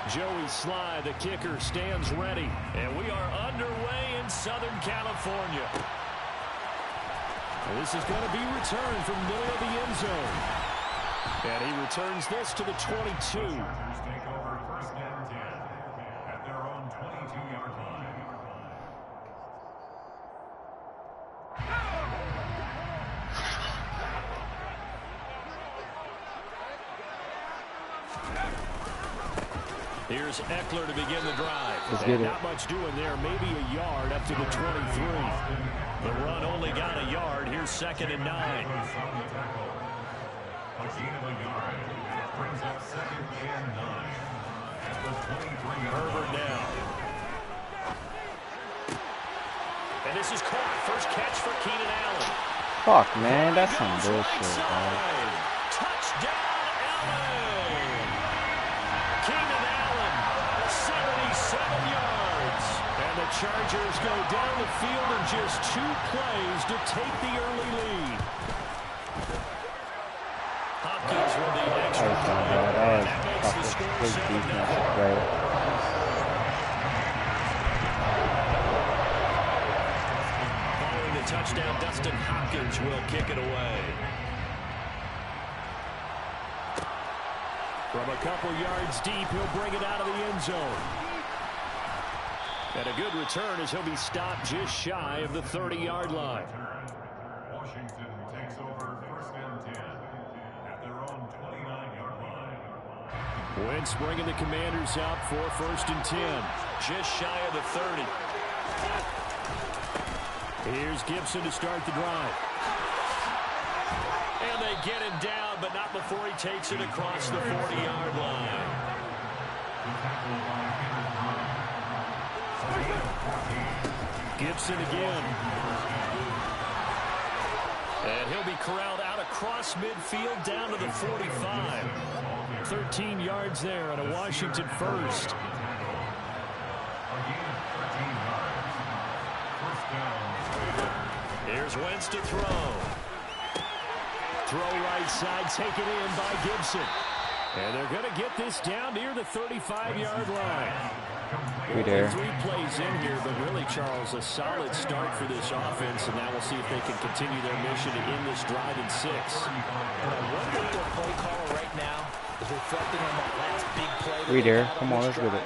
Joey Sly, the kicker, stands ready. And we are underway in Southern California. This is going to be returned from the middle of the end zone. And he returns this to the 22. Take over first and 10 at their own 22-yard line. Here's Eckler to begin the drive. And not much doing there. Maybe a yard up to the 23. The run only got a yard. Here's 2nd and 9. A gain of a yard. Brings up 2nd and 9. At the 23-yard Herbert now. And this is caught. First catch for Keenan Allen. Fuck, man. That's some bullshit, man. Touchdown, Allen. Keenan Allen, 77 yards. And the Chargers go down the field in just 2 plays to take the early lead. Hopkins with the extra point. That makes the score 7-0. Following the touchdown, Dustin Hopkins will kick it away. From a couple yards deep, he'll bring it out of the end zone. And a good return as he'll be stopped just shy of the 30-yard line. Washington takes over first and 10 at their own 29-yard line. Wentz bringing the Commanders up for 1st and 10. Just shy of the 30. Here's Gibson to start the drive. And they get him down, but not before he takes it across the 40-yard line. Gibson again. And he'll be corralled out across midfield down to the 45. 13 yards there on a Washington first. Here's Wentz to throw. Throw right side, taken in by Gibson. And they're going to get this down near the 35-yard line. Only 3 plays in here, but really, Charles, a solid start for this offense, and now we'll see if they can continue their mission to end this drive in 6. I wonder if their play call right now is reflecting on that last big play. Reader, come on, let's get it.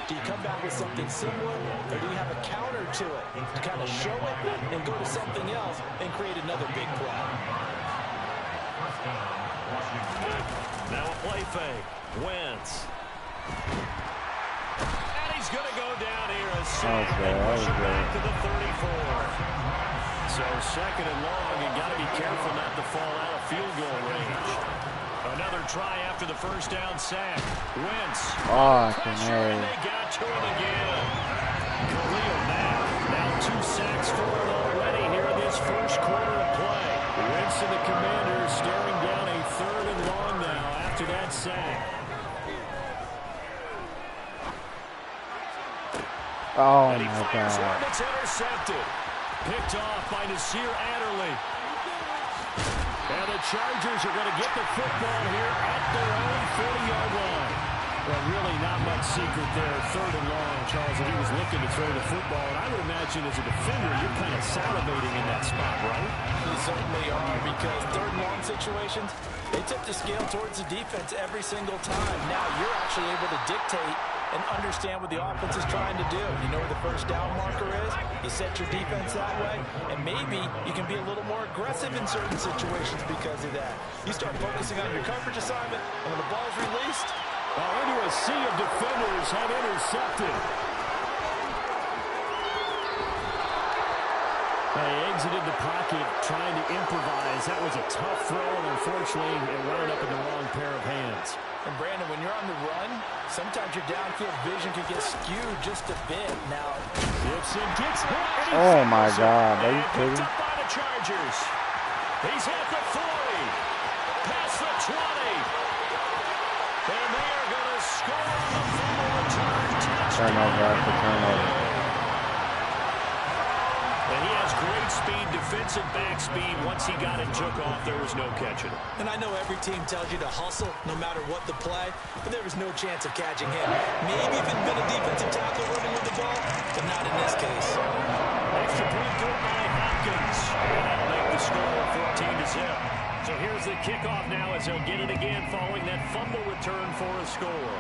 Do you come back with something similar, or do you have a counter to it to kind of show it and go to something else and create another big play? Now a play fake. Wentz. And he's going to go down here. A sack and push it back to the 34. So 2nd and long, you got to be careful not to fall out of field goal range. Another try after the first down sack. Wentz. Pressure, and they got to him again. Khalil Mack. Now 2 sacks for him already here in this first quarter of play. Wentz and the Commanders staring down a 3rd and long now after that sack. Oh, and he my fires God. one that's intercepted. Picked off by Nasir Adderley. And the Chargers are going to get the football here at their own 40-yard line. Well, really not much secret there. 3rd and long, Charles, and he was looking to throw the football. And I would imagine as a defender, you're kind of salivating in that spot, right? You certainly are, because 3rd and long situations, they tip the scale towards the defense every single time. Now you're actually able to dictate and understand what the offense is trying to do. You know where the first down marker is. You set your defense that way, and maybe you can be a little more aggressive in certain situations because of that. You start focusing on your coverage assignment, and when the ball's released, into a sea of defenders have intercepted. They exited the pocket trying to improvise. That was a tough throw, and unfortunately, it wound up in the wrong pair of hands. And Brandon, when you're on the run, sometimes your downfield vision can get skewed just a bit. Now, Gibson gets hit. Oh, my God. Are you kidding? Picked up by the Chargers. He's at the 40. Past the 20. And they are going to score on the fumble return. Turnover after turnover. And he has has great speed, defensive back speed. Once he got it and took off, there was no catching it. And I know every team tells you to hustle no matter what the play, but there was no chance of catching him. Maybe if it had been a defensive tackle running with the ball, but not in this case. Extra point good by Hopkins. And that'll make the score 14-0. So here's the kickoff now as he'll get it again following that fumble return for a score.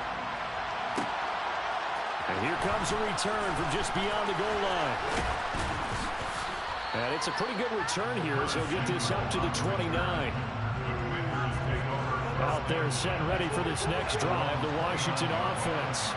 And here comes a return from just beyond the goal line. And it's a pretty good return here as he'll get this up to the 29. Out there set and ready for this next drive, the Washington offense.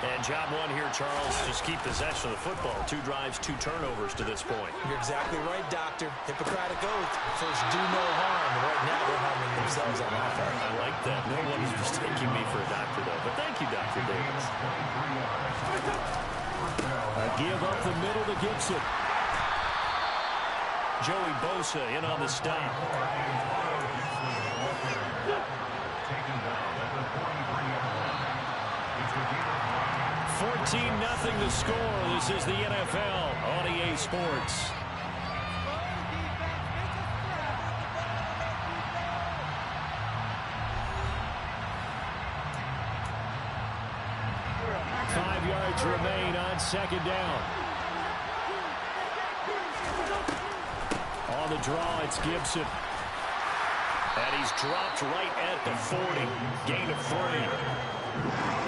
And job one here, Charles, just keep possession of the football. 2 drives, 2 turnovers to this point. You're exactly right, Doctor. Hippocratic oath. First, do no harm. And right now, they're harming themselves on offense. I like that. No one is mistaking me for a doctor, though. But thank you, Dr. Davis. A give up the middle to Gibson. Joey Bosa in on the stop. 14-0 the score. This is the NFL on EA Sports. Five yards remain on second down. On the draw, it's Gibson. And he's dropped right at the 40. Gain of 3.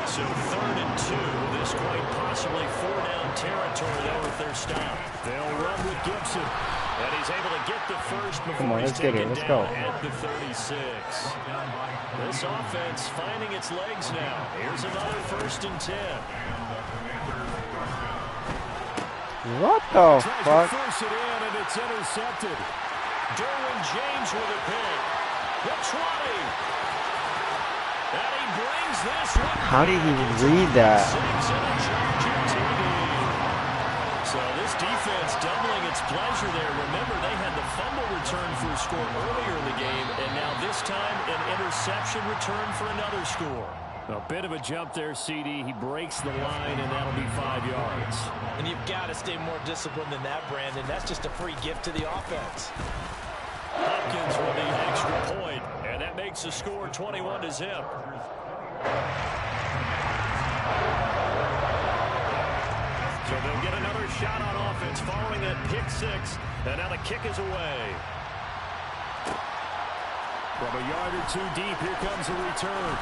So 3rd and 2. This quite possibly 4-down territory though if they're stopped. They'll run with Gibson. And he's able to get the first before he's taken down at the 36. This offense finding its legs now. Here's another 1st and 10. What the fuck? Force it in and it's intercepted. Derwin James with a pick. The 20. And he brings this one. How did he read that? So this defense doubling its pleasure there. Remember, they had the fumble return for a score earlier in the game, and now this time an interception return for another score. A bit of a jump there, CD. He breaks the line, and that'll be 5 yards. And you've got to stay more disciplined than that, Brandon. That's just a free gift to the offense. Hopkins with the extra point, and that makes the score 21-0. So they'll get another shot on offense following that pick 6, and now the kick is away. From a yard or 2 deep, here comes the return.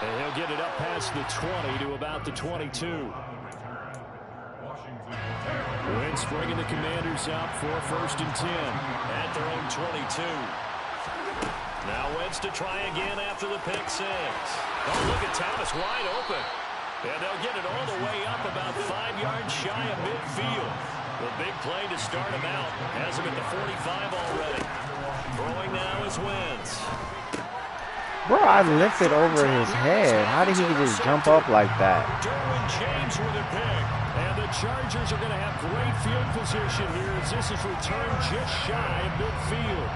And he'll get it up past the 20 to about the 22. Wentz bringing the Commanders up for 1st and 10 at their own 22. Now Wentz to try again after the pick 6. Oh, look at Thomas wide open. And they'll get it all the way up about 5 yards shy of midfield. The big play to start him out. Has him at the 45 already. Throwing now is Wentz. Bro, I lifted over his head. How did he just jump up like that? Derwin James with a pick. And the Chargers are going to have great field position here as this is returned just shy of midfield.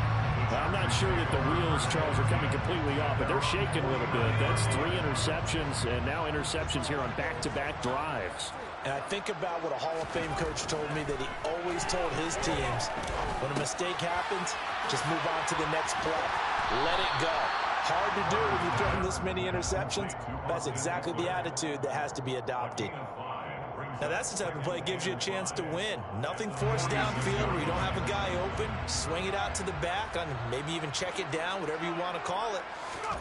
I'm not sure that the wheels, Charles, are coming completely off, but they're shaking a little bit. That's 3 interceptions, and now interceptions here on back-to-back drives. And I think about what a Hall of Fame coach told me that he always told his teams, when a mistake happens, just move on to the next play. Let it go. Hard to do when you're throwing this many interceptions. That's exactly the attitude that has to be adopted. Now that's the type of play that gives you a chance to win. Nothing forced downfield where you don't have a guy open. Swing it out to the back, on maybe even check it down, whatever you want to call it.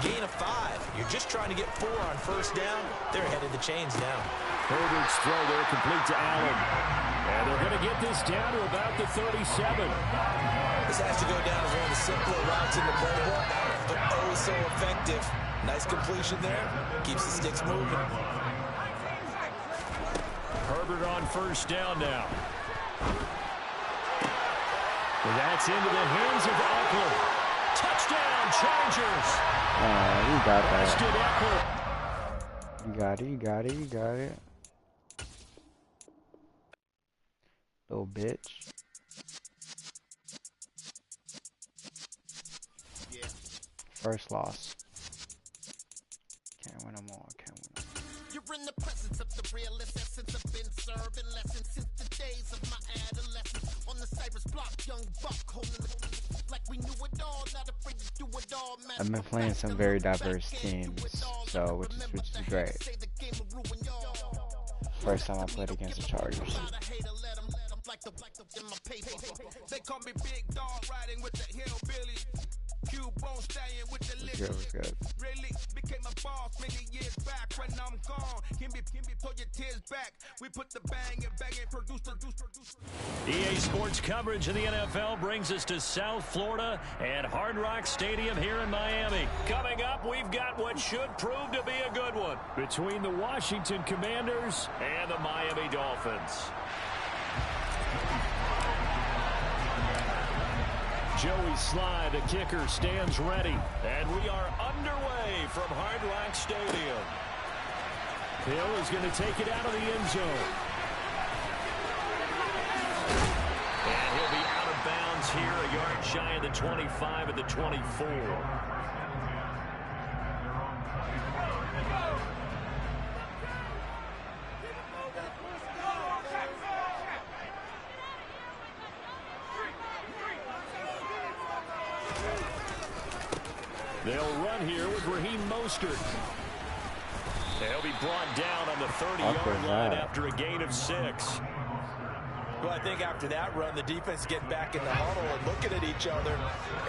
Gain of 5. You're just trying to get 4 on 1st down. They're ahead of the chains now. Herbert's throw there complete to Allen. And they're going to get this down to about the 37. This has to go down as one of the simpler routes in the playbook, but oh so effective. Nice completion there. Keeps the sticks moving. Herbert on 1st down now. Well, that's into the hands of Eckler. Touchdown, Chargers. You got that. Eckler. You got it, you got it, you got it. Little bitch. First loss. Can't win them all, can't win them all. in the presence of the realest essence of been serving lessons since the days of my adolescence. On the Cypress block, young buck holding the like we knew it all, not afraid to do it all. I've been playing some very diverse teams, so which is great. First time I played against the Chargers. They call me Big Dog, riding with the hillbillies. Cubone staying with the Good. Really became a boss many years back. When I'm gone, can be pull your tears back. We put the bang and produce. EA Sports coverage of the NFL brings us to South Florida and Hard Rock Stadium here in Miami. Coming up, we've got what should prove to be a good one between the Washington Commanders and the Miami Dolphins. Joey Sly, the kicker, stands ready. And we are underway from Hard Rock Stadium. Hill is going to take it out of the end zone. And he'll be out of bounds here, a yard shy of the 25 at the 24. They'll run here with Raheem Mostert. They'll be brought down on the 30-yard line after a gain of 6. Well, I think after that run, the defense getting back in the huddle and looking at each other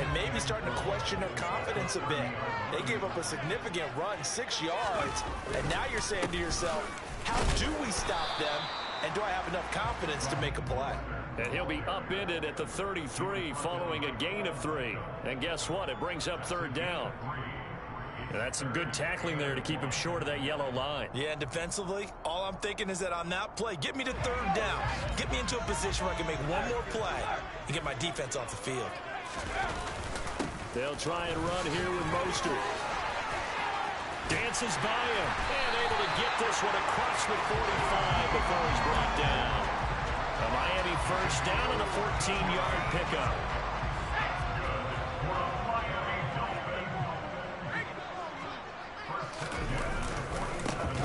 and maybe starting to question their confidence a bit. They gave up a significant run, 6 yards, and now you're saying to yourself, how do we stop them, and do I have enough confidence to make a play? And he'll be upended at the 33 following a gain of 3. And guess what? It brings up 3rd down. And that's some good tackling there to keep him short of that yellow line. Yeah, and defensively, all I'm thinking is that on that play, get me to 3rd down. Get me into a position where I can make one more play and get my defense off the field. They'll try and run here with Mostert. Dances by him. And able to get this one across the 45 before he's brought down. A Miami first down and a 14-yard pickup.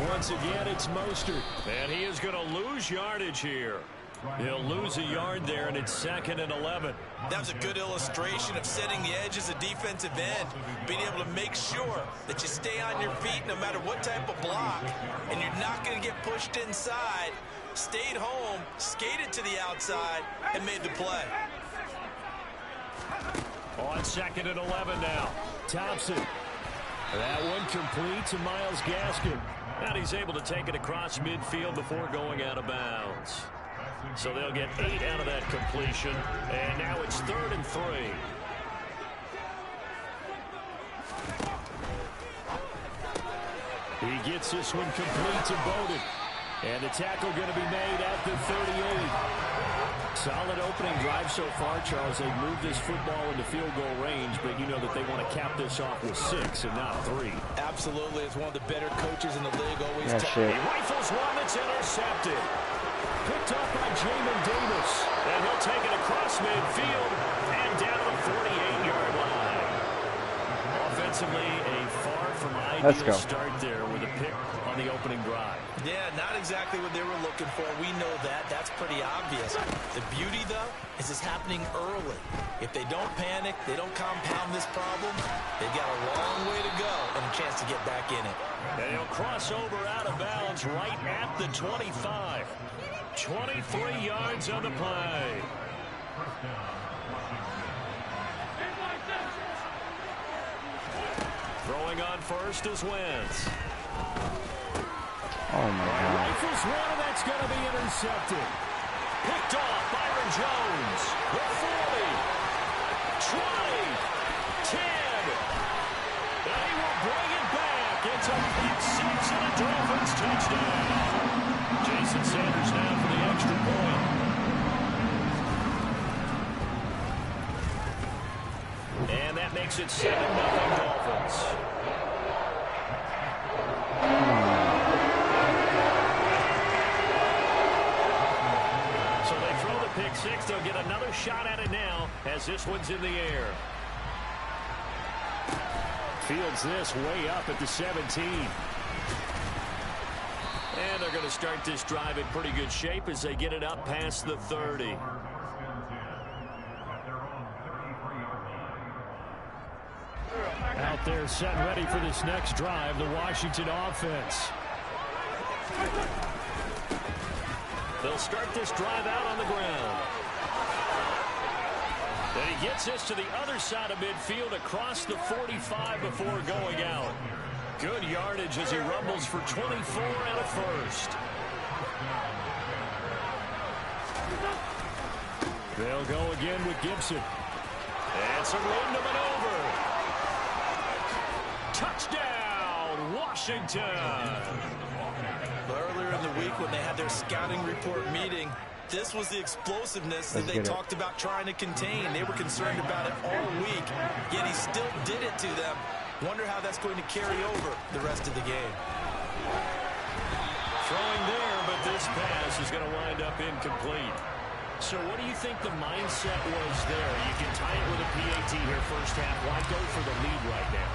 Once again, it's Mostert. And he is going to lose yardage here. He'll lose a yard there, and it's 2nd and 11. That was a good illustration of setting the edge as a defensive end, being able to make sure that you stay on your feet no matter what type of block, and you're not going to get pushed inside. Stayed home, skated to the outside, and made the play. On 2nd and 11 now. Thompson. That one complete to Myles Gaskin. And he's able to take it across midfield before going out of bounds. So they'll get 8 out of that completion. And now it's 3rd and 3. He gets this one complete to Bowden. And the tackle going to be made at the 38. Solid opening drive so far, Charles. They've moved this football into field goal range, but you know that they want to cap this off with 6 and not 3. Absolutely. It's one of the better coaches in the league. Always He rifles one that's intercepted. Picked up by Jamin Davis. And he'll take it across midfield and down the 48-yard line. Offensively, a far from ideal start there with a pick on the opening drive. Yeah, not exactly what they were looking for. We know that. That's pretty obvious. The beauty, though, is it's happening early. If they don't panic, they don't compound this problem, they've got a long way to go and a chance to get back in it. And he'll cross over out of bounds right at the 25. 23 yards on the play. Throwing on first is Wentz. Oh, my God. Rifles one, and that's going to be intercepted. Picked off Byron Jones. The 40. 20. 10. And he will bring it back. It's a pick 6 and a Dolphins touchdown. Jason Sanders now for the extra point. And that makes it 7-0 Dolphins. So they throw the pick 6. They'll get another shot at it now as this one's in the air. Fields this way up at the 17. And they're going to start this drive in pretty good shape as they get it up past the 30. Out there set ready for this next drive, the Washington offense. They'll start this drive out on the ground. And he gets this to the other side of midfield across the 45 before going out. Good yardage as he rumbles for 24 and a first. They'll go again with Gibson. And some room to maneuver. Touchdown, Washington. Earlier in the week when they had their scouting report meeting, this was the explosiveness that they talked about trying to contain. They were concerned about it all week, yet he still did it to them. Wonder how that's going to carry over the rest of the game. Throwing there, but this pass is going to wind up incomplete. So what do you think the mindset was there? You can tie it with a PAT here first half. Why go for the lead right now?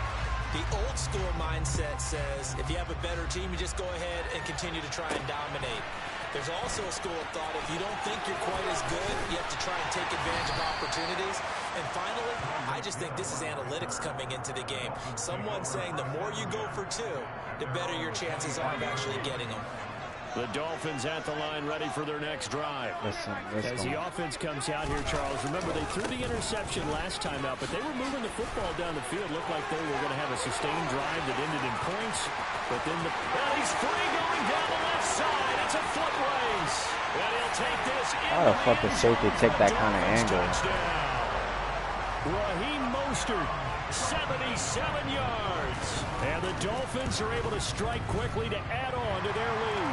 The old school mindset says if you have a better team, you just go ahead and continue to try and dominate. There's also a school of thought, if you don't think you're quite as good, you have to try and take advantage of opportunities. And finally, I just think this is analytics coming into the game. Someone saying the more you go for two, the better your chances are of actually getting them. The Dolphins at the line ready for their next drive. As the offense comes out here, Charles, remember they threw the interception last time out, but they were moving the football down the field. Looked like they were going to have a sustained drive that ended in points. But then he's free going down the left side. It's a foot race. And he'll take this. How the fuck does safety take that kind of angle? Raheem Mostert, 77 yards. And the Dolphins are able to strike quickly to add on to their lead.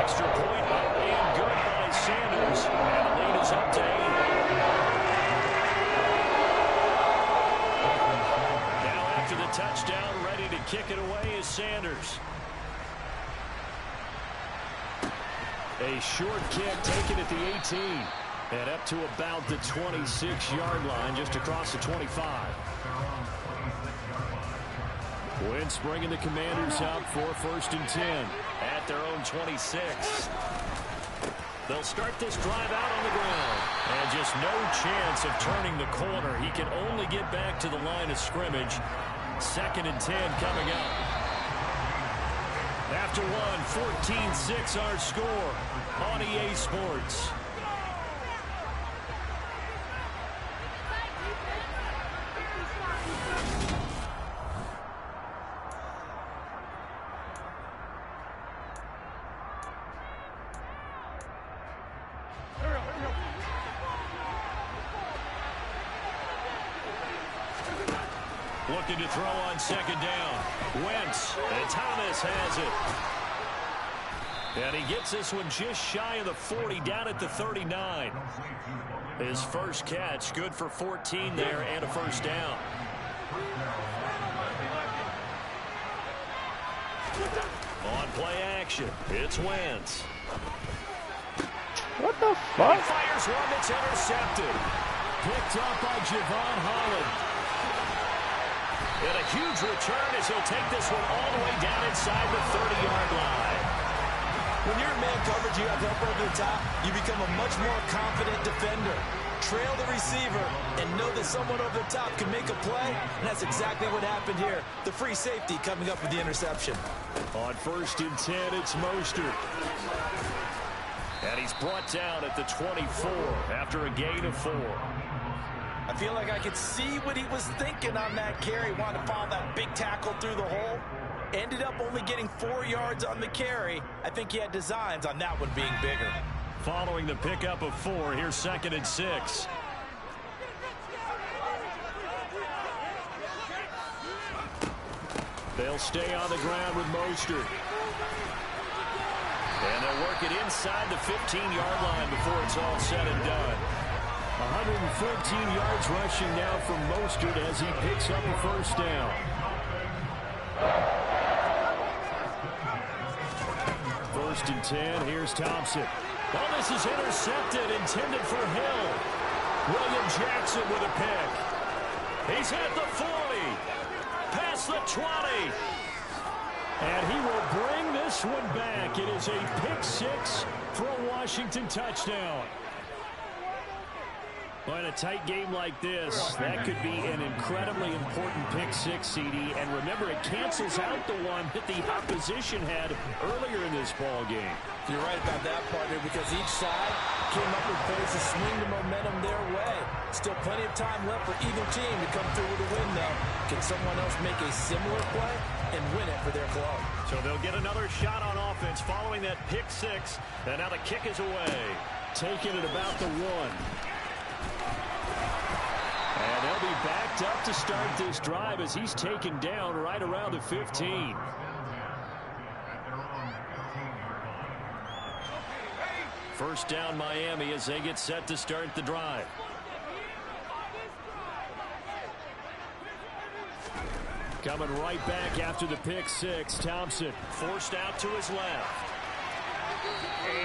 Extra point up and good by Sanders. And the lead is up to 8. Now after the touchdown, ready to kick it away is Sanders. A short kick taken at the 18. And up to about the 26-yard line, just across the 25. Wentz bringing the Commanders up for 1st and 10. At their own 26. They'll start this drive out on the ground. And just no chance of turning the corner. He can only get back to the line of scrimmage. 2nd and 10 coming up. After one, 14-6 our score on EA Sports. Looking to throw on 2nd down. Wentz, and Thomas has it. And he gets this one just shy of the 40, down at the 39. His first catch, good for 14 there, and a 1st down. On play action, it's Wentz. What the fuck? He fires one that's intercepted. Picked up by Javon Holland. And a huge return as he'll take this one all the way down inside the 30-yard line. When you're in man coverage, you have help over the top, you become a much more confident defender. Trail the receiver and know that someone over the top can make a play, and that's exactly what happened here. The free safety coming up with the interception. On 1st and 10, it's Mostert. And he's brought down at the 24 after a gain of 4. I feel like I could see what he was thinking on that carry. Wanted to follow that big tackle through the hole. Ended up only getting 4 yards on the carry. I think he had designs on that one being bigger. Following the pickup of 4, here's 2nd and 6. They'll stay on the ground with Mostert. And they'll work it inside the 15-yard line before it's all said and done. 114 yards rushing now from Mostert as he picks up a 1st down. 1st and 10, here's Thompson. Oh, this is intercepted, intended for Hill. William Jackson with a pick. He's at the 40, past the 20. And he will bring this this one back. It is a pick six for a Washington touchdown. Well, in a tight game like this, that could be an incredibly important pick six, CD. And remember, it cancels out the one that the opposition had earlier in this ball game. You're right about that, partner, because each side came up with plays to swing the momentum their way. Still plenty of time left for either team to come through with a win, though. Can someone else make a similar play and win it for their club? So they'll get another shot on offense following that pick six. And now the kick is away. Taking it about the one. And they'll be backed up to start this drive as he's taken down right around the 15. First down Miami as they get set to start the drive. Coming right back after the pick six, Thompson. Forced out to his left.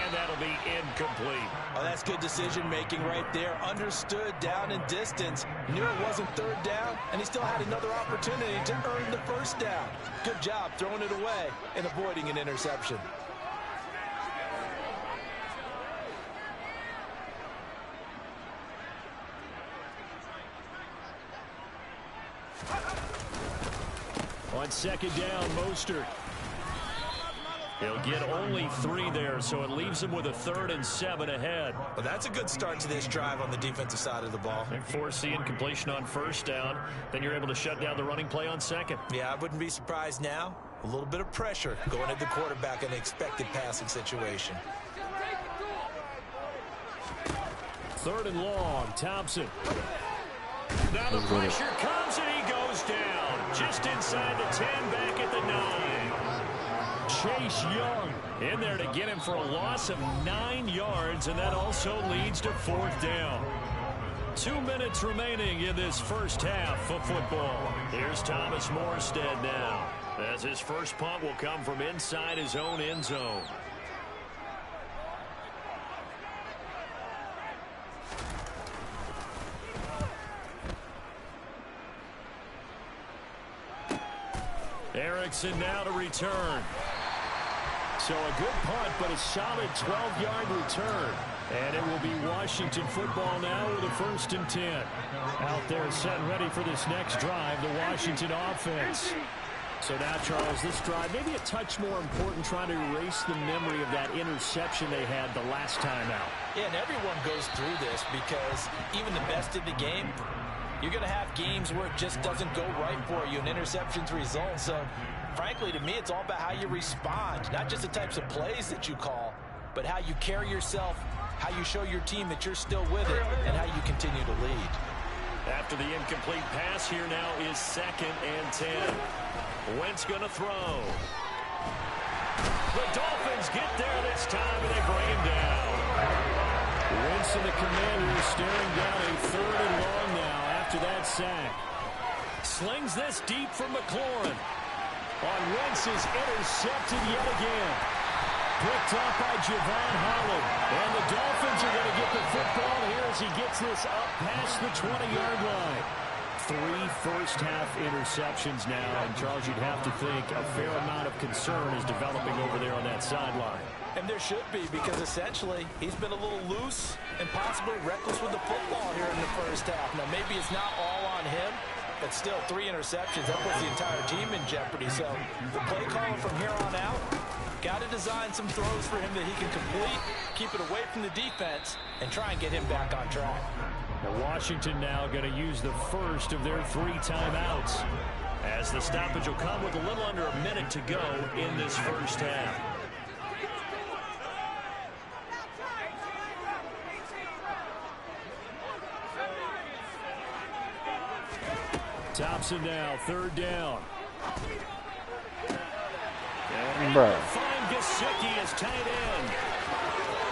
And that'll be incomplete. Oh, that's good decision-making right there. Understood down and distance. Knew it wasn't third down, and he still had another opportunity to earn the first down. Good job throwing it away and avoiding an interception. On second down, Mostert. He'll get only 3 there, so it leaves him with a 3rd and 7 ahead. Well, that's a good start to this drive on the defensive side of the ball. And force the incompletion on first down. Then you're able to shut down the running play on second. Yeah, I wouldn't be surprised now. A little bit of pressure going at the quarterback in an expected passing situation. 3rd and long, Thompson. Now the pressure comes and he goes down. Just inside the 10, back at the 9. Chase Young in there to get him for a loss of 9 yards, and that also leads to 4th down. 2 minutes remaining in this first half of football. Here's Thomas Morstead now, as his first punt will come from inside his own end zone. Erickson now to return. So a good punt, but a solid 12-yard return. And it will be Washington football now with a 1st and 10. Out there set and ready for this next drive, the Washington offense. So now, Charles, this drive maybe a touch more important, trying to erase the memory of that interception they had the last time out. Yeah, and everyone goes through this because even the best in the game, you're going to have games where it just doesn't go right for you, and interceptions result. So, frankly, to me, it's all about how you respond, not just the types of plays that you call, but how you carry yourself, how you show your team that you're still with it, and how you continue to lead. After the incomplete pass, here now is 2nd and 10. Wentz going to throw. The Dolphins get there this time, and they bring him down. Wentz and the Commanders staring down a 3rd and long now after that sack. Slings this deep for McLaurin. On Wentz is intercepted yet again. Picked up by Javon Holland. And the Dolphins are going to get the football here as he gets this up past the 20-yard line. 3 first-half interceptions now. And, Charles, you'd have to think a fair amount of concern is developing over there on that sideline. And there should be, because essentially he's been a little loose and possibly reckless with the football here in the first half. Now, maybe it's not all on him, but still 3 interceptions. That puts the entire team in jeopardy. So the play caller from here on out, got to design some throws for him that he can complete, keep it away from the defense, and try and get him back on track. Now Washington now going to use the first of their 3 timeouts, as the stoppage will come with a little under a minute to go in this first half. Thompson now, 3rd down. Bro. Find Gesicki as tight end.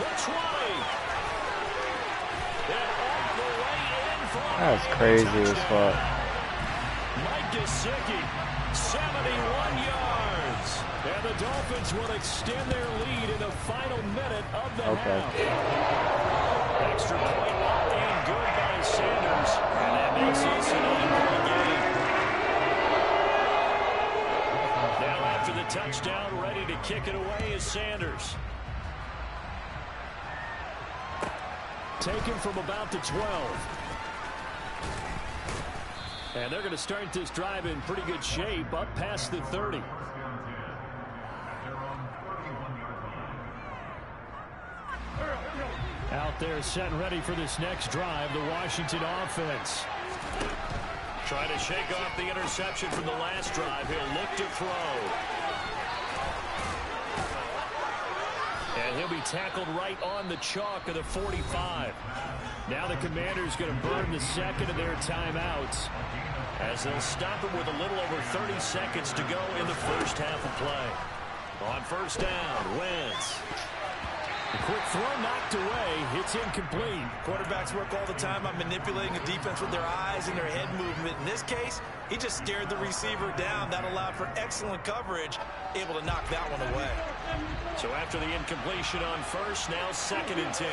The 20. And all the way in for That's crazy as fuck. Mike Gesicki, 71 yards. And the Dolphins will extend their lead in the final minute of the half. Extra point up and good by Sanders. And that makes this an 8-point game. Now after the touchdown, ready to kick it away is Sanders. Taken from about the 12. And they're going to start this drive in pretty good shape, up past the 30. Out there set and ready for this next drive, the Washington offense. Trying to shake off the interception from the last drive. He'll look to throw. And he'll be tackled right on the chalk of the 45. Now the Commanders going to burn the second of their timeouts, as they'll stop it with a little over 30 seconds to go in the first half of play. On first down, Wentz. A quick throw knocked away. It's incomplete. Quarterbacks work all the time on manipulating the defense with their eyes and their head movement. In this case, he just stared the receiver down. That allowed for excellent coverage, able to knock that one away. So after the incompletion on first, now 2nd and 10.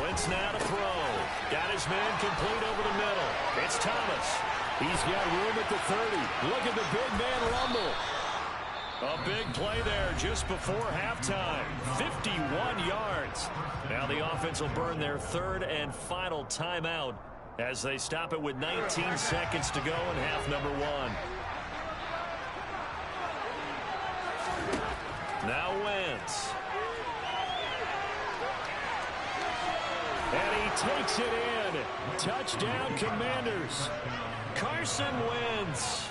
Wentz now to throw. Got his man complete over the middle. It's Thomas. He's got room at the 30. Look at the big man rumble. A big play there just before halftime. 51 yards. Now the offense will burn their third and final timeout as they stop it with 19 seconds to go in half number 1. Now Wentz. And he takes it in. Touchdown, Commanders. Carson Wentz.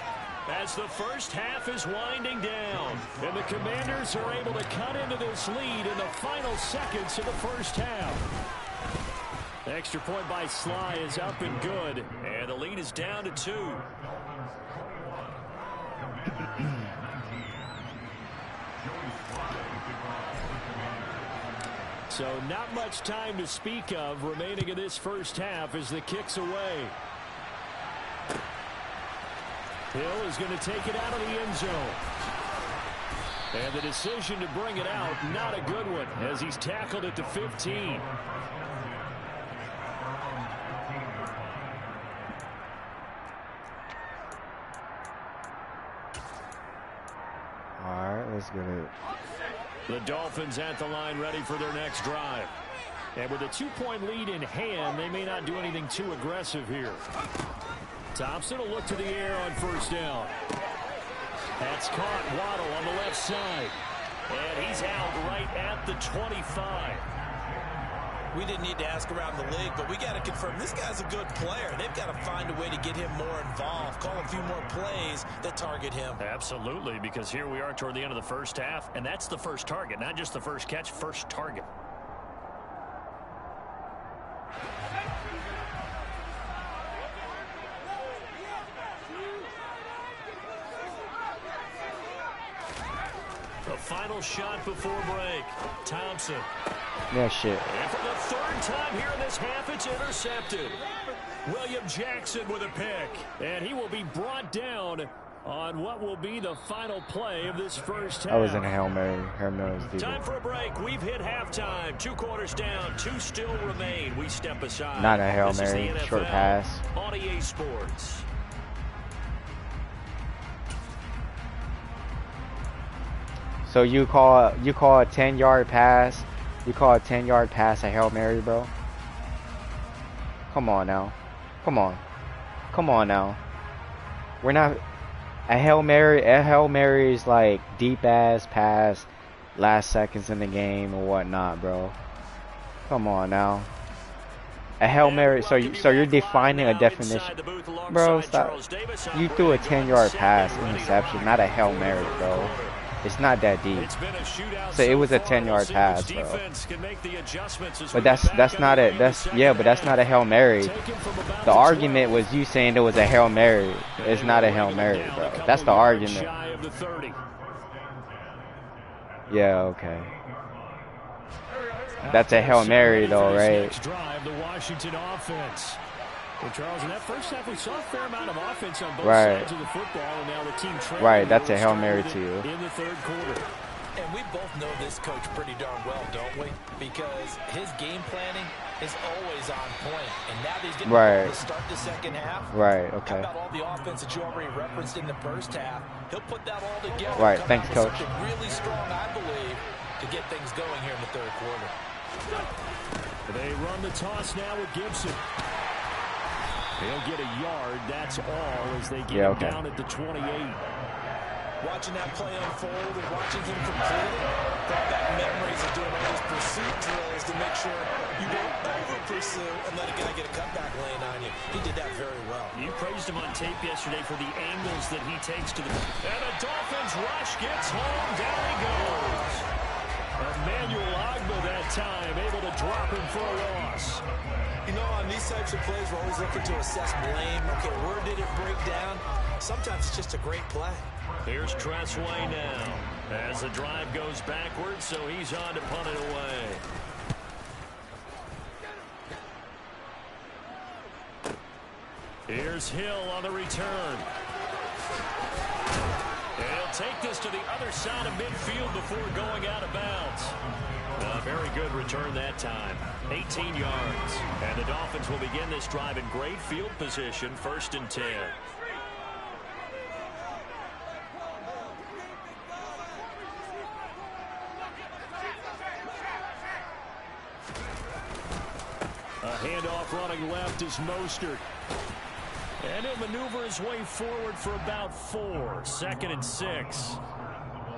As the first half is winding down. And the Commanders are able to cut into this lead in the final seconds of the first half. The extra point by Sly is up and good. And the lead is down to 2. So not much time to speak of remaining in this first half as the kick's away. Hill is going to take it out of the end zone. And the decision to bring it out, not a good one, as he's tackled at the 15. All right, let's get it. The Dolphins at the line ready for their next drive. And with a 2-point lead in hand, they may not do anything too aggressive here. Thompson will look to the air on first down. That's caught. Waddle on the left side. And he's out right at the 25. We didn't need to ask around the league, but we got to confirm this guy's a good player. They've got to find a way to get him more involved, call a few more plays that target him. Absolutely, because here we are toward the end of the first half, and that's the first target, not just the first catch, first target. The final shot before break. Thompson. Yeah, shit. And for the third time here in this half, it's intercepted. William Jackson with a pick. And he will be brought down on what will be the final play of this first half. I was in a Hail Mary. Time for a break. We've hit halftime. 2 quarters down. 2 still remain. We step aside. Not a Hail This is the Mary. NFL Short pass. On EA Sports. So you call a 10-yard pass. You call a 10-yard pass a Hail Mary, bro? Come on now. Come on now. We're not a Hail Mary. A Hail Mary is like deep ass pass, last seconds in the game or whatnot, bro. Come on now. A Hail Mary. So you're defining a definition, bro. Stop. You threw a 10-yard pass interception, not a Hail Mary, bro. It's not that deep. So it was a 10-yard pass, bro. But that's not it. But that's not a Hail Mary. The argument was you saying it was a Hail Mary. It's not a Hail Mary, bro. That's the argument. Yeah, okay. That's a Hail Mary though, right? The Washington offense. Well, Charles, in that first half, we saw a fair amount of offense on both Right. sides of the football, and now the team Right, that's a Hail Mary to you. In the third quarter. And we both know this coach pretty darn well, don't we? Because his game planning is always on point. And now that he's getting to start the second half. Right, okay. How about all the offense that you already referenced in the first half? He'll put that all together. Right, thanks, Coach. Really strong, I believe, to get things going here in the third quarter. They run the toss now with Gibson. He'll get a yard, that's all, as they get him down at the 28. Watching that play unfold and watching him complete it, brought back memories of doing all those pursuit drills to make sure you don't over-pursue and let a guy get a cutback lane on you. He did that very well. You praised him on tape yesterday for the angles that he takes to the... And the Dolphins rush gets home, down he goes. Emmanuel Agba that time, able to drop him for a loss. You know, on these types of plays, we're always looking to assess blame. Okay, where did it break down? Sometimes it's just a great play. Here's Tressway now as the drive goes backwards, so he's on to punt it away. Here's Hill on the return. And he'll take this to the other side of midfield before going out of bounds. A very good return that time. 18 yards. And the Dolphins will begin this drive in great field position, 1st and 10. A handoff running left is Mostert. And he'll maneuver his way forward for about 4. 2nd and 6.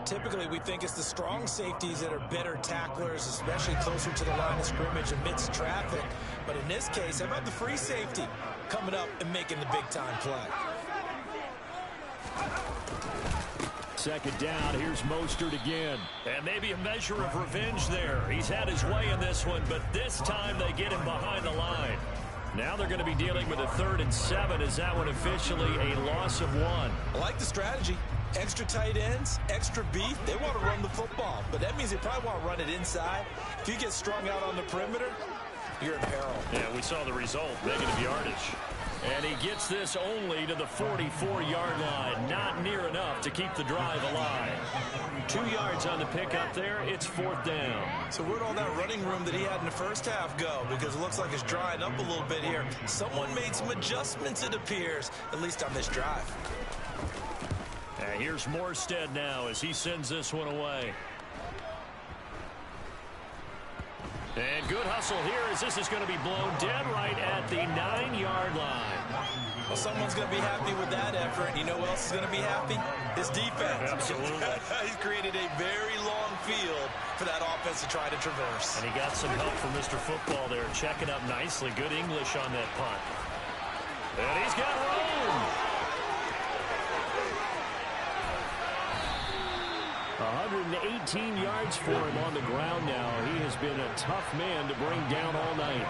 Typically, we think it's the strong safeties that are better tacklers, especially closer to the line of scrimmage amidst traffic. But in this case, how about the free safety coming up and making the big-time play? 2nd down, here's Mostert again. And maybe a measure of revenge there. He's had his way in this one, but this time they get him behind the line. Now they're going to be dealing with a 3rd and 7. Is that one officially a loss of 1? I like the strategy. Extra tight ends, extra beef. They want to run the football, but that means they probably want to run it inside. If you get strung out on the perimeter, you're in peril. Yeah, we saw the result, negative yardage. And he gets this only to the 44-yard line. Not near enough to keep the drive alive. 2 yards on the pickup there. It's 4th down. So where'd all that running room that he had in the first half go? Because it looks like it's drying up a little bit here. Someone made some adjustments, it appears, at least on this drive. And here's Morstead now as he sends this one away. And good hustle here as this is going to be blown dead right at the 9-yard line. Well, someone's going to be happy with that effort. You know who else is going to be happy? His defense. Absolutely. He's created a very long field for that offense to try to traverse. And he got some help from Mr. Football there, checking up nicely. Good English on that punt. And he's got room. 118 yards for him on the ground now. He has been a tough man to bring down all night.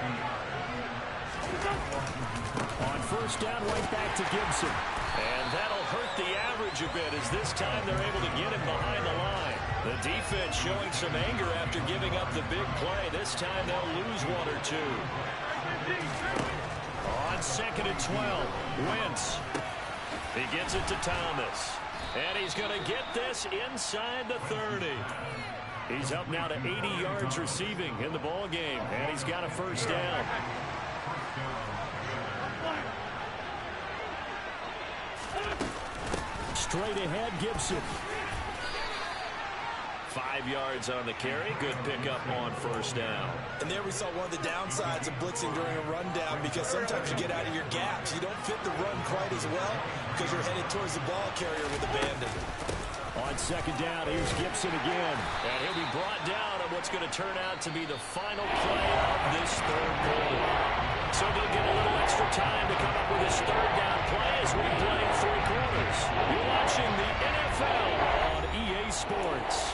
On 1st down, right back to Gibson. And that'll hurt the average a bit as this time they're able to get him behind the line. The defense showing some anger after giving up the big play. This time they'll lose 1 or 2. On 2nd and 12, Wentz. He gets it to Thomas. And he's going to get this inside the 30. He's up now to 80 yards receiving in the ball game, and he's got a 1st down. Straight ahead, Gibson. 5 yards on the carry. Good pickup on 1st down. And there we saw one of the downsides of blitzing during a rundown, because sometimes you get out of your gaps. You don't fit the run quite as well because you're headed towards the ball carrier with abandon. On 2nd down, here's Gibson again. And he'll be brought down on what's going to turn out to be the final play of this 3rd quarter. So they'll get a little extra time to come up with this 3rd down play as we play 3 quarters. You're watching the NFL on EA Sports.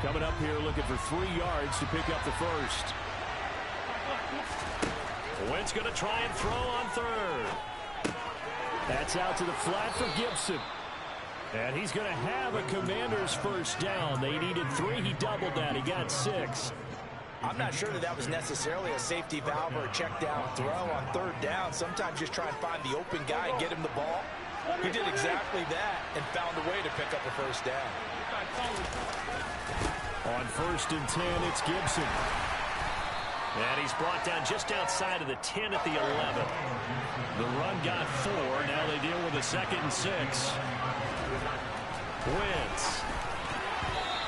Coming up here looking for 3 yards to pick up the 1st. Wentz going to try and throw on 3rd. That's out to the flat for Gibson. And he's going to have a Commander's 1st down. They needed 3. He doubled that. He got 6. I'm not sure that was necessarily a safety valve or a check down throw on 3rd down. Sometimes just try and find the open guy and get him the ball. He did exactly that and found a way to pick up a first down. On 1st and 10, it's Gibson. And he's brought down just outside of the 10 at the 11. The run got 4. Now they deal with a 2nd and 6. Wentz.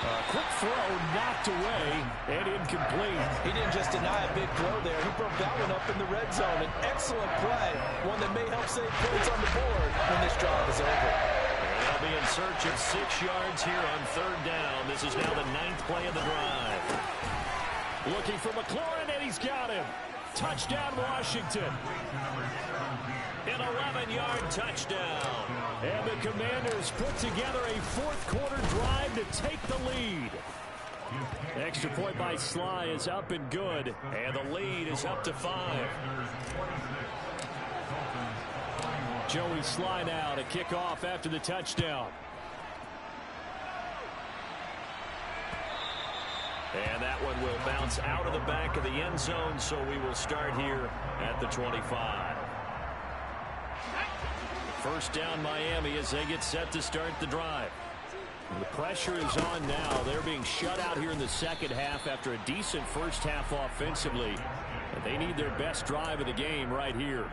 A quick throw knocked away and incomplete. He didn't just deny a big throw there. He broke that one up in the red zone. An excellent play, one that may help save points on the board when this drive is over. And they'll be in search of 6 yards here on 3rd down. This is now the 9th play of the drive. Looking for McLaurin, and he's got him. Touchdown, Washington. An 11-yard touchdown. And the Commanders put together a 4th-quarter drive to take the lead. Extra point by Sly is up and good. And the lead is up to 5. Joey Sly now to kick off after the touchdown. And that one will bounce out of the back of the end zone, so we will start here at the 25. 1st down Miami as they get set to start the drive. The pressure is on now. They're being shut out here in the 2nd half after a decent 1st half offensively. And they need their best drive of the game right here.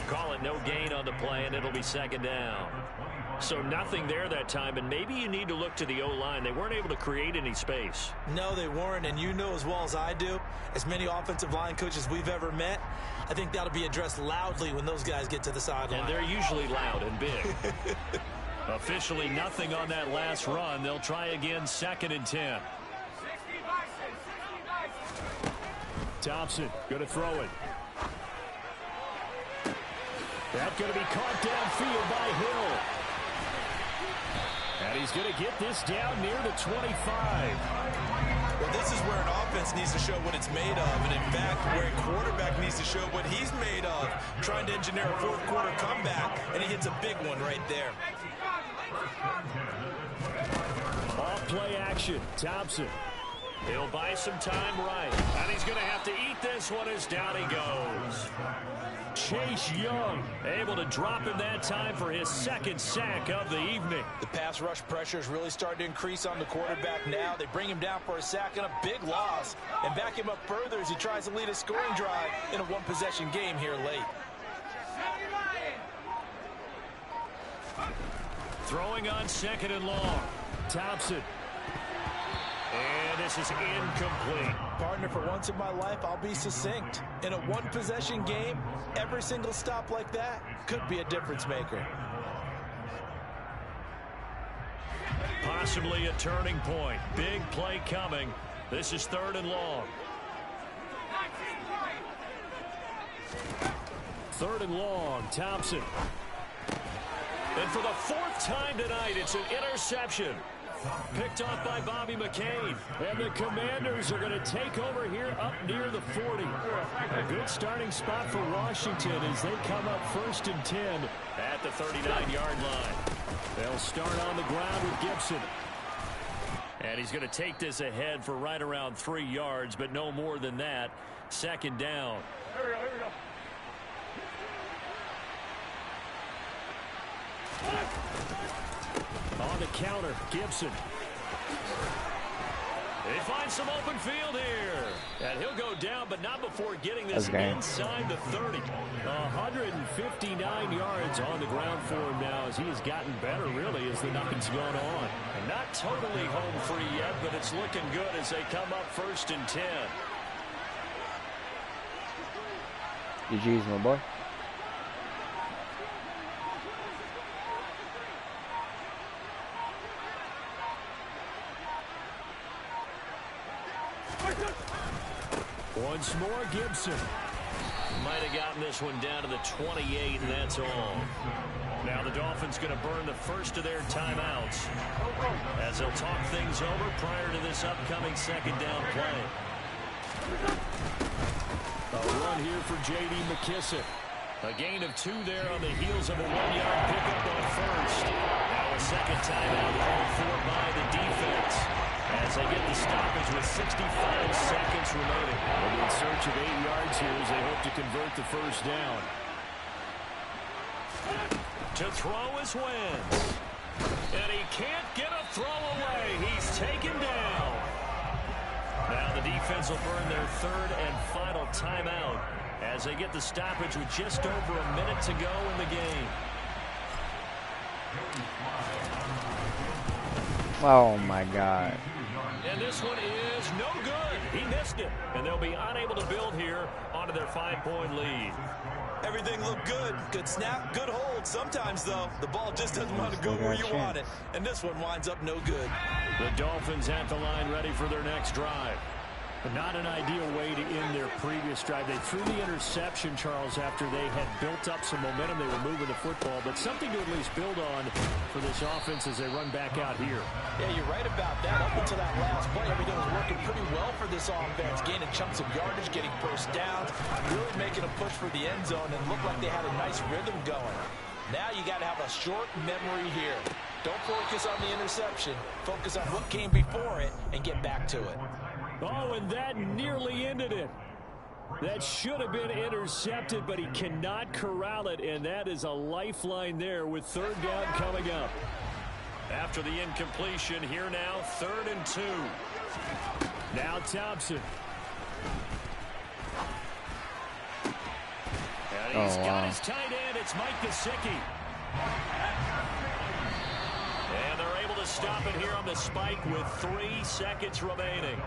Call it no gain on the play, and it'll be 2nd down. So nothing there that time, and maybe you need to look to the O-line. They weren't able to create any space. No, they weren't, and you know as well as I do, as many offensive line coaches we've ever met, I think that'll be addressed loudly when those guys get to the sideline. And they're usually loud and big. Officially nothing on that last run. They'll try again, 2nd and 10. Thompson going to throw it. That's going to be caught downfield by Hill. And he's going to get this down near the 25. Well, this is where an offense needs to show what it's made of. And in fact, where a quarterback needs to show what he's made of. Trying to engineer a 4th-quarter comeback, and he hits a big one right there. Off play action. Thompson. He'll buy some time right. And he's going to have to eat this one as down he goes. Chase Young able to drop him that time for his 2nd sack of the evening. The pass rush pressure is really starting to increase on the quarterback now. They bring him down for a sack and a big loss. And back him up further as he tries to lead a scoring drive in a 1-possession game here late. Throwing on 2nd and long. Thompson. And this is incomplete. Partner, for once in my life, I'll be succinct. In a 1-possession game, every single stop like that could be a difference maker. Possibly a turning point. Big play coming. This is 3rd and long. 3rd and long. Thompson. And for the 4th time tonight, it's an interception. Picked off by Bobby McCain. And the Commanders are going to take over here up near the 40. A good starting spot for Washington as they come up 1st and 10 at the 39-yard line. They'll start on the ground with Gibson. And he's going to take this ahead for right around 3 yards, but no more than that. 2nd down. Here we go. On the counter, Gibson. They find some open field here. And he'll go down, but not before getting this inside the 30. 159 yards on the ground for him now as he has gotten better, really, as the night's gone on. And not totally home free yet, but it's looking good as they come up 1st and 10. GG's, my boy. Once more, Gibson. Might have gotten this one down to the 28, and that's all. Now the Dolphins going to burn the first of their timeouts as they'll talk things over prior to this upcoming 2nd down play. A run here for J.D. McKissick. A gain of 2 there on the heels of a 1-yard pickup on 1st. Now a 2nd timeout called for by the defense as they get the stoppage with 65 seconds remaining. They'll be in search of 8 yards here as they hope to convert the 1st down. To throw is Wentz. And he can't get a throw away. He's taken down. Now the defense will burn their third and final timeout as they get the stoppage with just over a minute to go in the game. Oh, my God. And this one is no good. He missed it. And they'll be unable to build here onto their 5-point lead. Everything looked good. Good snap, good hold. Sometimes, though, the ball just doesn't want to go where you want it. And this one winds up no good. The Dolphins at the line ready for their next drive. But not an ideal way to end their previous drive. They threw the interception, Charles, after they had built up some momentum. They were moving the football, but something to at least build on for this offense as they run back out here. Yeah, you're right about that. Up until that last play, everything was working pretty well for this offense. Gaining chunks of yardage, getting first downs, really making a push for the end zone, and looked like they had a nice rhythm going. Now you got to have a short memory here. Don't focus on the interception. Focus on what came before it and get back to it. Oh, and that nearly ended it. That should have been intercepted, but he cannot corral it, and that is a lifeline there with third down coming up. After the incompletion, here now, 3rd and 2. Now Thompson. And he's got his tight end. It's Mike Gesicki. And they're able to stop it here on the spike with 3 seconds remaining.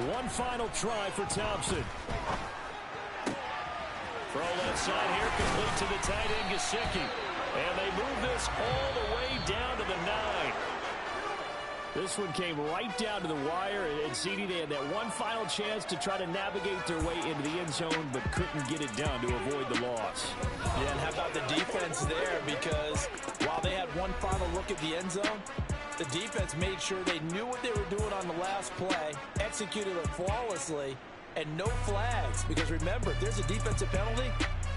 One final try for Thompson. Throw left side here, complete to the tight end, Gesicki. And they move this all the way down to the 9. This one came right down to the wire, and CD, they had that one final chance to try to navigate their way into the end zone, but couldn't get it done to avoid the loss. Yeah, and how about the defense there? Because while they had one final look at the end zone, the defense made sure they knew what they were doing on the last play, executed it flawlessly, and no flags. Because remember, if there's a defensive penalty,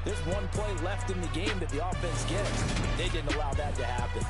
there's one play left in the game that the offense gets. They didn't allow that to happen.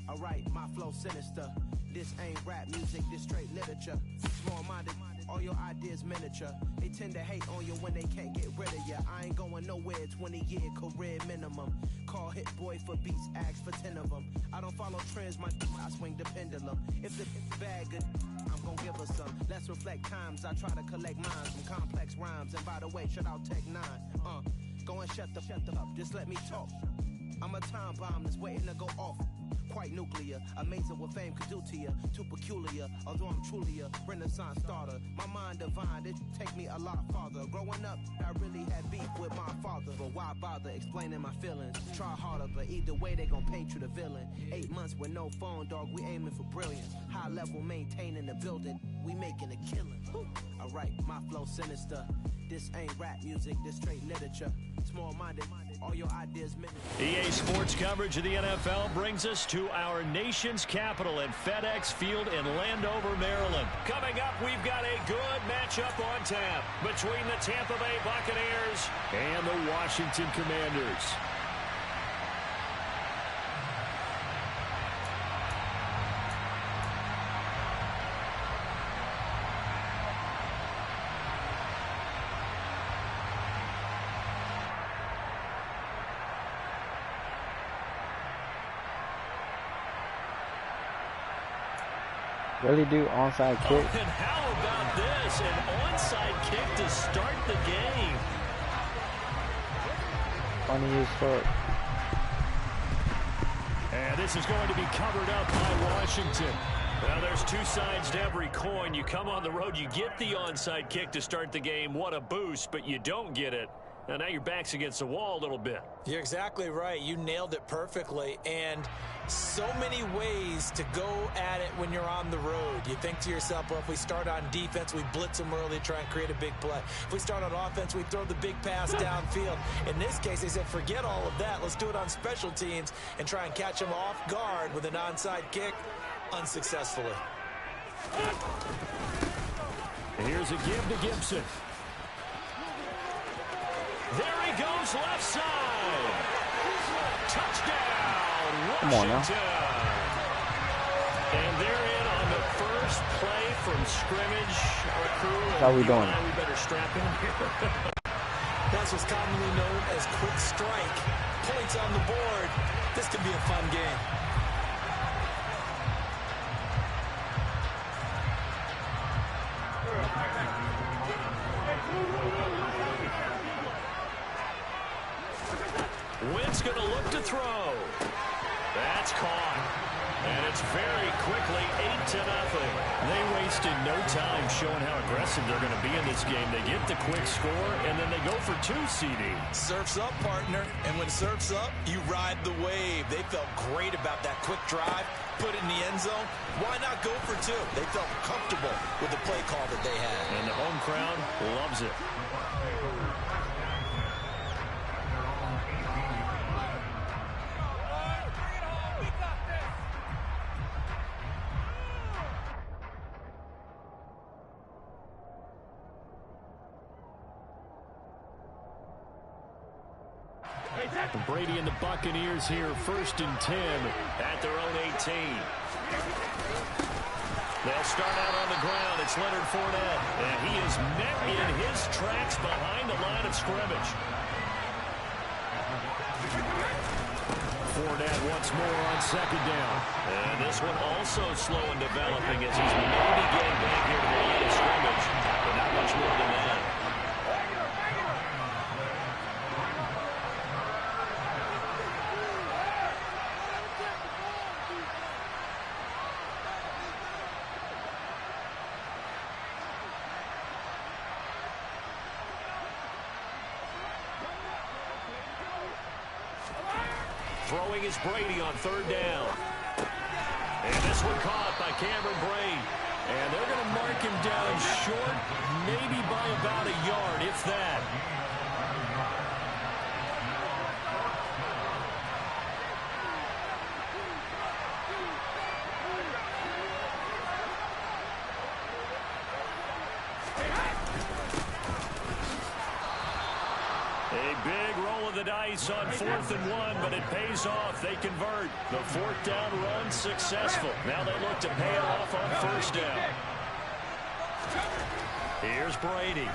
Alright, my flow sinister. This ain't rap music, this straight literature. Small-minded, all your ideas miniature. They tend to hate on you when they can't get rid of you. I ain't going nowhere, 20-year career minimum. Call Hit Boy for beats, ask for 10 of them. I don't follow trends, I swing the pendulum. If the bag good, I'm gonna give her some. Let's reflect times, I try to collect minds from complex rhymes. And by the way, shout out Tech 9. Go and shut the up, just let me talk. I'm a time bomb that's waiting to go off. Quite nuclear, amazing what fame could do to you. Too peculiar, although I'm truly a renaissance starter. My mind divine, it take me a lot farther. Growing up, I really had beef with my father. But why bother explaining my feelings? Try harder, but either way they gon' paint you the villain. 8 months with no phone, dog, we aiming for brilliance. High level maintaining the building, we making a killing. Alright, my flow sinister. This ain't rap music, this straight literature. Small-minded, all your ideas minute. EA Sports coverage of the NFL brings us to our nation's capital at FedEx Field in Landover, Maryland. Coming up, we've got a good matchup on tap between the Tampa Bay Buccaneers and the Washington Commanders. Really do onside kick? And how about this? An onside kick to start the game. Funny as fuck. this is going to be covered up by Washington. Well, there's two sides to every coin. You come on the road, you get the onside kick to start the game. What a boost, but you don't get it. Now your back's against the wall a little bit. You're exactly right. You nailed it perfectly. And so many ways to go at it when you're on the road. You think to yourself, well, if we start on defense, we blitz them early, try and create a big play. If we start on offense, we throw the big pass downfield. In this case, they said, forget all of that. Let's do it on special teams and try and catch them off guard with an onside kick unsuccessfully. And here's a give to Gibson. There he goes, left side. Touchdown, Washington. Come on now. And they're in on the first play from scrimmage. Our crew, How we doing? We better strap in here. That's what's commonly known as quick strike. Points on the board. This could be a fun game. Wentz going to look to throw. That's caught. And it's very quickly 8-0. They wasted no time showing how aggressive they're going to be in this game. They get the quick score, and then they go for 2, CD. Surf's up, partner. And when surf's up, you ride the wave. They felt great about that quick drive, put it in the end zone. Why not go for 2? They felt comfortable with the play call that they had. And the home crowd loves it. Brady and the Buccaneers here, 1st and 10 at their own 18. They'll start out on the ground. It's Leonard Fournette, and he is met in his tracks behind the line of scrimmage. Fournette once more on 2nd down. And this one also slow in developing as he's maybe getting back here to the line of scrimmage, but not much more than that. Throwing is Brady on 3rd down. And this one caught by Cameron Brate. And they're going to mark him down short, maybe by about a yard, if that. A big roll of the dice on 4th and 1, but it pays off. They convert. The 4th down run successful. Now they look to pay it off on 1st down. Here's Brady.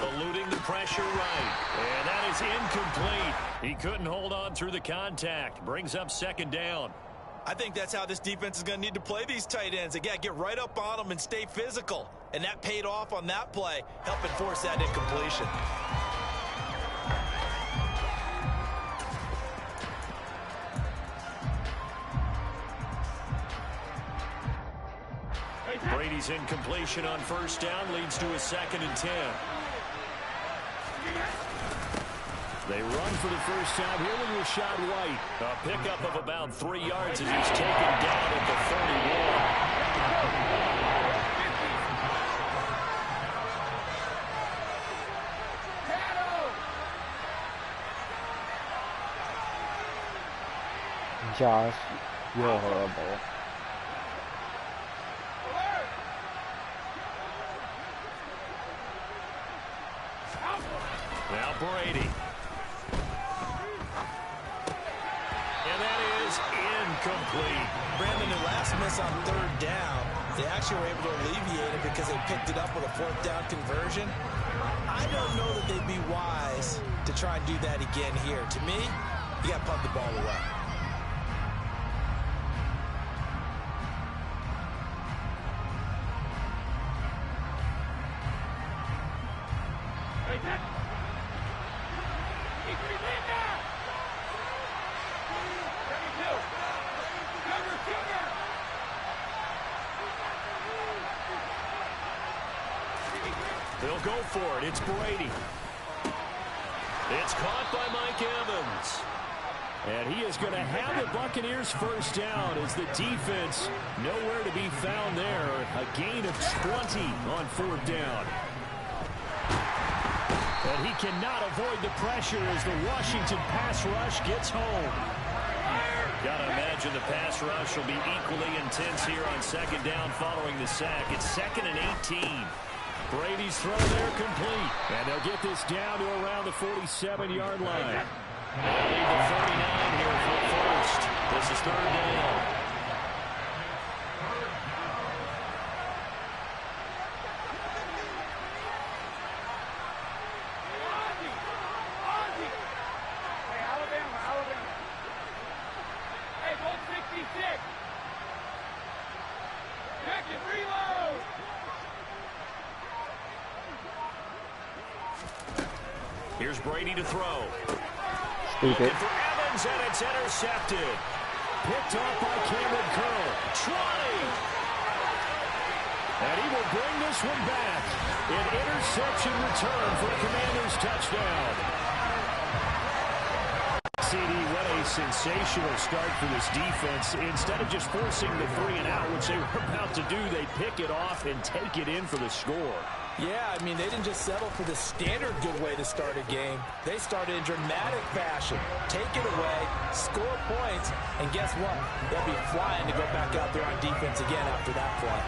Eluding the pressure right. And that is incomplete. He couldn't hold on through the contact. Brings up 2nd down. I think that's how this defense is going to need to play these tight ends. They got to get right up on them and stay physical. And that paid off on that play, helping force that incompletion. Brady's incompletion on 1st down leads to a 2nd and 10. They run for the first time here with Rashad White. A pickup of about 3 yards as he's taken down at the 31. Josh, you're horrible. Now Brady. And that is incomplete. Brandon, their last miss on 3rd down, they actually were able to alleviate it because they picked it up with a 4th down conversion. I don't know that they'd be wise to try and do that again here. To me, you got to punt the ball away. They'll go for it. It's Brady. It's caught by Mike Evans. And he is going to have the Buccaneers first down as the defense nowhere to be found there. A gain of 20 on fourth down. And he cannot avoid the pressure as the Washington pass rush gets home. Got to imagine the pass rush will be equally intense here on second down following the sack. It's 2nd and 18. Brady's throw there complete. And they'll get this down to around the 47-yard line. They'll leave the 39 here for first. This is third down. Here's Brady to throw. Stupid. Looking for Evans, and it's intercepted. Picked off by Cameron Curl. 20. And he will bring this one back. An interception return for the Commanders' touchdown. CD, what a sensational start for this defense. Instead of just forcing the 3-and-out, which they were about to do, they pick it off and take it in for the score. Yeah, I mean, they didn't just settle for the standard good way to start a game. They started in dramatic fashion. Take it away, score points, and guess what? They'll be flying to go back out there on defense again after that play.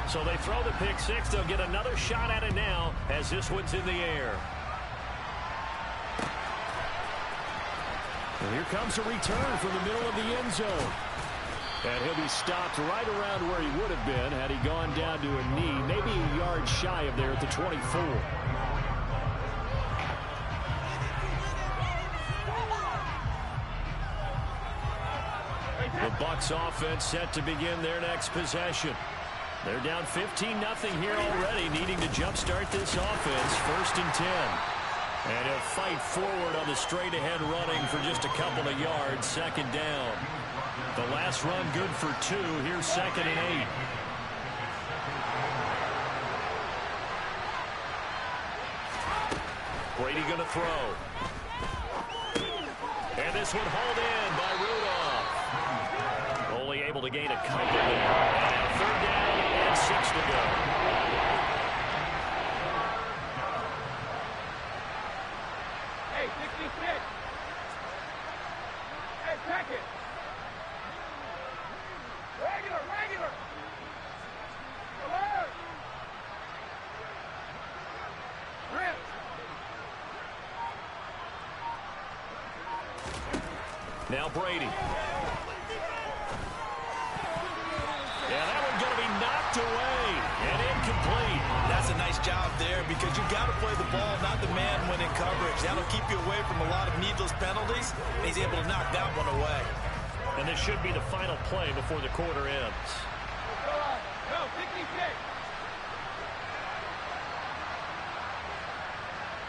So they throw the pick six. They'll get another shot at it now as this one's in the air. And here comes a return from the middle of the end zone. And he'll be stopped right around where he would have been had he gone down to a knee, maybe a yard shy of there at the 24. The Bucs offense set to begin their next possession. They're down 15-0 here already, needing to jumpstart this offense. 1st and 10. And he'll fight forward on the straight-ahead running for just a couple of yards. 2nd down. The last run good for 2. Here's 2nd and 8. Brady going to throw. And this one hauled in by Rudolph. Only able to gain a couple there. And now 3rd down and 6 to go. Now Brady. And that one's going to be knocked away and incomplete. That's a nice job there because you've got to play the ball, not the man when in coverage. That'll keep you away from a lot of needless penalties. And he's able to knock that one away. And this should be the final play before the quarter ends. No, 56.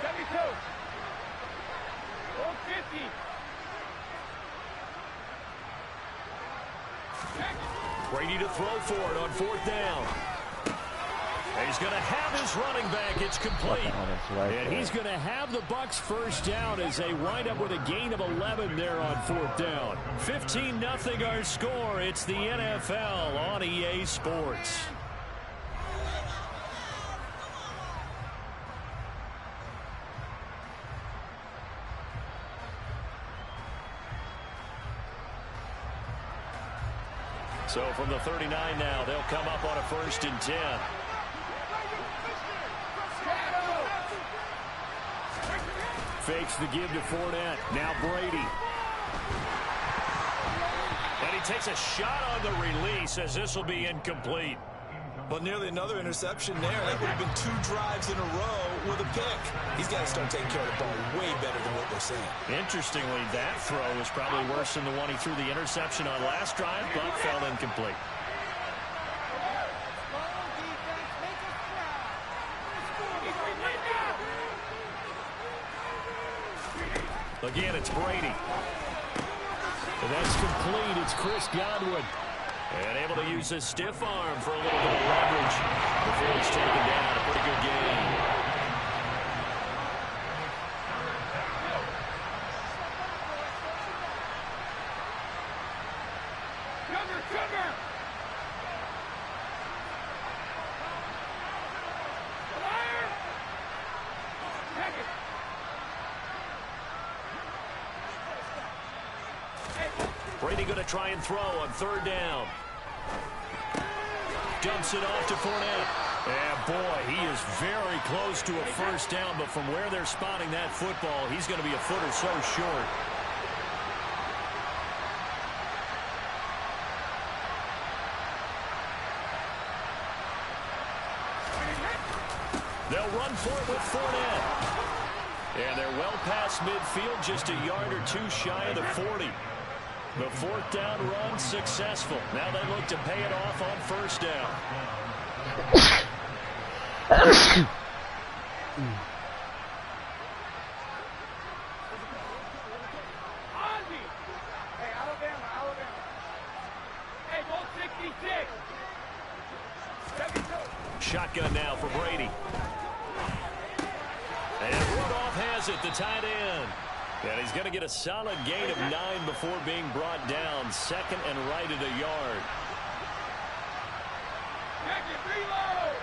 72. 50. Brady to throw for it on 4th down. And he's going to have his running back. It's complete. And he's going to have the Bucs first down as they wind up with a gain of 11 there on 4th down. 15-0 our score. It's the NFL on EA Sports. So from the 39 now, they'll come up on a 1st and 10. Fakes the give to Fournette. Now Brady. And he takes a shot on the release as this will be incomplete. Well, nearly another interception there. That would have been 2 drives in a row with a pick. He's got to start taking care of the ball way better than what we're seeing. Interestingly, that throw was probably worse than the one he threw the interception on last drive, but fell incomplete. Again, it's Brady. And that's complete. It's Chris Godwin. And able to use his stiff arm for a little bit of leverage before he's taken down. A pretty good game. Sugar! Fire! Check it! Brady going to try and throw on third down. Dumps it off to Fournette. And boy, he is very close to a first down, but from where they're spotting that football, he's going to be a foot or so short. They'll run for it with Fournette. And they're well past midfield, just a yard or two shy of the 40. The fourth down run successful. Now they look to pay it off on first down. Hey, Alabama. Hey, goal 66. 72. Shotgun now for Brady. And Rudolph has it, the tight end. And he's going to get a solid gain of 9 before being brought down. Second and right at a yard. Check it, reload.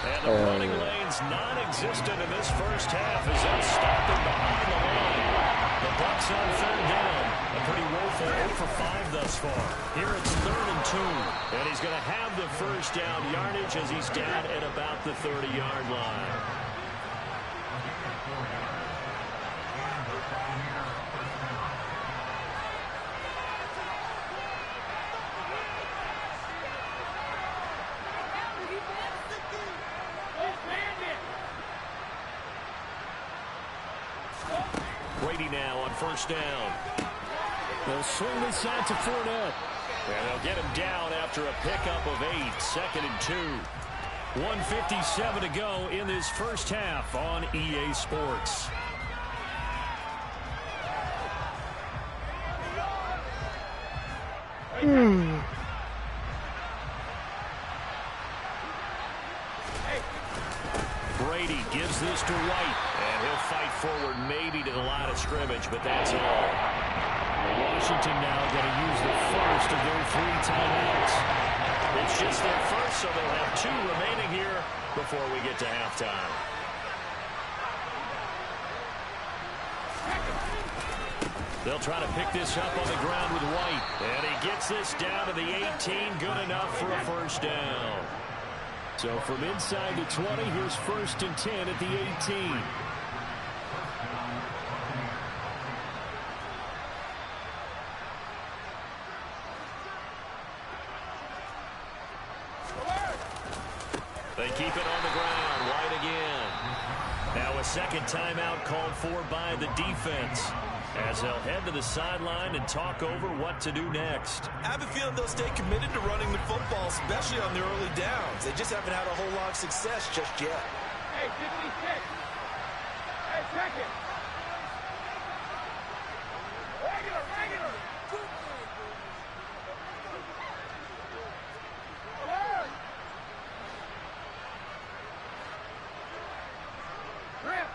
And the running lane's non-existent in this first half as they'll stop him behind the line. The Bucs on third down. A pretty woeful 0 for 5 thus far. Here it's 3rd and 2. And he's going to have the first down yardage as he's down at about the 30-yard line. Brady now on first down. They'll swing this out to Fournette. And they'll get him down after a pickup of 8. 2nd and 2. 1:57 to go in this first half on EA Sports. Brady gives this to White, and he'll fight forward maybe to the line of scrimmage, but that's all. Washington now going to use the first of their 3 timeouts. It's just their first, so they'll have 2 remaining here before we get to halftime. They'll try to pick this up on the ground with White, and he gets this down to the 18, good enough for a first down. So from inside the 20, here's 1st and 10 at the 18. They keep it on the ground. White again. Now a second timeout called for by the defense as they'll head to the sideline and talk over what to do next. I have a feeling they'll stay committed to running the football, especially on their early downs. They just haven't had a whole lot of success just yet. Hey, 56. Hey, check it. Regular. Grip.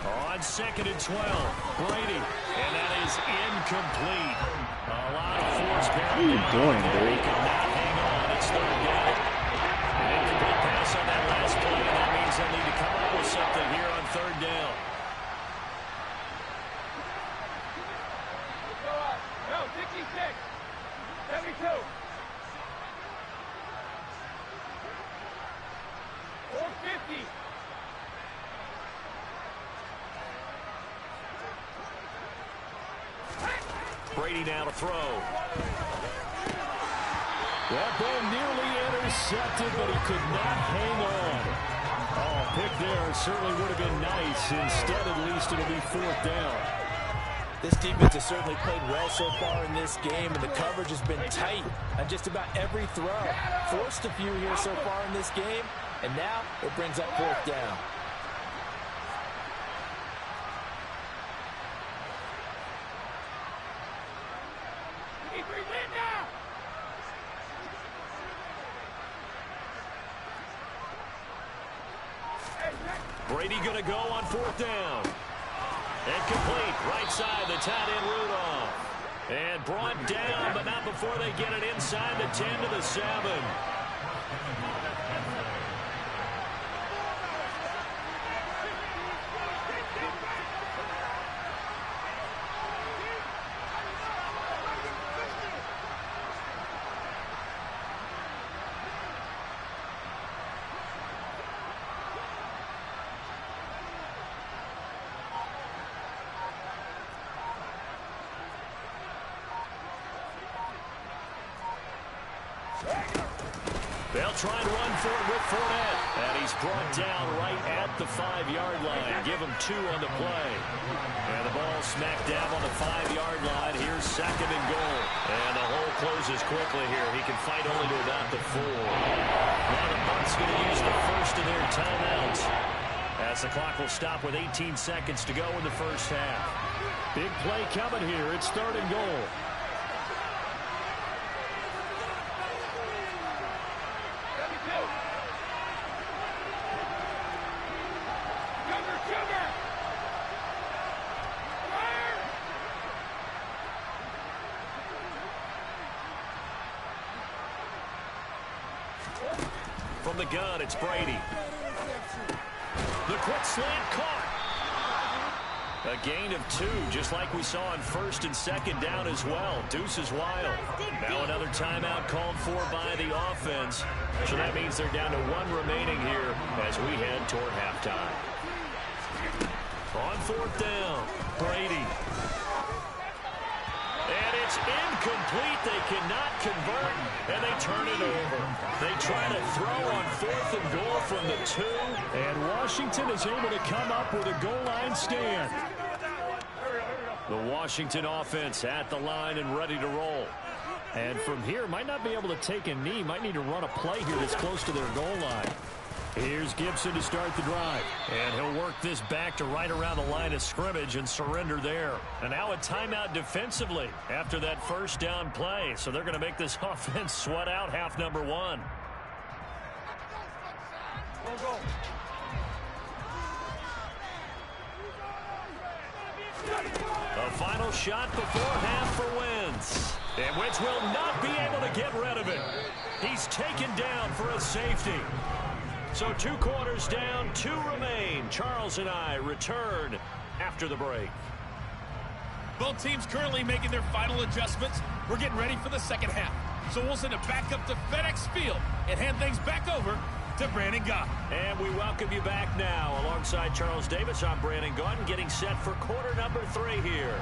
On 2nd and 12, Brady, and that is incomplete. A lot of force What are you doing, there. He dude? could not hang on. It's 3rd down. An incomplete pass on that last play, and that means they'll need to come up with something here on 3rd down. Go up. No, 66. 72. 450. Brady now to throw. That ball nearly intercepted, but he could not hang on. Oh, pick there certainly would have been nice. Instead, at least it'll be 4th down. This defense has certainly played well so far in this game, and the coverage has been tight on just about every throw. Forced a few here so far in this game, and now it brings up 4th down. Brady going to go on 4th down. Incomplete. Right side, the tight end Rudolph. And brought down, but not before they get it inside the 10 to the 7. They'll try and run for it with Fournette. And he's brought down right at the 5-yard line. Give him 2 on the play. And the ball smack dab on the 5-yard line. Here's 2nd and goal. And the hole closes quickly here. He can fight only to about the 4. Now the Bucs going to use the first of their timeouts, as the clock will stop with 18 seconds to go in the first half. Big play coming here. It's 3rd and goal. From the gun, it's Brady. The quick slant caught. A gain of 2, just like we saw on 1st and 2nd down as well. Deuce is wild. Now another timeout called for by the offense. So that means they're down to 1 remaining here as we head toward halftime. On 4th down, Brady. And it's incomplete. They cannot convert, and they turn it over. They try to throw on 4th and goal from the 2. And Washington is able to come up with a goal line stand. The Washington offense at the line and ready to roll. And from here, might not be able to take a knee. Might need to run a play here that's close to their goal line. Here's Gibson to start the drive. And he'll work this back to right around the line of scrimmage and surrender there. And now a timeout defensively after that 1st down play. So they're going to make this offense sweat out half number 1. A final shot before half for Wentz. And Wentz will not be able to get rid of it. He's taken down for a safety. So 2 quarters down, 2 remain. Charles and I return after the break. Both teams currently making their final adjustments. We're getting ready for the second half. So we'll send it back up to FedEx Field and hand things back over to Brandon Gaudin. And we welcome you back now. Alongside Charles Davis, I'm Brandon Gaudin, getting set for quarter number 3 here.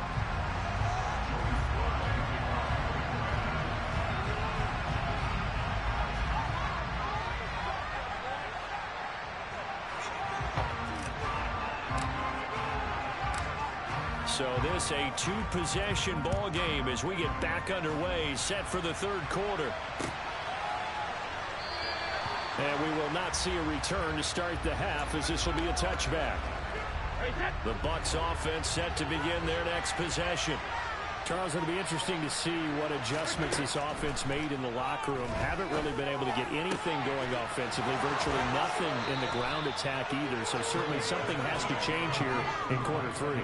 So this a 2-possession ball game as we get back underway, set for the 3rd quarter. And we will not see a return to start the half, as this will be a touchback. The Bucs offense set to begin their next possession. Charles, it'll be interesting to see what adjustments this offense made in the locker room. Haven't really been able to get anything going offensively. Virtually nothing in the ground attack either. So certainly something has to change here in quarter 3.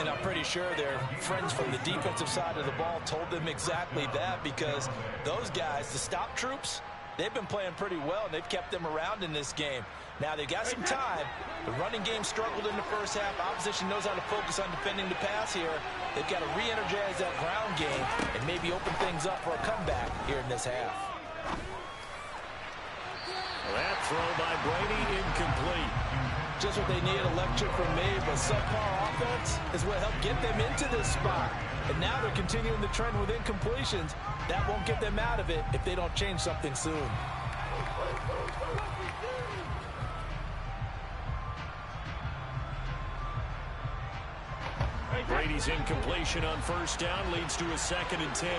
And I'm pretty sure their friends from the defensive side of the ball told them exactly that, because those guys, the stop troops, they've been playing pretty well, and they've kept them around in this game. Now, they've got some time. The running game struggled in the first half. Opposition knows how to focus on defending the pass here. They've got to re-energize that ground game and maybe open things up for a comeback here in this half. That throw by Brady incomplete. Just what they need, a lecture from me, but subpar offense is what helped get them into this spot. And now they're continuing the trend with incompletions. That won't get them out of it if they don't change something soon. Brady's incompletion on first down leads to a 2nd and 10.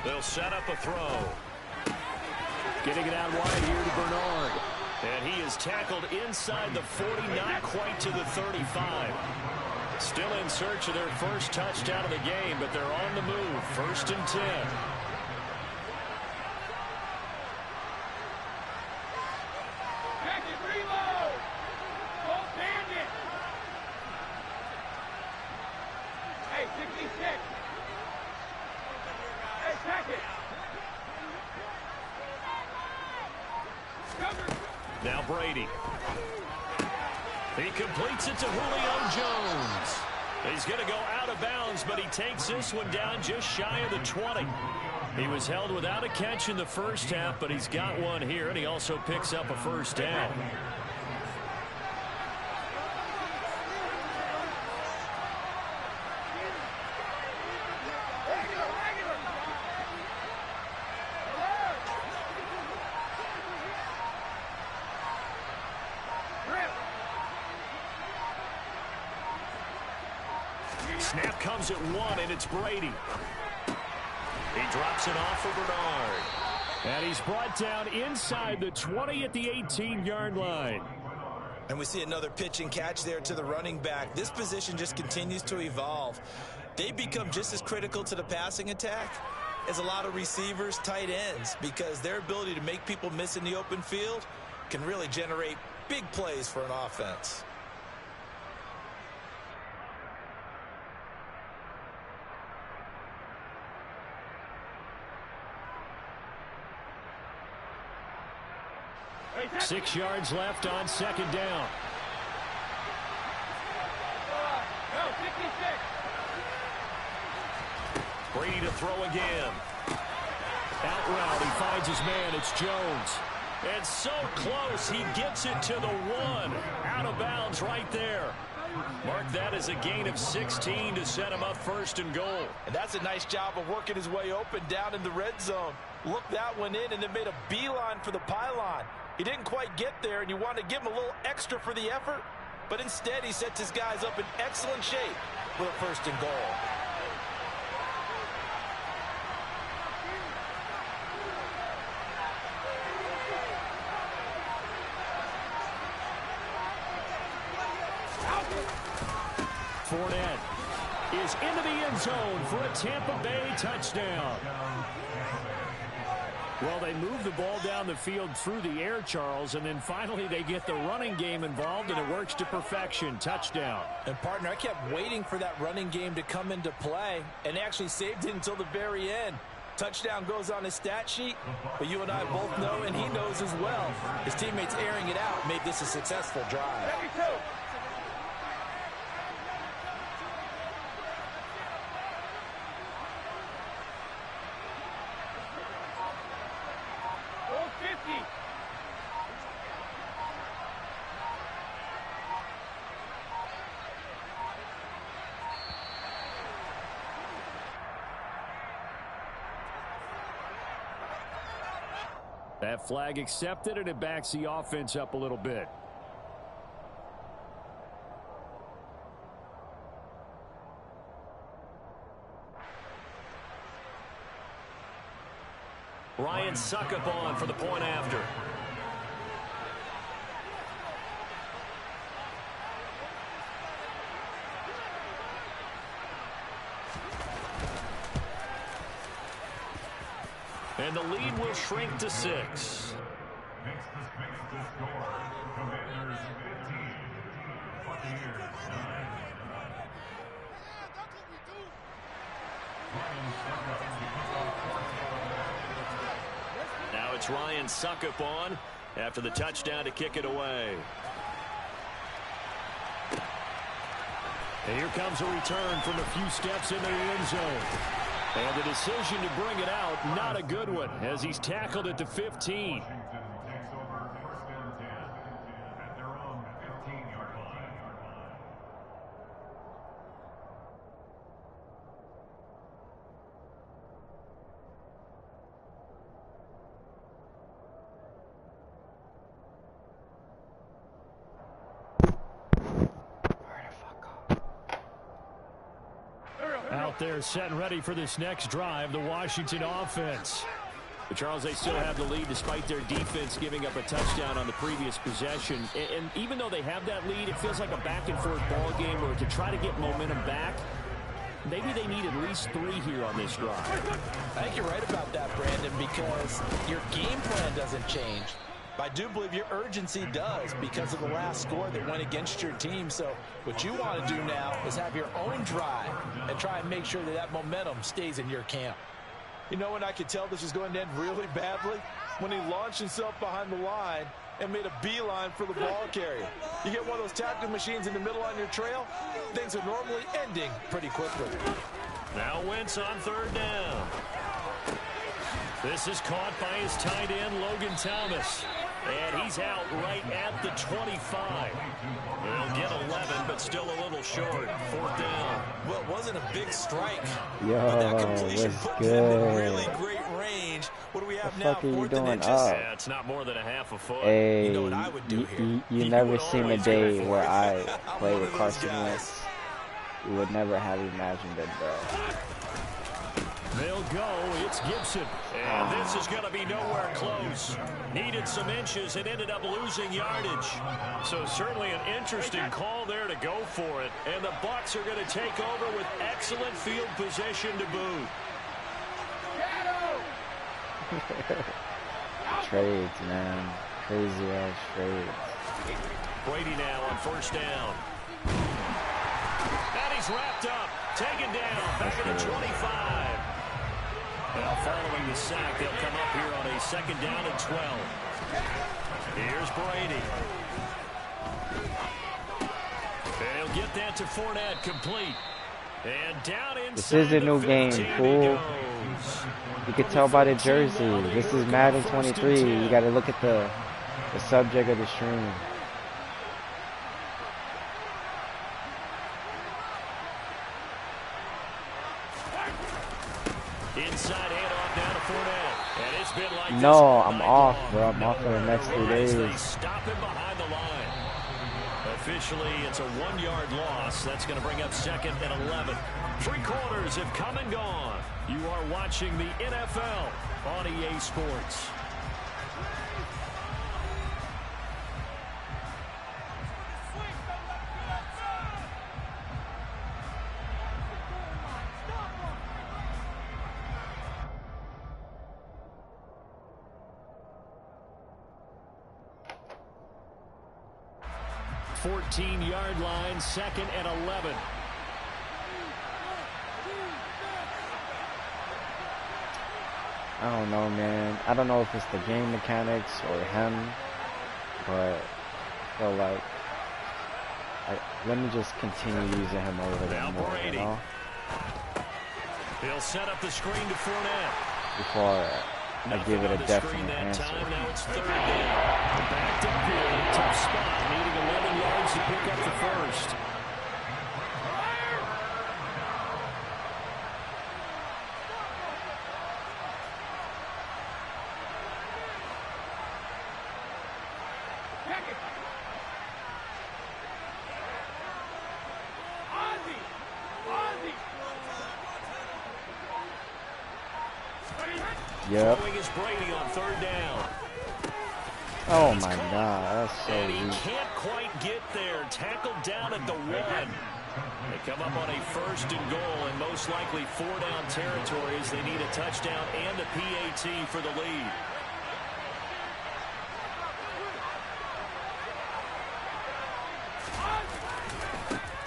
They'll set up a throw. Getting it out wide here to Bernard. And he is tackled inside the 40, not quite to the 35. Still in search of their first touchdown of the game, but they're on the move. 1st and 10. Now Brady. He completes it to Julio Jones. He's going to go out of bounds, but he takes this one down just shy of the 20. He was held without a catch in the first half, but he's got one here, and he also picks up a first down. Snap comes at 1, and it's Brady. He drops it off for Bernard. And he's brought down inside the 20 at the 18-yard line. And we see another pitch and catch there to the running back. This position just continues to evolve. They become just as critical to the passing attack as a lot of receivers, tight ends, because their ability to make people miss in the open field can really generate big plays for an offense. Hey, 6 yards left on 2nd down. Brady to throw again. Out route, he finds his man. It's Jones. And so close, he gets it to the 1. Out of bounds right there. Mark that as a gain of 16 to set him up 1st and goal. And that's a nice job of working his way open down in the red zone. Looked that one in and then made a beeline for the pylon. He didn't quite get there, and you want to give him a little extra for the effort, but instead he sets his guys up in excellent shape with a 1st and goal. Fournette is into the end zone for a Tampa Bay touchdown. Well, they move the ball down the field through the air, Charles, and then finally they get the running game involved, and it works to perfection. Touchdown. And, partner, I kept waiting for that running game to come into play, and actually saved it until the very end. Touchdown goes on his stat sheet, but you and I both know, and he knows as well, his teammates airing it out made this a successful drive. That flag accepted, and it backs the offense up a little bit. Ryan Suckup on for the point after. And the lead will shrink to 6. Makes the score. Commanders 15. Buccaneers 9. Now it's Ryan Suckup on after the touchdown to kick it away. And here comes a return from a few steps into the end zone. And the decision to bring it out, not a good one, as he's tackled at the 15. Washington takes over first and 10 at their own 15-yard line. Out there set and ready for this next drive, the Washington offense. But Charles, they still have the lead despite their defense giving up a touchdown on the previous possession. And even though they have that lead, it feels like a back-and-forth ball game where to try to get momentum back, maybe they need at least 3 here on this drive. I think you're right about that, Brandon, because your game plan doesn't change. I do believe your urgency does because of the last score that went against your team. So what you want to do now is have your own drive and try and make sure that that momentum stays in your camp. You know when I could tell this was going to end really badly? When he launched himself behind the line and made a beeline for the ball carrier. You get one of those tackling machines in the middle on your trail, things are normally ending pretty quickly. Now Wentz on 3rd down. This is caught by his tight end, Logan Thomas. And he's out right at the 25. They'll get 11, but still a little short. 4th down. Well, it wasn't a big strike. Yo, but that completion what's put them in good? really great range. What do we have The now? fuck are you 4th and doing inches? up? Yeah, it's not more than a half a foot. Hey, You know what I would do here? you You never would seen a always day go for where it. I I'm play one with of those Carson guys. Wentz. You would never have imagined it, bro. They'll go. It's Gibson. And this is going to be nowhere close. Needed some inches and ended up losing yardage. So certainly an interesting call there to go for it. And the Bucs are going to take over with excellent field position to boot. Trades, man. Crazy ass trades. Brady now on 1st down. And he's wrapped up. Taken down. Back at the 25. Now following the sack, they'll come up here on a 2nd down and 12. Here's Brady. And he'll get that to Fournette, complete. And down inside. This is a new game, fool. You can tell by the jersey. This is Madden 23. You got to look at the subject of the stream. Inside handoff down to Fournette. And it's been like No, this I'm night off, long. bro. I'm off for the next 3 As days. they stop him behind the line. Officially, it's a 1-yard loss. That's going to bring up 2nd and 11. 3 quarters have come and gone. You are watching the NFL on EA Sports. A 14-yard line, 2nd and 11. I don't know, man. I don't know if it's the game mechanics or him, but I feel like let me just continue using him over there more, you know? He'll set up the screen to Fournette. Before I give it a definite answer. Now it's 3rd down. Backed up here in a tough spot, needing 11 yards to pick up the first. Yep. Is Brady on 3rd down. Oh my God, that's so And he weak. can't quite get there. Tackled down at the 1. They come up on a 1st and goal, and most likely 4-down territories. They need a touchdown and a PAT for the lead.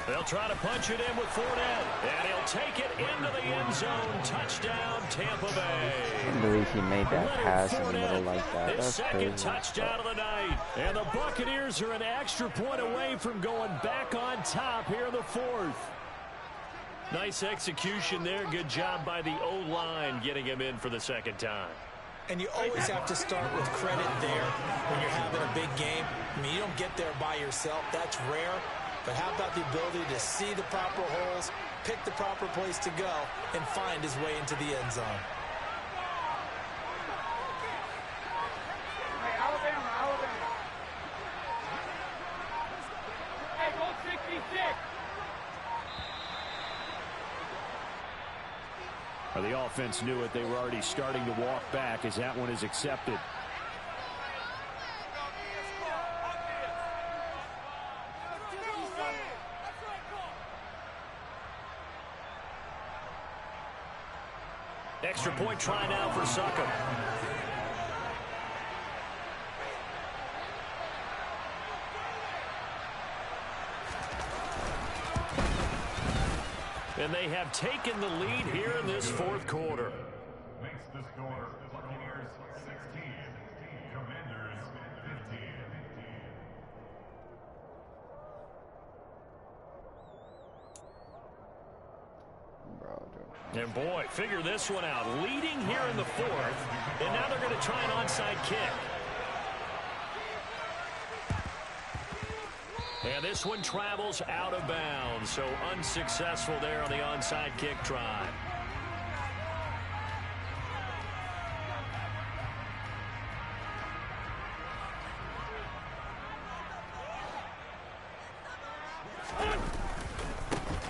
They'll try to punch it in with Fournette. And he'll take it into the end zone. Touchdown, Tampa Bay. I can't believe he made that pass in the middle like that. His That's second crazy. touchdown of the night. And the Buccaneers are an extra point away from going back on top here in the fourth. Nice execution there. Good job by the O-line getting him in for the second time. And you always have to start with credit there when you're having a big game. I mean, you don't get there by yourself. That's rare. But how about the ability to see the proper holes, pick the proper place to go, and find his way into the end zone? Hey, Alabama. Hey, goal 66. The offense knew it. They were already starting to walk back as that one is accepted. Extra point try now for Succop. And they have taken the lead here in this fourth quarter. Makes the score Buccaneers 16, Commanders 15. And boy, figure this one out. Leading here in the fourth, and now they're going to try an onside kick. And this one travels out of bounds, so unsuccessful there on the onside kick try.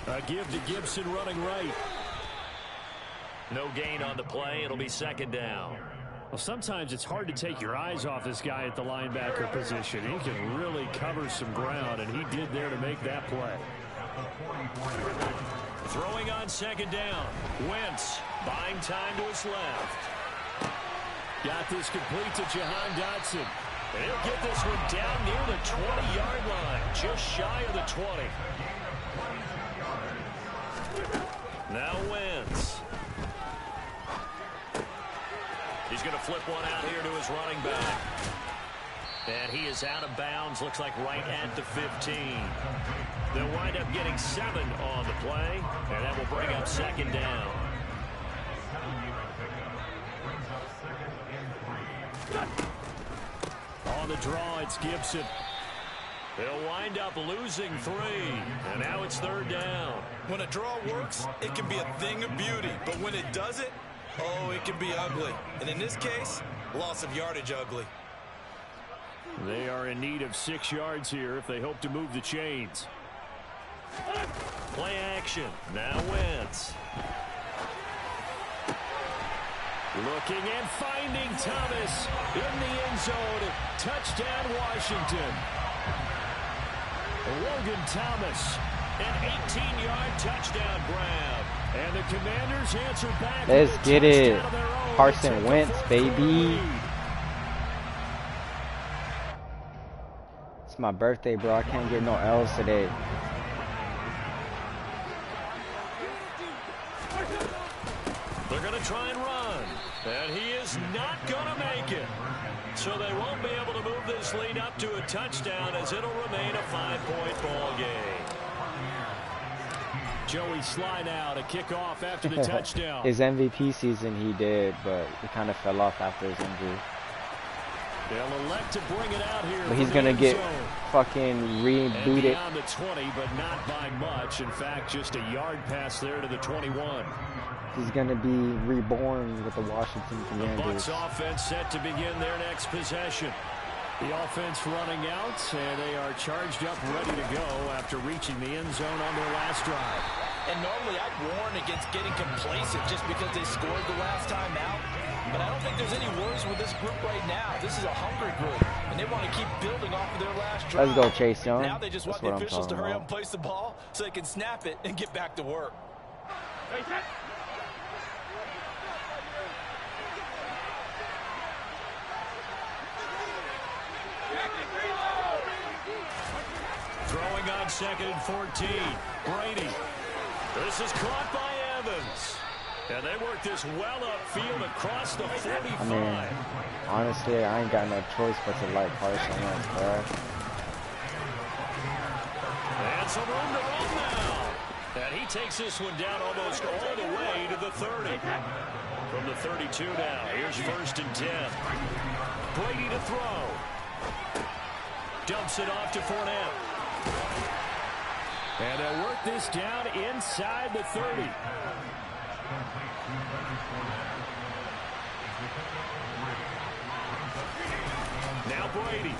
A give to Gibson running right. No gain on the play. It'll be second down. Well, sometimes it's hard to take your eyes off this guy at the linebacker position. He can really cover some ground, and he did there to make that play. Throwing on second down. Wentz buying time to his left. Got this complete to Jahan Dotson. And he'll get this one down near the 20-yard line, just shy of the 20. Now Wentz. He's going to flip one out here to his running back. And he is out of bounds, looks like right at the 15. They'll wind up getting 7 on the play, and that will bring up second down. On the draw, it's Gibson. They'll wind up losing 3, and now it's third down. When a draw works, it can be a thing of beauty. But when it doesn't, oh, it can be ugly. And in this case, loss of yardage ugly. They are in need of 6 yards here if they hope to move the chains. Play action. Now Wentz. Looking and finding Thomas in the end zone. Touchdown, Washington. Logan Thomas, an 18-yard touchdown grab. And the Commanders answer back. Let's get it. Carson Wentz, baby. It's my birthday, bro. I can't get no L's today. They're going to try and run. And he is not going to make it. So they won't be able to move this lead up to a touchdown as it'll remain a 5-point ball game. Joey slide out, a kickoff after the touchdown. His MVP season he did, but he kind of fell off after his injury. They'll elect to bring it out here. But he's going to get fucking rebooted. Beyond the 20, but not by much. In fact, just a yard pass there to the 21. He's going to be reborn with the Washington Commanders. The Bucs offense set to begin their next possession. The offense running out, and they are charged up, ready to go after reaching the end zone on their last drive. And normally I'd warn against getting complacent just because they scored the last time out. But I don't think there's any worries with this group right now. This is a hungry group, and they want to keep building off of their last drive. Let's go, Chase Young. Now they just want the officials to hurry up and place the ball so they can snap it and get back to work. Throwing on second and 14. Brady. This is caught by Evans. And they work this well upfield across the 45. I mean, honestly, I ain't got no choice but to like Carson Wentz, bro. And some room to run now. And he takes this one down almost all the way to the 30. From the 32 now, here's 1st and 10. Brady to throw. Dumps it off to Fournette. And they'll work this down inside the 30. Now Brady.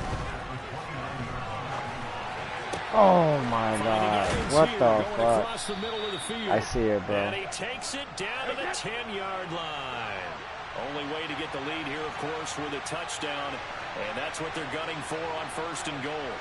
Oh my God! What the fuck? The middle of the field. I see it, bro. And he takes it down to the 10-yard line. Only way to get the lead here, of course, with a touchdown. And that's what they're gunning for on 1st and goal.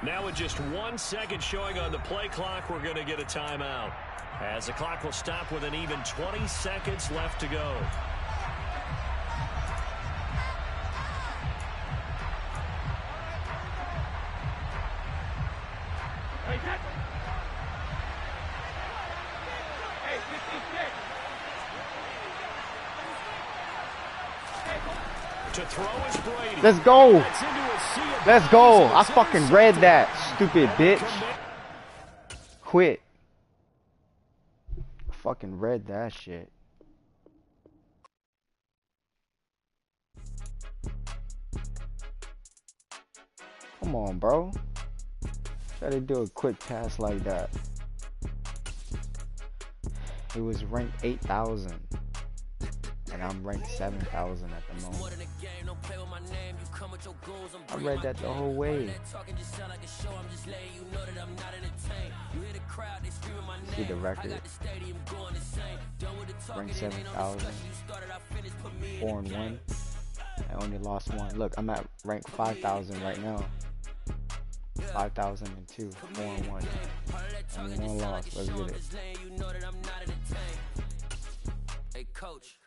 Now with just 1 second showing on the play clock, we're going to get a timeout. As the clock will stop with an even 20 seconds left to go. Hey, 56. To throw is Brady. Let's go. Let's go. I fucking read that, stupid bitch. Quit. Fucking read that shit. Come on, bro. Try to do a quick pass like that. It was ranked 8,000. And I'm ranked 7,000 at the moment. I read that the whole way. See the record. Ranked 7,000. 4-1. I only lost 1. Look, I'm at rank 5,000 right now. 5,002. 4-1. Only 1 loss. Let's get it. Hey, coach.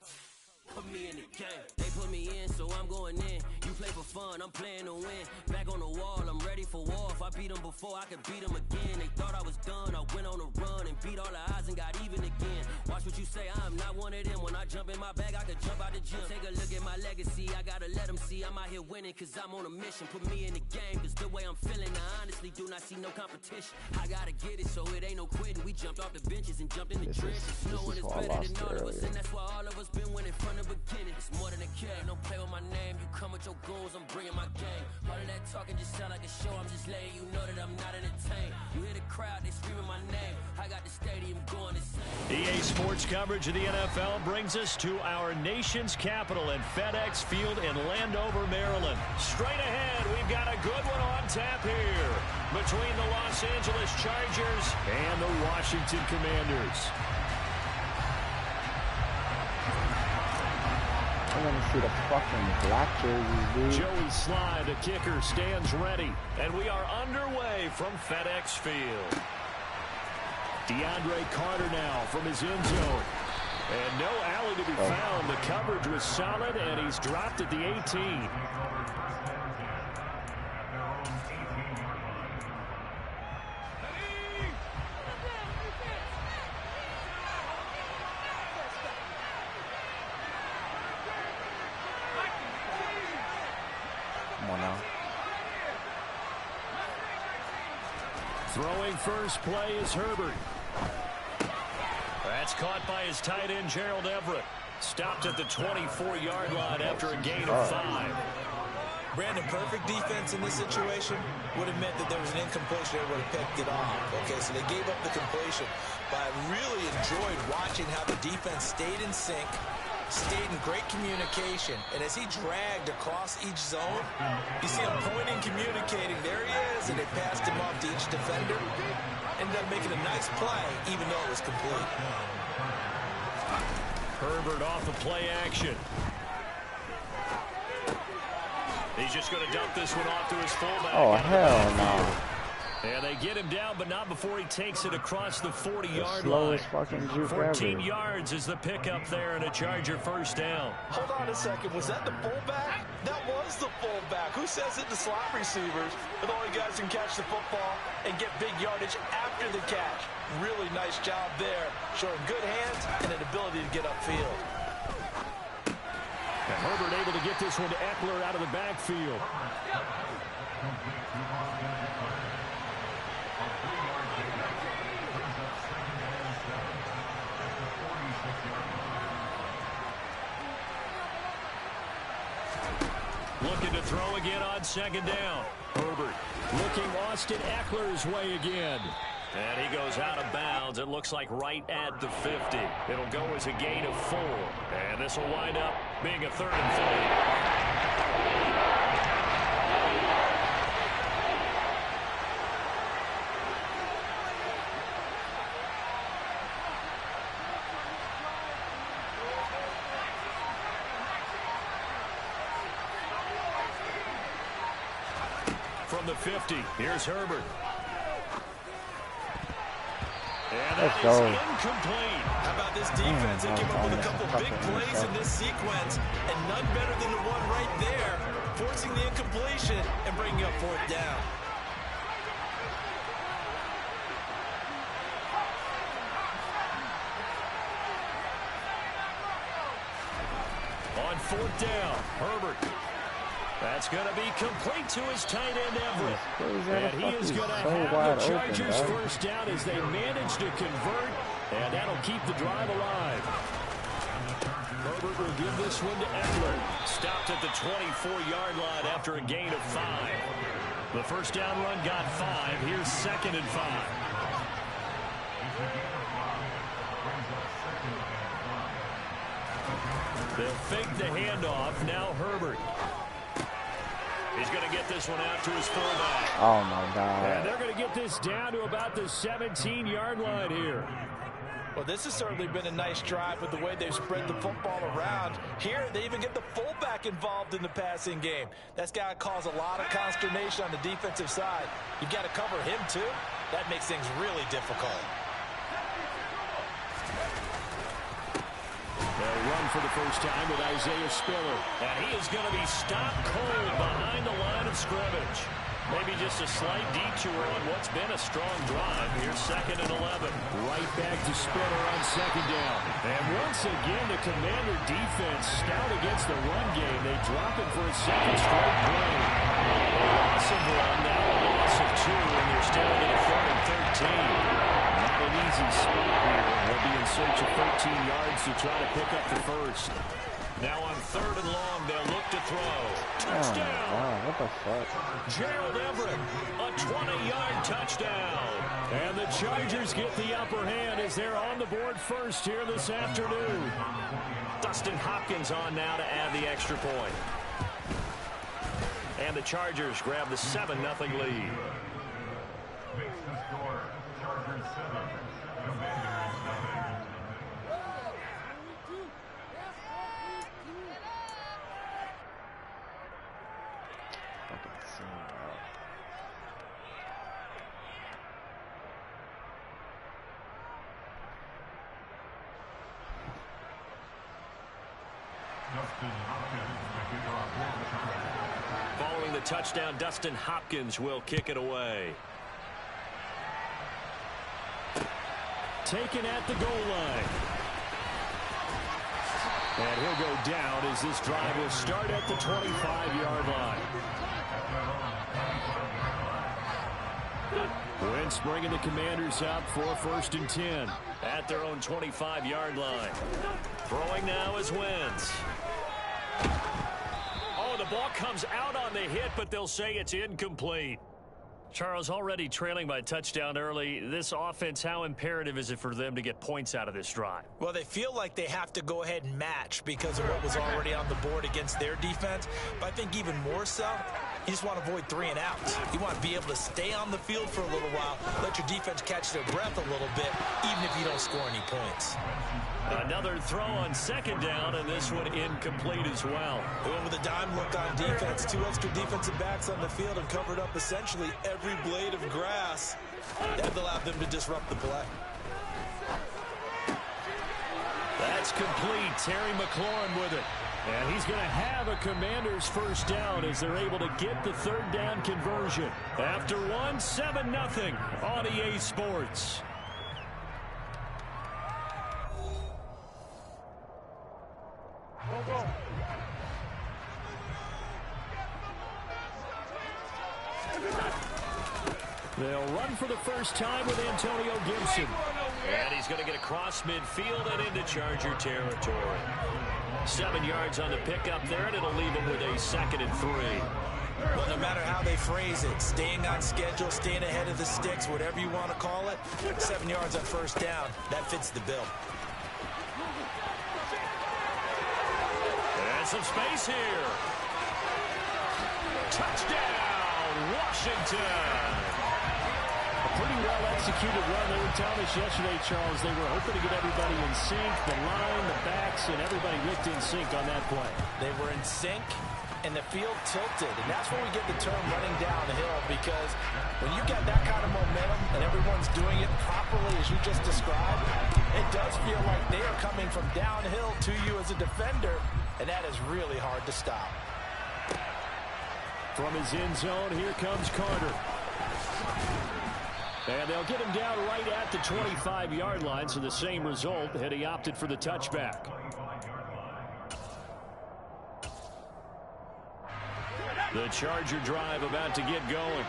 Put me in the game. They put me in, so I'm going in. You play for fun, I'm playing to win. Back on the wall, I'm ready for war. If I beat them before, I could beat them again. They thought I was done, I went on a run and beat all the odds and got even again. Watch what you say, I'm not one of them. When I jump in my bag, I could jump out the gym. Take a look at my legacy, I gotta let them see I'm out here winning, cause I'm on a mission. Put me in the game, cause the way I'm feeling, I honestly do not see no competition. I gotta get it, so it ain't no quitting. We jumped off the benches and jumped in the trenches. No one is better than all of us, and that's why all of us been winning from the beginning. It's more than a game, don't play with my name. You come with your goons, I'm bringing my game. All of that talking just sound like a show. I'm just letting you know that I'm not entertained. You hear the crowd, they screaming my name. I got the stadium going insane. EA Sports coverage of the NFL brings us to our nation's capital at FedEx Field in Landover, Maryland. Straight ahead, we've got a good one on tap here between the Los Angeles Chargers and the Washington Commanders. I want to see the fucking black jerseys, dude. Joey Sly, the kicker, stands ready. And we are underway from FedEx Field. DeAndre Carter now from his end zone. And no alley to be found. The coverage was solid, and he's dropped at the 18. Throwing first play is Herbert. That's caught by his tight end, Gerald Everett. Stopped at the 24-yard line after a gain of 5. Brandon, perfect defense in this situation would have meant that there was an incompletion. They would have picked it off. Okay, so they gave up the completion. But I really enjoyed watching how the defense stayed in sync, stayed in great communication, and as he dragged across each zone, you see him pointing, communicating. There he is, and they passed him off to each defender. Ended up making a nice play, even though it was complete. Herbert off of play action. He's just going to dump this one off to his fullback. Oh, hell no. And they get him down, but not before he takes it across the 40-yard line. Slowest fucking juke 14 ever. yards is the pickup there, and a Charger first down. Hold on a second. Was that the fullback? That was the fullback. Who says it to slot receivers? But all you guys can catch the football and get big yardage after the catch. Really nice job there, showing good hands and an ability to get upfield. And Herbert able to get this one to Eckler out of the backfield. Looking to throw again on second down. Herbert looking Austin Eckler's way again. And he goes out of bounds. It looks like right at the 50. It'll go as a gain of 4. And this will wind up being a 3rd and 3. From the 50, here's Herbert. And that is incomplete. How about this defense? They came up with a couple big plays in this sequence, and none better than the one right there, forcing the incompletion and bringing up 4th down. On 4th down, Herbert. That's going to be complete to his tight end, Everett. And he is going to have the Chargers first down as they manage to convert, and that'll keep the drive alive. Herbert will give this one to Eckler. Stopped at the 24-yard line after a gain of 5. The first down run got 5. Here's 2nd and 5. They'll fake the handoff. Now Herbert. He's going to get this one out to his fullback. Oh, my God. And they're going to get this down to about the 17-yard line here. Well, this has certainly been a nice drive with the way they've spread the football around. Here, they even get the fullback involved in the passing game. That's got to cause a lot of consternation on the defensive side. You've got to cover him, too. That makes things really difficult. They'll run for the first time with Isaiah Spiller. And he is going to be stopped cold behind the line of scrimmage. Maybe just a slight detour on what's been a strong drive. Here's 2nd and 11. Right back to Spiller on 2nd down. And once again, the Commander defense stout against the run game. They drop him for a 2nd straight play. Loss of 1, now a loss of 2, and they're still in a 3rd and 13. Not an easy spot here. They'll be in search of 13 yards to try to pick up the first. Now on 3rd and long, they'll look to throw. Touchdown! Oh, wow, what the fuck? Gerald Everett, a 20-yard touchdown. And the Chargers get the upper hand as they're on the board first here this afternoon. Dustin Hopkins on now to add the extra point. And the Chargers grab the 7-0 lead. Makes the score Chargers 7, Commanders 7. Following the touchdown, Dustin Hopkins will kick it away. Taken at the goal line. And he'll go down as this drive will start at the 25-yard line. Wentz bringing the Commanders up for 1st and 10 at their own 25-yard line. Throwing now is Wentz. Oh, the ball comes out on the hit, but they'll say it's incomplete. Charles, already trailing by touchdown early. This offense, how imperative is it for them to get points out of this drive? Well, they feel like they have to go ahead and match because of what was already on the board against their defense. But I think even more so, You just want to avoid 3 and outs. You want to be able to stay on the field for a little while, let your defense catch their breath a little bit, even if you don't score any points. Another throw on second down, and this one incomplete as well. They went with a dime look on defense. 2 extra defensive backs on the field and covered up essentially every blade of grass. That allowed them to disrupt the play. That's complete. Terry McLaurin with it. And he's going to have a Commanders first down as they're able to get the third down conversion. After 7-0 on EA Sports. They'll run for the first time with Antonio Gibson. And he's going to get across midfield and into Charger territory. 7 yards on the pickup there, and it'll leave him with a 2nd and 3. Well, no matter how they phrase it, staying on schedule, staying ahead of the sticks, whatever you want to call it, 7 yards on first down, that fits the bill. And some space here. Touchdown, Washington. A pretty well-executed run there with Thomas yesterday, Charles. They were hoping to get everybody in sync, the line, the backs, and everybody looked in sync on that play. They were in sync, and the field tilted. And that's where we get the term running downhill, because when you get that kind of momentum and everyone's doing it properly as you just described, it does feel like they are coming from downhill to you as a defender, and that is really hard to stop. From his end zone, here comes Carter. And they'll get him down right at the 25-yard line, so the same result had he opted for the touchback. The Charger drive about to get going.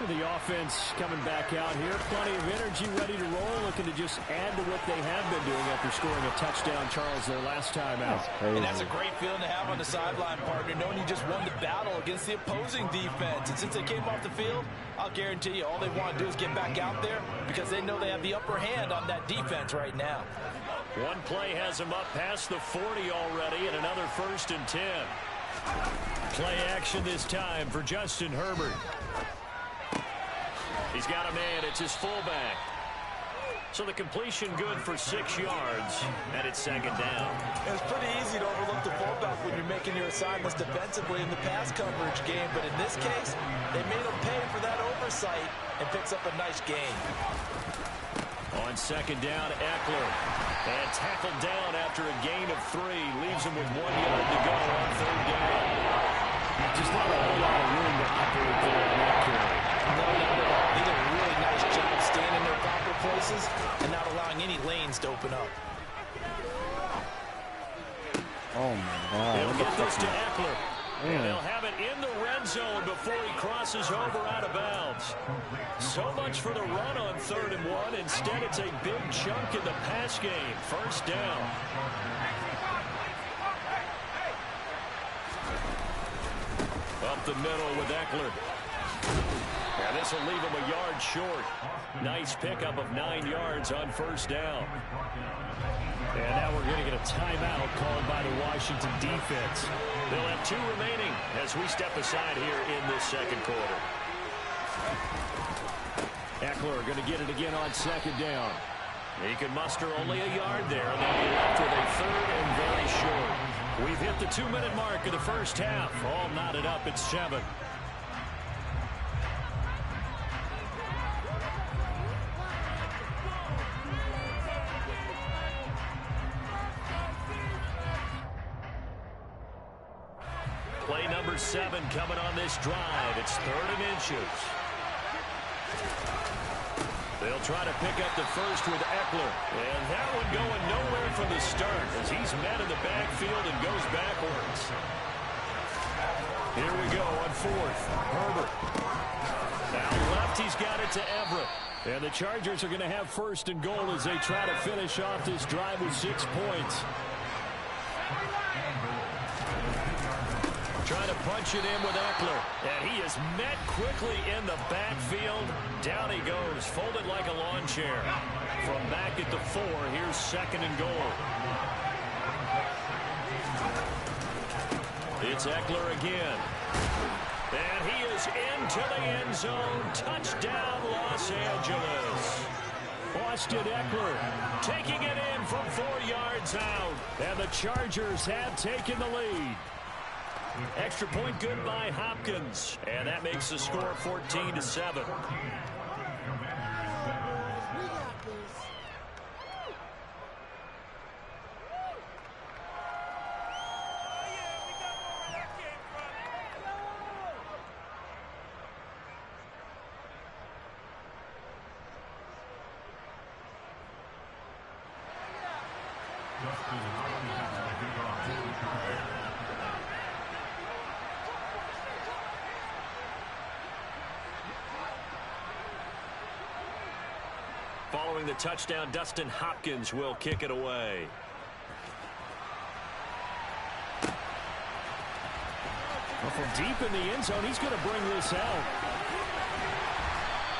The offense coming back out here. Plenty of energy, ready to roll, looking to just add to what they have been doing after scoring a touchdown, Charles, their last time out. And that's a great feeling to have on the sideline, partner, knowing you just won the battle against the opposing defense. And since they came off the field, I'll guarantee you all they want to do is get back out there because they know they have the upper hand on that defense right now. One play has them up past the 40 already, and another 1st and 10. Play action this time for Justin Herbert. He's got a man. It's his fullback. So the completion good for 6 yards, and it's 2nd down. It's pretty easy to overlook the fullback when you're making your assignments defensively in the pass coverage game, but in this case, they made him pay for that oversight and picks up a nice gain. On 2nd down, Eckler. And tackled down after a gain of 3. Leaves him with 1 yard to go on 3rd down. Just not a whole lot of room to operate there in that carry. No, not at all. They did a really nice job staying in their proper places and not allowing any lanes to open up. Oh, my God. They'll get this to Eckler. And they'll have it in the red zone before he crosses over out of bounds. So much for the run on 3rd and 1. Instead, it's a big chunk in the pass game. 1st down. Up the middle with Eckler. And this will leave him a yard short. Nice pickup of 9 yards on 1st down. And now we're going to get a timeout called by the Washington defense. They'll have 2 remaining as we step aside here in this 2nd quarter. Eckler going to get it again on 2nd down. He could muster only a yard there, and they'll be left with a 3rd and very short. We've hit the 2-minute mark of the first half. All knotted up at 7. Play number 7 coming on this drive. It's 3rd and inches. They'll try to pick up the first with Eckler. And that one going nowhere from the start as he's met in the backfield and goes backwards. Here we go on 4th. Herbert. Now left, he's got it to Everett. And the Chargers are going to have 1st and goal as they try to finish off this drive with 6 points. Trying to punch it in with Eckler. And he is met quickly in the backfield. Down he goes, folded like a lawn chair. From back at the 4, here's 2nd and goal. It's Eckler again. And he is into the end zone. Touchdown, Los Angeles. Austin Eckler taking it in from 4 yards out. And the Chargers have taken the lead. Extra point good by Hopkins. And that makes the score 14-7. Following the touchdown, Dustin Hopkins will kick it away. Well, from deep in the end zone, he's going to bring this out.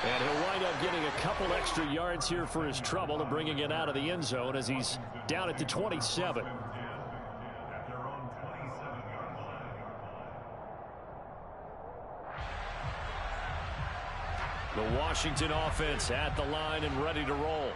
And he'll wind up getting a couple extra yards here for his trouble and bringing it out of the end zone as he's down at the 27. The Washington offense at the line and ready to roll.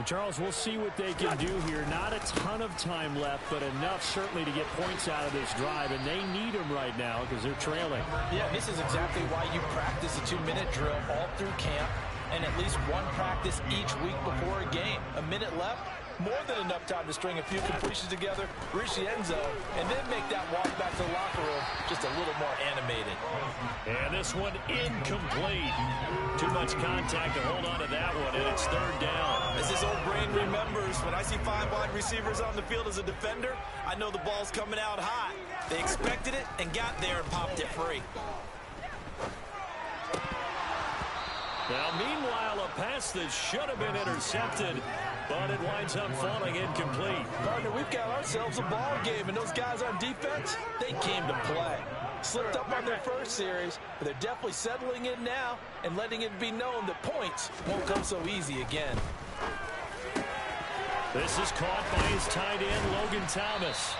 Charles, we'll see what they can do here. Not a ton of time left, but enough certainly to get points out of this drive, and they need them right now because they're trailing. Yeah, this is exactly why you practice a 2-minute drill all through camp and at least one practice each week before a game. A minute left, more than enough time to string a few completions together, reach the end zone, and then make that walk back to the locker room just a little more animated. And this one incomplete. Too much contact to hold on to that one, and it's third down. As his old brain remembers, when I see 5 wide receivers on the field as a defender, I know the ball's coming out hot. They expected it and got there and popped it free. Now, meanwhile, a pass that should have been intercepted, but it winds up falling incomplete. Partner, we've got ourselves a ball game, and those guys on defense, they came to play. Slipped up on their first series, but they're definitely settling in now and letting it be known that points won't come so easy again. This is caught by his tight end, Logan Thomas.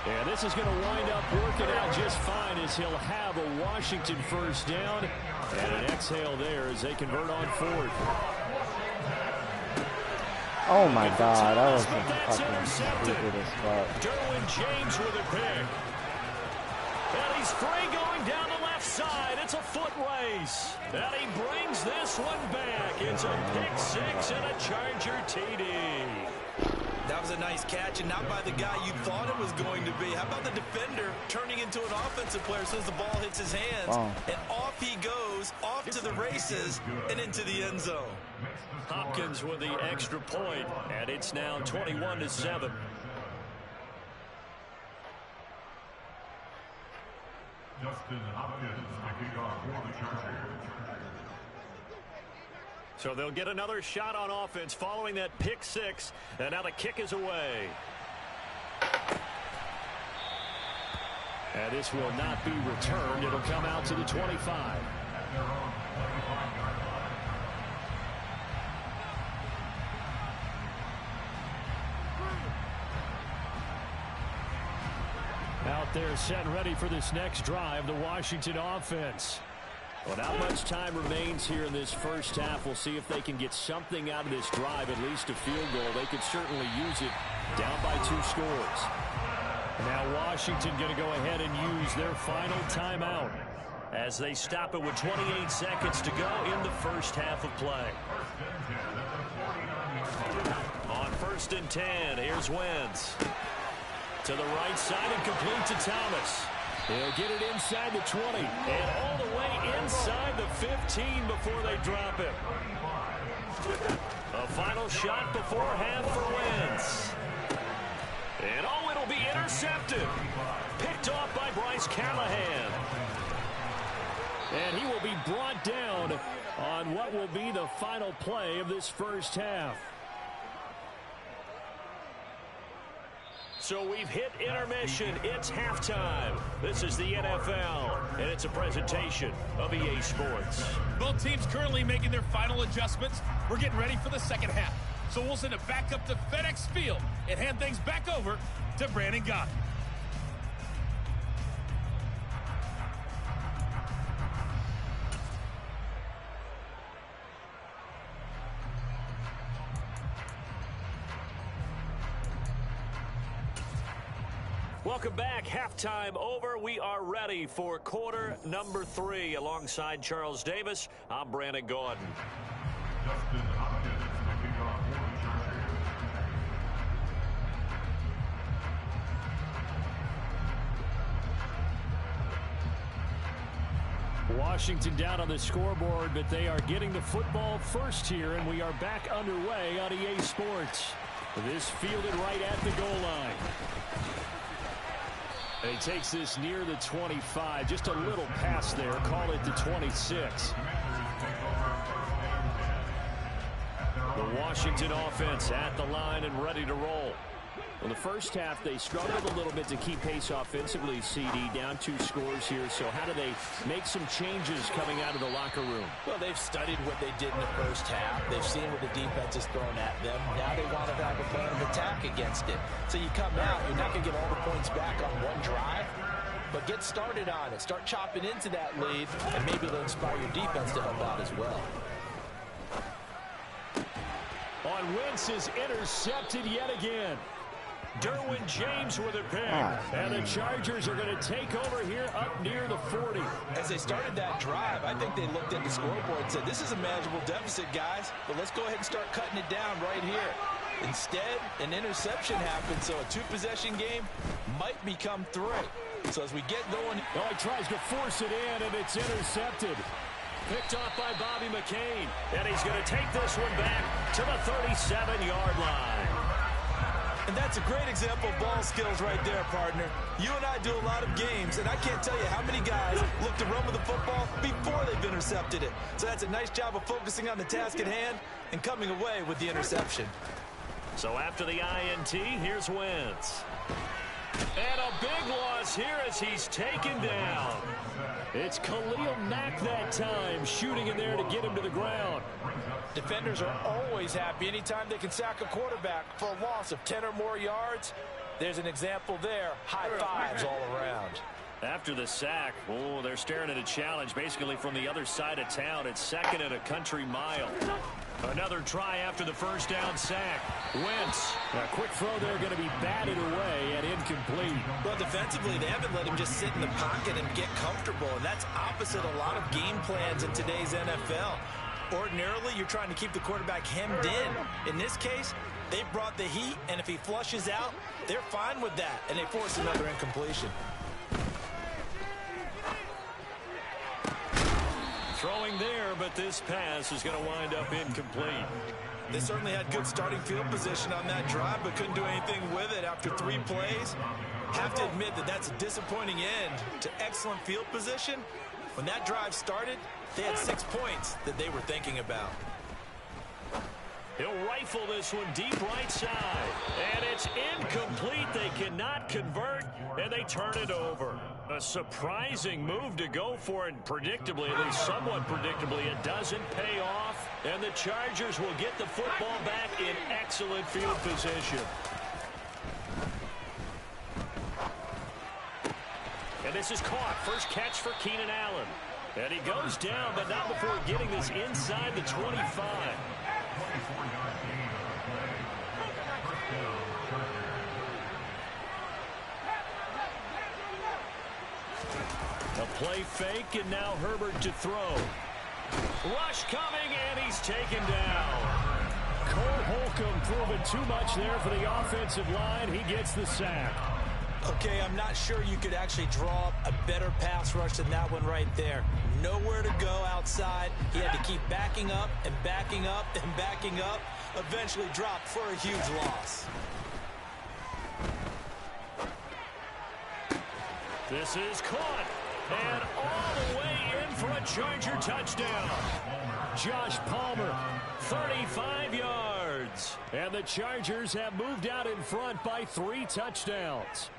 And this is going to wind up working out just fine as he'll have a Washington first down and an exhale there as they convert on fourth. Oh my God, that was fucking stupid as fuck. Derwin James with a pick. And he's free going down the left side. It's a foot race. And he brings this one back. It's a pick six and a Charger TD. That was a nice catch, and not by the guy you thought it was going to be. How about the defender turning into an offensive player as soon as the ball hits his hands? Wow. And off he goes, off to the races, and into the end zone. Hopkins with the extra point, and it's now 21-7. Justin Hopkins kicking off for the Chargers. So they'll get another shot on offense following that pick six, and now the kick is away. And this will not be returned. It'll come out to the 25. Out there set and ready for this next drive, the Washington offense. Well, not much time remains here in this first half. We'll see if they can get something out of this drive, at least a field goal. They could certainly use it down by 2 scores. Now Washington going to go ahead and use their final timeout as they stop it with 28 seconds to go in the first half of play. On 1st and 10, here's Wentz. To the right side and complete to Thomas. They'll get it inside the 20 and all the way inside the 15 before they drop it. A final shot before half for Wentz. And oh, it'll be intercepted. Picked off by Bryce Callahan. And he will be brought down on what will be the final play of this first half. So we've hit intermission. It's halftime. This is the NFL, and it's a presentation of EA Sports. Both teams currently making their final adjustments. We're getting ready for the second half. So we'll send it back up to FedEx Field and hand things back over to Brandon Gott. Welcome back. Halftime over. We are ready for quarter number 3. Alongside Charles Davis, I'm Brandon Gordon. Justin Hopkins kicking off for the Chargers. Washington down on the scoreboard, but they are getting the football first here, and we are back underway on EA Sports. This fielded right at the goal line. And he takes this near the 25. Just a little pass there. Call it the 26. The Washington offense at the line and ready to roll. Well, the first half, they struggled a little bit to keep pace offensively, CD, down 2 scores here. So how do they make some changes coming out of the locker room? Well, they've studied what they did in the first half. They've seen what the defense is throwing at them. Now they want to have a plan of attack against it. So you come out, you're not going to get all the points back on one drive, but get started on it. Start chopping into that lead, and maybe it'll inspire your defense to help out as well. On Wentz is intercepted yet again. Derwin James with a pick. And the Chargers are going to take over here up near the 40. As they started that drive, I think they looked at the scoreboard and said, this is a manageable deficit, guys, but let's go ahead and start cutting it down right here. Instead, an interception happened, so a 2-possession game might become 3. So as we get going... Oh, he tries to force it in, and it's intercepted. Picked off by Bobby McCain. And he's going to take this one back to the 37-yard line. And that's a great example of ball skills right there, partner. You and I do a lot of games, and I can't tell you how many guys look to run with the football before they've intercepted it. So that's a nice job of focusing on the task at hand and coming away with the interception. So after the INT, here's Wentz. And a big loss here as he's taken down. It's Khalil Mack that time, shooting in there to get him to the ground. Defenders are always happy anytime they can sack a quarterback for a loss of 10 or more yards. There's an example there. High fives all around. After the sack, oh, they're staring at a challenge basically from the other side of town. It's second and a country mile. Another try after the first down sack. Wentz. A quick throw there going to be batted away and incomplete. Well, defensively, they haven't let him just sit in the pocket and get comfortable, and that's opposite a lot of game plans in today's NFL. Ordinarily, you're trying to keep the quarterback hemmed in. In this case, they brought the heat, and if he flushes out, they're fine with that, and they force another incompletion. Throwing there, but this pass is going to wind up incomplete. They certainly had good starting field position on that drive, but couldn't do anything with it after 3 plays. Have to admit that that's a disappointing end to excellent field position. When that drive started, they had 6 points that they were thinking about. He'll rifle this one deep right side. And it's incomplete. They cannot convert, and they turn it over. A surprising move to go for it. Predictably, at least somewhat predictably, it doesn't pay off. And the Chargers will get the football back in excellent field position. And this is caught. First catch for Keenan Allen. And he goes down, but not before getting this inside the 25. A play fake, and now Herbert to throw. Rush coming, and he's taken down. Cole Holcomb proving too much there for the offensive line. He gets the sack. Okay, I'm not sure you could actually draw up a better pass rush than that one right there. Nowhere to go outside. He had to keep backing up and backing up and backing up. Eventually dropped for a huge loss. This is caught. And all the way in for a Charger touchdown. Josh Palmer, 35 yards. And the Chargers have moved out in front by 3 touchdowns.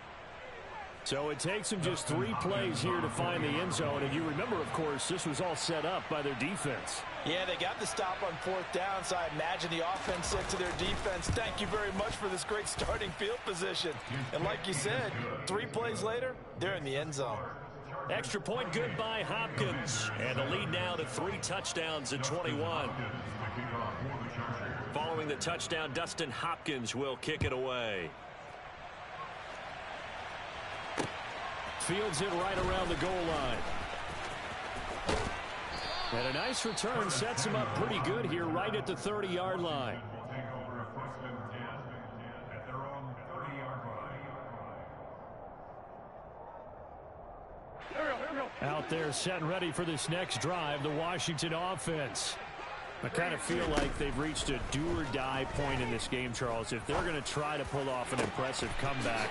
So it takes them just 3 plays here to find the end zone. And you remember, of course, this was all set up by their defense. Yeah, they got the stop on 4th down, so I imagine the offense said to their defense, thank you very much for this great starting field position. And like you said, 3 plays later, they're in the end zone. Extra point good by Hopkins. And the lead now to 3 touchdowns at 21. Following the touchdown, Dustin Hopkins will kick it away. Fields it right around the goal line. And a nice return sets him up pretty good here right at the 30-yard line. Will take over 1st and 10 at their own 30-yard line. Out there set and ready for this next drive, the Washington offense. I kind of feel like they've reached a do-or-die point in this game, Charles. If they're going to try to pull off an impressive comeback,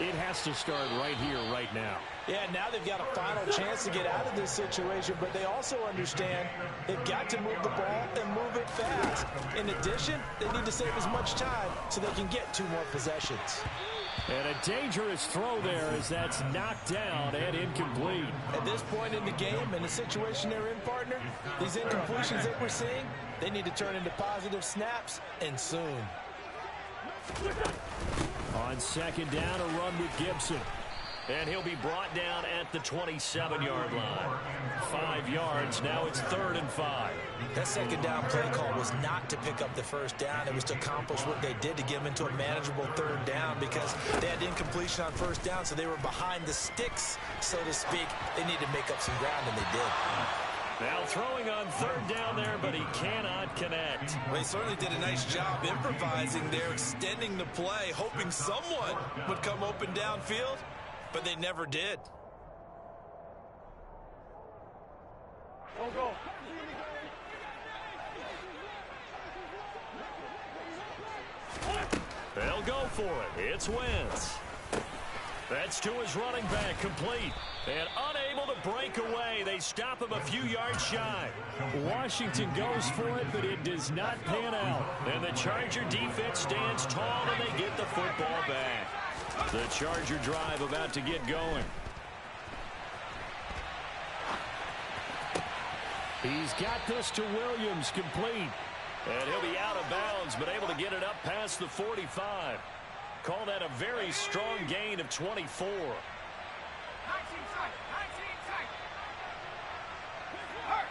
it has to start right here, right now. Yeah, now they've got a final chance to get out of this situation, but they also understand they've got to move the ball and move it fast. In addition, they need to save as much time so they can get 2 more possessions. And a dangerous throw there as that's knocked down and incomplete. At this point in the game, in the situation they're in, partner, these incompletions that we're seeing, they need to turn into positive snaps, and soon. On 2nd down, a run with Gibson. And he'll be brought down at the 27-yard line. 5 yards. Now it's 3rd and 5. That 2nd down play call was not to pick up the 1st down. It was to accomplish what they did to get them into a manageable 3rd down because they had incompletion on 1st down, so they were behind the sticks, so to speak. They needed to make up some ground, and they did. Now throwing on 3rd down there, but he cannot connect. Well, he certainly did a nice job improvising there, extending the play, hoping someone would come open downfield, but they never did. Go. They'll go for it. It's Wentz. That's to his running back, complete. And unable to break away. They stop him a few yards shy. Washington goes for it, but it does not pan out. And the Charger defense stands tall, and they get the football back. The Charger drive about to get going. He's got this to Williams, complete. And he'll be out of bounds, but able to get it up past the 45. Call that a very strong gain of 24. 19 tight. Hurt.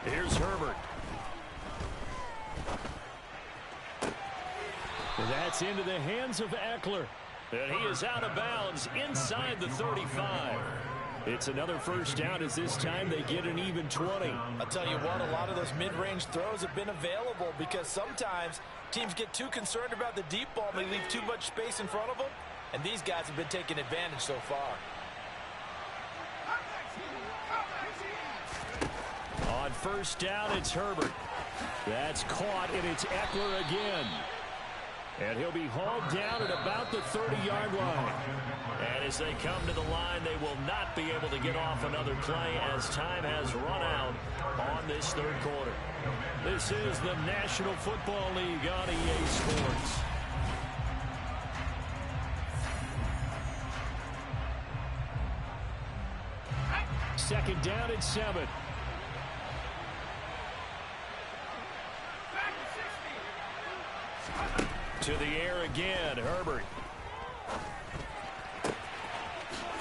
Here's Herbert. That's into the hands of Eckler. And he is out of bounds inside the 35. It's another 1st down as this time they get an even 20. I'll tell you what, a lot of those mid-range throws have been available because sometimes teams get too concerned about the deep ball and they leave too much space in front of them, and these guys have been taking advantage so far. On 1st down, it's Herbert. That's caught, and it's Eckler again. And he'll be hauled down at about the 30-yard line. And as they come to the line, they will not be able to get off another play as time has run out on this 3rd quarter. This is the National Football League on EA Sports. Second down at 7. To the air again, Herbert.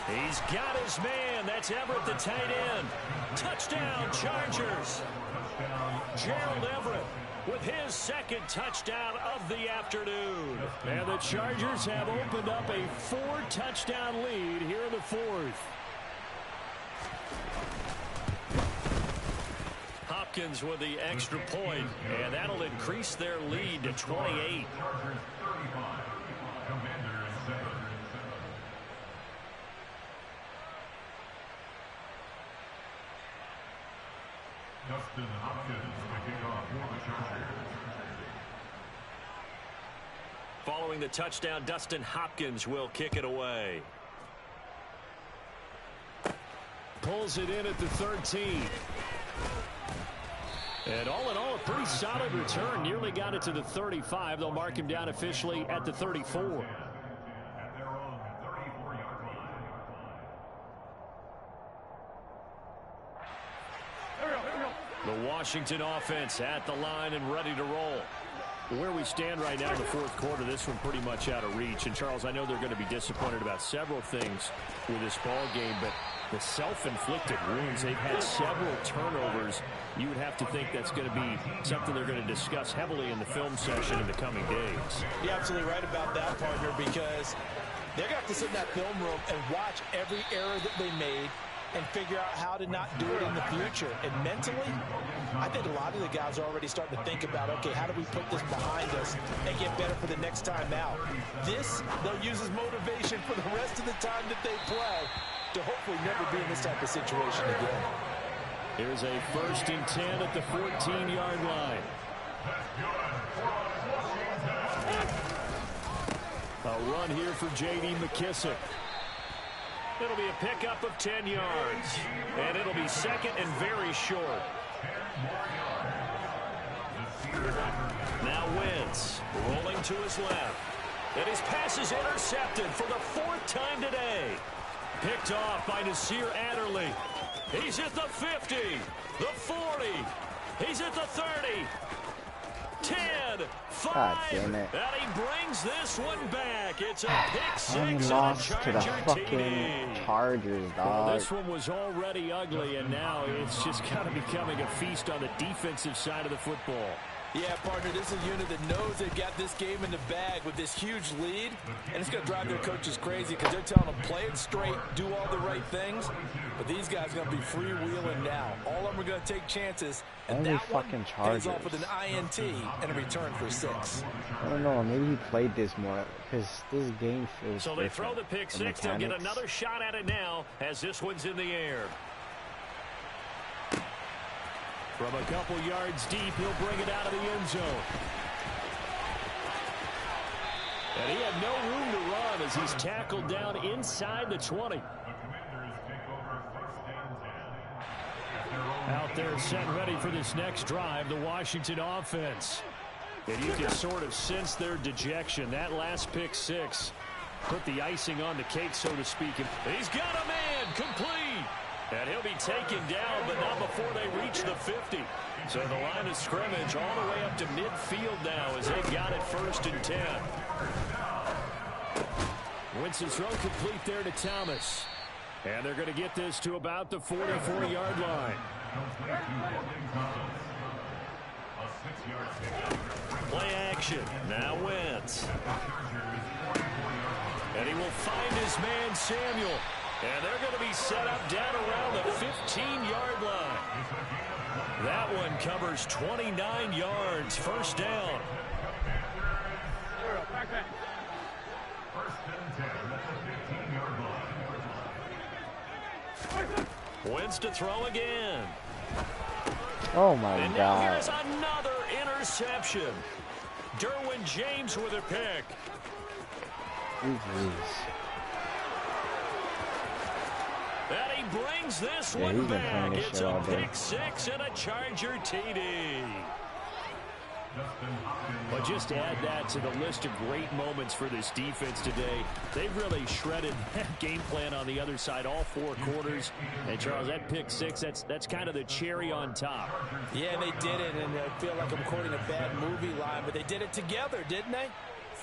He's got his man. That's Everett, the tight end. Touchdown, Chargers. Gerald Everett with his 2nd touchdown of the afternoon. And the Chargers have opened up a 4-touchdown lead here in the 4th. Hopkins with the extra point, and that'll increase their lead to 28. Dustin Hopkins to kick off for the Chargers. Following the touchdown, Dustin Hopkins will kick it away. Pulls it in at the 13. And all in all, a pretty solid return. Nearly got it to the 35. They'll mark him down officially at the 34. At their own 34-yard line. The Washington offense at the line and ready to roll. Where we stand right now in the 4th quarter, this one pretty much out of reach. And, Charles, I know they're going to be disappointed about several things with this ball game, but The self-inflicted wounds. They've had several turnovers. You would have to think that's going to be something they're going to discuss heavily in the film session in the coming days. You're absolutely right about that, partner, because they're going to have to sit in that film room and watch every error that they made and figure out how to not do it in the future. And mentally, I think a lot of the guys are already starting to think about, okay, how do we put this behind us and get better for the next time out? This, they'll use as motivation for the rest of the time that they play to hopefully never be in this type of situation again. Here's a 1st and 10 at the 14-yard line. A run here for J.D. McKissick. It'll be a pickup of 10 yards. And it'll be 2nd and very short. Now Wentz rolling to his left. And his pass is intercepted for the 4th time today. Picked off by Nasir Adderley. He's at the 50, the 40. He's at the 30. 10, 5, and he brings this one back. It's a pick six and a Charger TD. Chargers, dog. Well, this one was already ugly, and now it's just kind of becoming a feast on the defensive side of the football. Yeah, partner, this is a unit that knows they've got this game in the bag with this huge lead, and it's going to drive their coaches crazy because they're telling them play it straight, do all the right things, but these guys are going to be freewheeling now. All of them are going to take chances, and only that fucking one Chargers. pays off with an INT and a return for 6. I don't know, maybe he played this more because this game feels So they throw the pick six. They'll get another shot at it now as this one's in the air. From a couple yards deep, he'll bring it out of the end zone. And he had no room to run as he's tackled down inside the 20. Out there set ready for this next drive, the Washington offense. And you can sort of sense their dejection. That last pick six put the icing on the cake, so to speak. He's got a man complete. And he'll be taken down, but not before they reach the 50. So the line of scrimmage all the way up to midfield now as they got it 1st and 10. Winston's throw complete there to Thomas. And they're going to get this to about the 44-yard line. Play action. Now Wentz. And he will find his man Samuel. And they're going to be set up down around the 15-yard line. That one covers 29 yards. 1st down. Wentz to throw again. Oh, my and God. And now here's another interception. Derwin James with a pick. And he brings this one back. It's a pick six and a Charger TD. But just add that to the list of great moments for this defense today. They've really shredded that game plan on the other side all 4 quarters. And Charles, that pick six, that's kind of the cherry on top. Yeah, they did it, and I feel like I'm quoting a bad movie line, but they did it together, didn't they?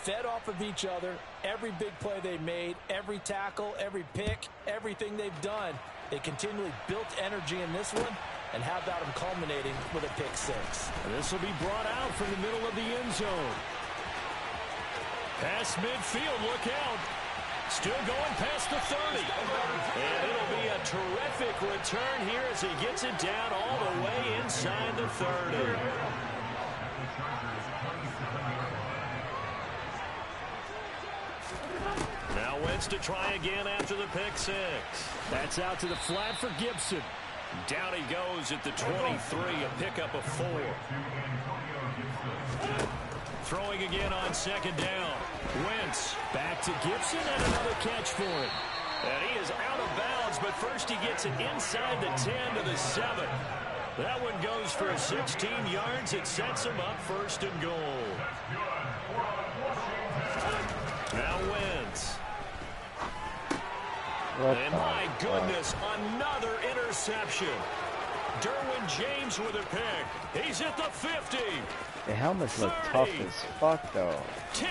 Fed off of each other, every big play they made, every tackle, every pick, everything they've done. They continually built energy in this one, and how about them culminating with a pick six? And this will be brought out from the middle of the end zone. Past midfield, look out. Still going past the 30. And it'll be a terrific return here as he gets it down all the way inside the 30. Now Wentz to try again after the pick six. That's out to the flat for Gibson. Down he goes at the 23, a pickup of 4. Throwing again on 2nd down. Wentz back to Gibson and another catch for him. And he is out of bounds, but first he gets it inside the 10 to the 7. That one goes for 16 yards. It sets him up 1st and goal. Now Wentz. And my goodness, another interception. Derwin James with a pick. He's at the 50. The helmets look 30, tough as fuck, though. 10.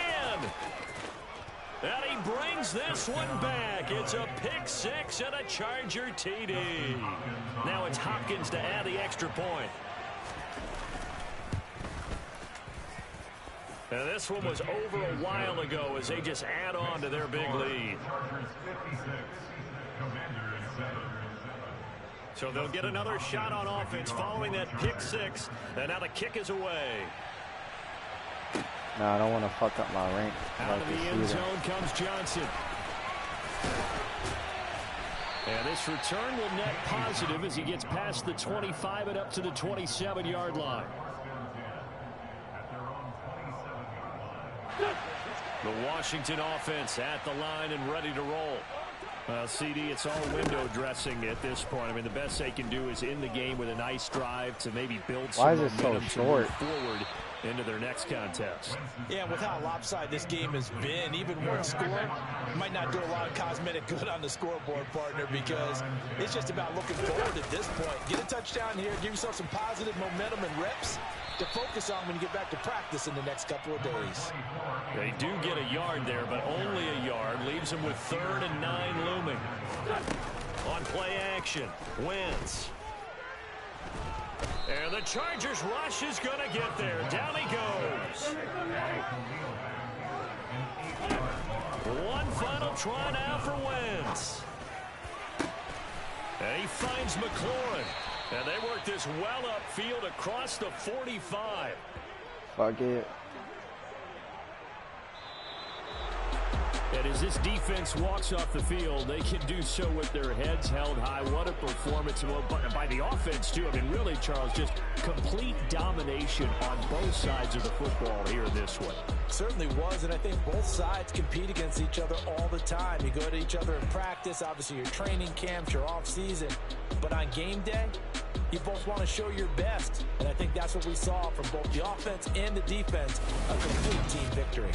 And he brings this one back. It's a pick six and a Charger TD. Now it's Hopkins to add the extra point. And this one was over a while ago as they just add on to their big lead. So they'll get another shot on offense following that pick six. And now the kick is away. No, I don't want to fuck up my rank. Out of the end zone comes Johnson. And this return will net positive as he gets past the 25 and up to the 27-yard line. The Washington offense at the line and ready to roll. CD, it's all window dressing at this point. I mean, the best they can do is in the game with a nice drive to maybe build some momentum to move forward into their next contest. Yeah, with how lopsided this game has been, even one score might not do a lot of cosmetic good on the scoreboard, partner, because it's just about looking forward at this point. Get a touchdown here, give yourself some positive momentum and reps to focus on when you get back to practice in the next couple of days. They do get a yard there, but only a yard. Leaves them with 3rd and 9 looming. On play action, Wentz. And the Chargers rush is going to get there. Down he goes. One final try now for Wentz. And he finds McLaurin. And they work this well upfield across the 45. Fuck it. And as this defense walks off the field, they can do so with their heads held high. What a performance by the offense, too. I mean, really, Charles, just complete domination on both sides of the football here in this one. Certainly was, and I think both sides compete against each other all the time. You go to each other in practice, obviously your training camps, your off-season. But on game day, you both want to show your best. And I think that's what we saw from both the offense and the defense, a complete team victory.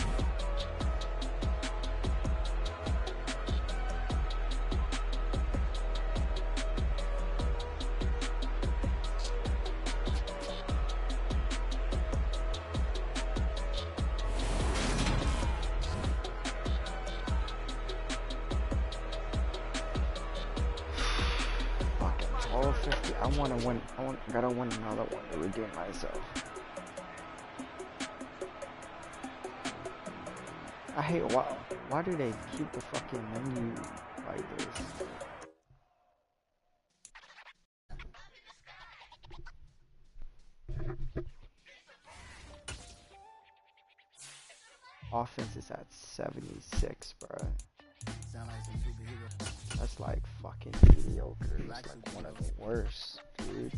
I gotta win another one to redeem myself. I hate why do they keep the fucking menu like this? Offense is at 76, bro. That's like fucking mediocre. It's like one of the worst, dude.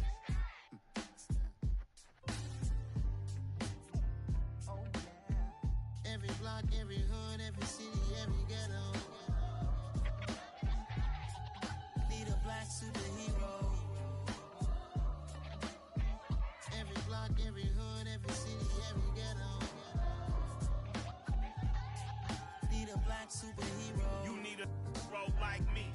Every block, every hood, every city, every ghetto. Need a black superhero. Every block, every hood, every city, every ghetto. Need a black superhero. You need a role like me.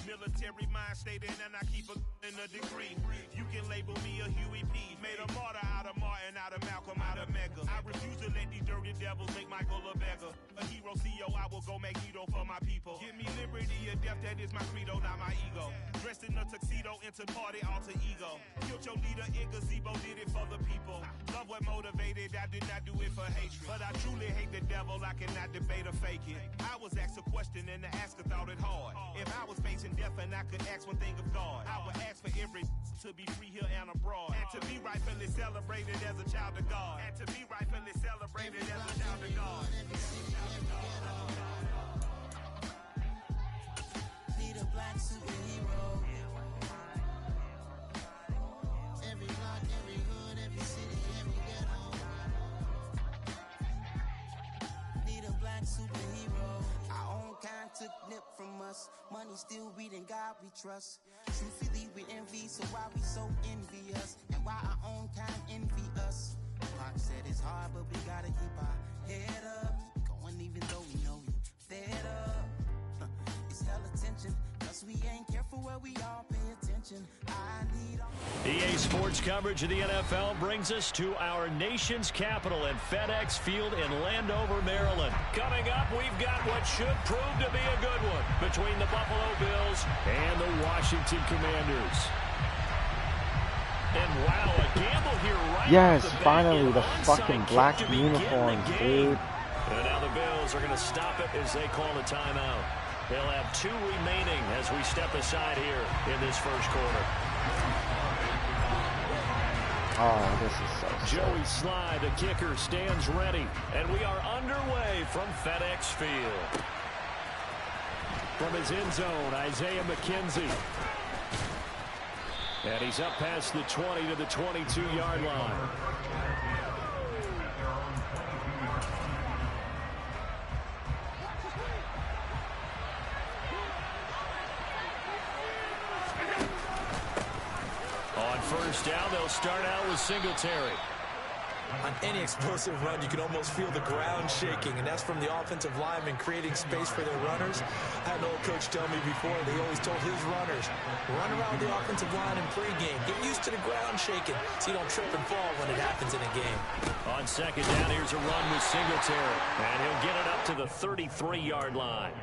Military mind stated, and I keep in a degree. You can label me a Huey P. Made a martyr out of Martin, out of Malcolm, out of Mega. I refuse to let these dirty devils make Michael a beggar. A hero CEO, I will go Magneto for my people. Give me liberty or death, that is my credo, not my ego. Dressed in a tuxedo, into party, alter ego. Killed your leader in gazebo, did it for the people. Love what motivated, I did not do it for hatred. But I truly hate the devil, I cannot debate or fake it. I was asked a question and the asker thought it hard. If I was facing death and I could ask one thing of God, I would ask for every to be free here and abroad, and to be rightfully celebrated as a child of God, and to be rightfully celebrated as a child of God. Need a black superhero. Every block, every hood, every city, every ghetto. Need a black superhero. Our own kind took nip from us. Money still reading, God we trust. Truthfully we envy, so why we so envious? And why our own kind envy us? Pac said it's hard, but we gotta keep our head up. Going even though we know we fed up. It's hella tension, cause Plus we ain't careful where we all pay attention. I need all EA Sports coverage of the NFL brings us to our nation's capital at FedEx Field in Landover, Maryland. Coming up, we've got what should prove to be a good one between the Buffalo Bills and the Washington Commanders. And wow, a gamble here right Yes, off the bat. finally the An fucking onside black kick to begin the uniforms, game. dude. And now the Bills are going to stop it as they call a timeout. They'll have 2 remaining as we step aside here in this first quarter. Oh, this is so sick. Joey Sly, the kicker, stands ready. And we are underway from FedEx Field. From his end zone, Isaiah McKenzie. And he's up past the 20 to the 22-yard line. On first down, they'll start out with Singletary. On any explosive run, you can almost feel the ground shaking, and that's from the offensive linemen creating space for their runners. I had an old coach tell me before, they always told his runners, run around the offensive line in pregame. Get used to the ground shaking so you don't trip and fall when it happens in a game. On second down, here's a run with Singletary, and he'll get it up to the 33-yard line.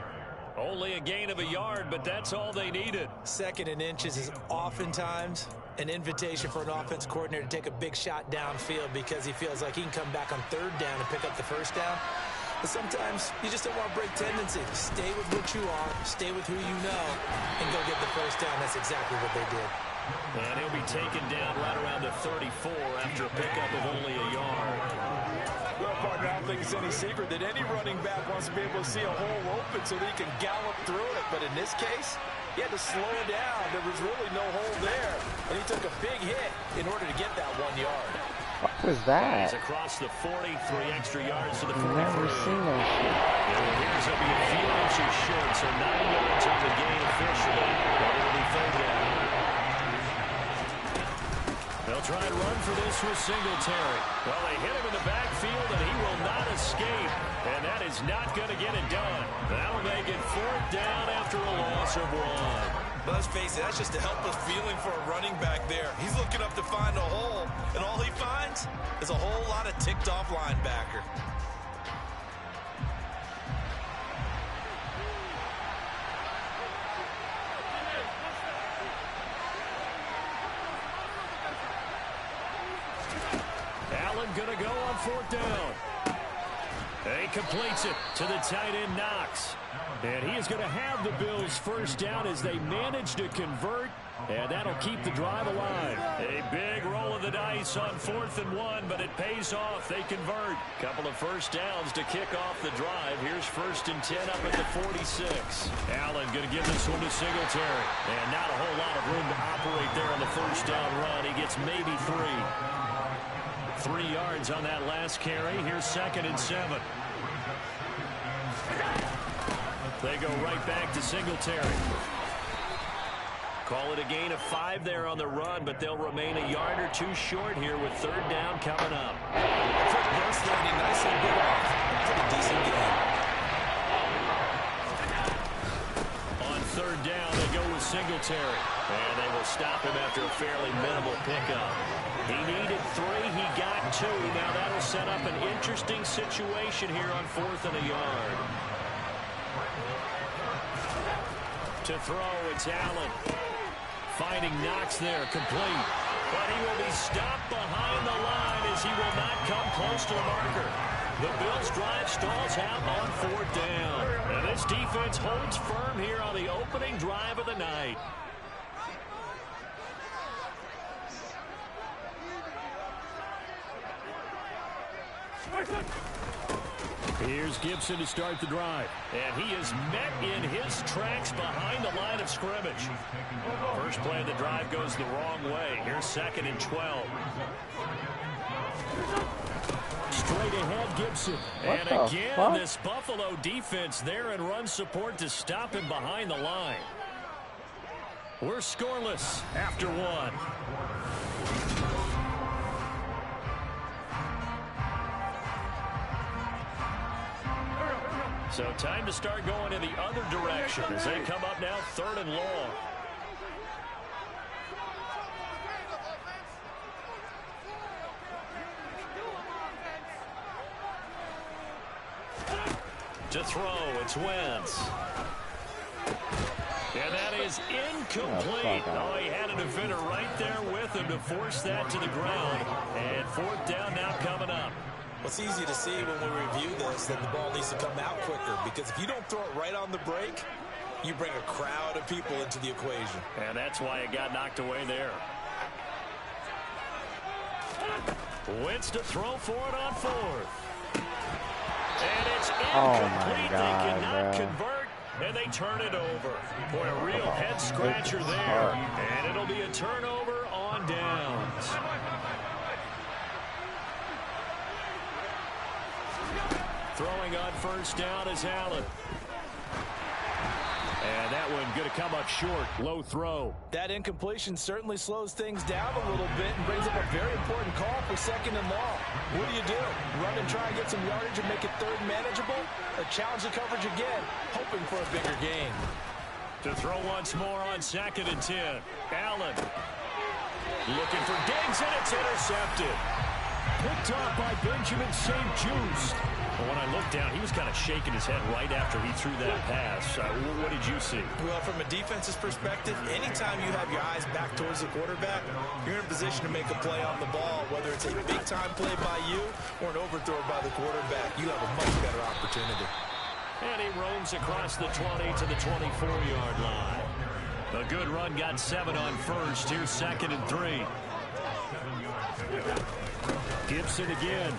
Only a gain of a yard, but that's all they needed. Second and inches is oftentimes an invitation for an offense coordinator to take a big shot downfield because he feels like he can come back on third down and pick up the first down. But sometimes you just don't want to break tendency. Stay with what you are, stay with who you know, and go get the first down. That's exactly what they did. And he'll be taken down right around the 34 after a pickup of only a yard. Well, partner, I don't think it's any secret that any running back wants to be able to see a hole open so that he can gallop through it. But in this case, he had to slow down. There was really no hole there. And he took a big hit in order to get that 1 yard. What was that? He's across the 40, 3 extra yards to the 43. Never seen that shit. And it appears he'll be a few inches short, so 9 yards on the gain officially. But it'll be third down. They'll try and run for this with Singletary. Well, they hit him in the backfield, and he will not escape. And that is not going to get it done. That'll make it fourth down after a loss of 1. But let's face it, that's just a helpless feeling for a running back there. He's looking up to find a hole, and all he finds is a whole lot of ticked-off linebacker. Allen going to go on fourth down. He completes it to the tight end, Knox. And he is going to have the Bills first down as they manage to convert, and that'll keep the drive alive. A big roll of the dice on 4th and 1, but it pays off. They convert. Couple of first downs to kick off the drive. Here's 1st and 10 up at the 46. Allen going to give this one to Singletary. And not a whole lot of room to operate there on the first down run. He gets maybe 3. 3 yards on that last carry. Here's 2nd and 7. They go right back to Singletary. Call it a gain of 5 there on the run, but they'll remain a yard or 2 short here with 3rd down coming up. Quick burst landing, nicely bit off. Pretty decent game. On 3rd down, they go with Singletary. And they will stop him after a fairly minimal pickup. He needed 3, he got 2. Now that'll set up an interesting situation here on 4th and a yard. To throw, it's Allen. Finding Knox there, complete. But he will be stopped behind the line as he will not come close to the marker. The Bills' drive stalls out on 4th down. And this defense holds firm here on the opening drive of the night. Here's Gibson to start the drive. And he is met in his tracks behind the line of scrimmage. First play of the drive goes the wrong way. Here's 2nd and 12. Straight ahead, Gibson. And again, this Buffalo defense there in run support to stop him behind the line. We're scoreless after 1. So time to start going in the other direction as they come up now 3rd and long. To throw, it's Wentz. And that is incomplete. Oh, he had a defender right there with him to force that to the ground. And 4th down now coming up. It's easy to see when we review this that the ball needs to come out quicker, because if you don't throw it right on the break, you bring a crowd of people into the equation. And that's why it got knocked away there. Wentz to throw for it on 4th. And it's incomplete. They cannot convert, and they turn it over. Boy, a real head-scratcher there. And it'll be a turnover on downs. Throwing on 1st down is Allen. And that one going to come up short. Low throw. That incompletion certainly slows things down a little bit and brings up a very important call for 2nd and long. What do? Run and try and get some yardage and make it 3rd manageable? Or challenge the coverage again, hoping for a bigger gain? To throw once more on 2nd and 10. Allen looking for Diggs, and it's intercepted. Picked off by Benjamin St. Just. But when I looked down, he was kind of shaking his head right after he threw that pass. What did you see? Well, from a defense's perspective, anytime you have your eyes back towards the quarterback, you're in a position to make a play on the ball, whether it's a big-time play by you or an overthrow by the quarterback. You have a much better opportunity. And he roams across the 20 to the 24-yard line. A good run got 7 on 1st. Here's 2nd and 3. Gibson again.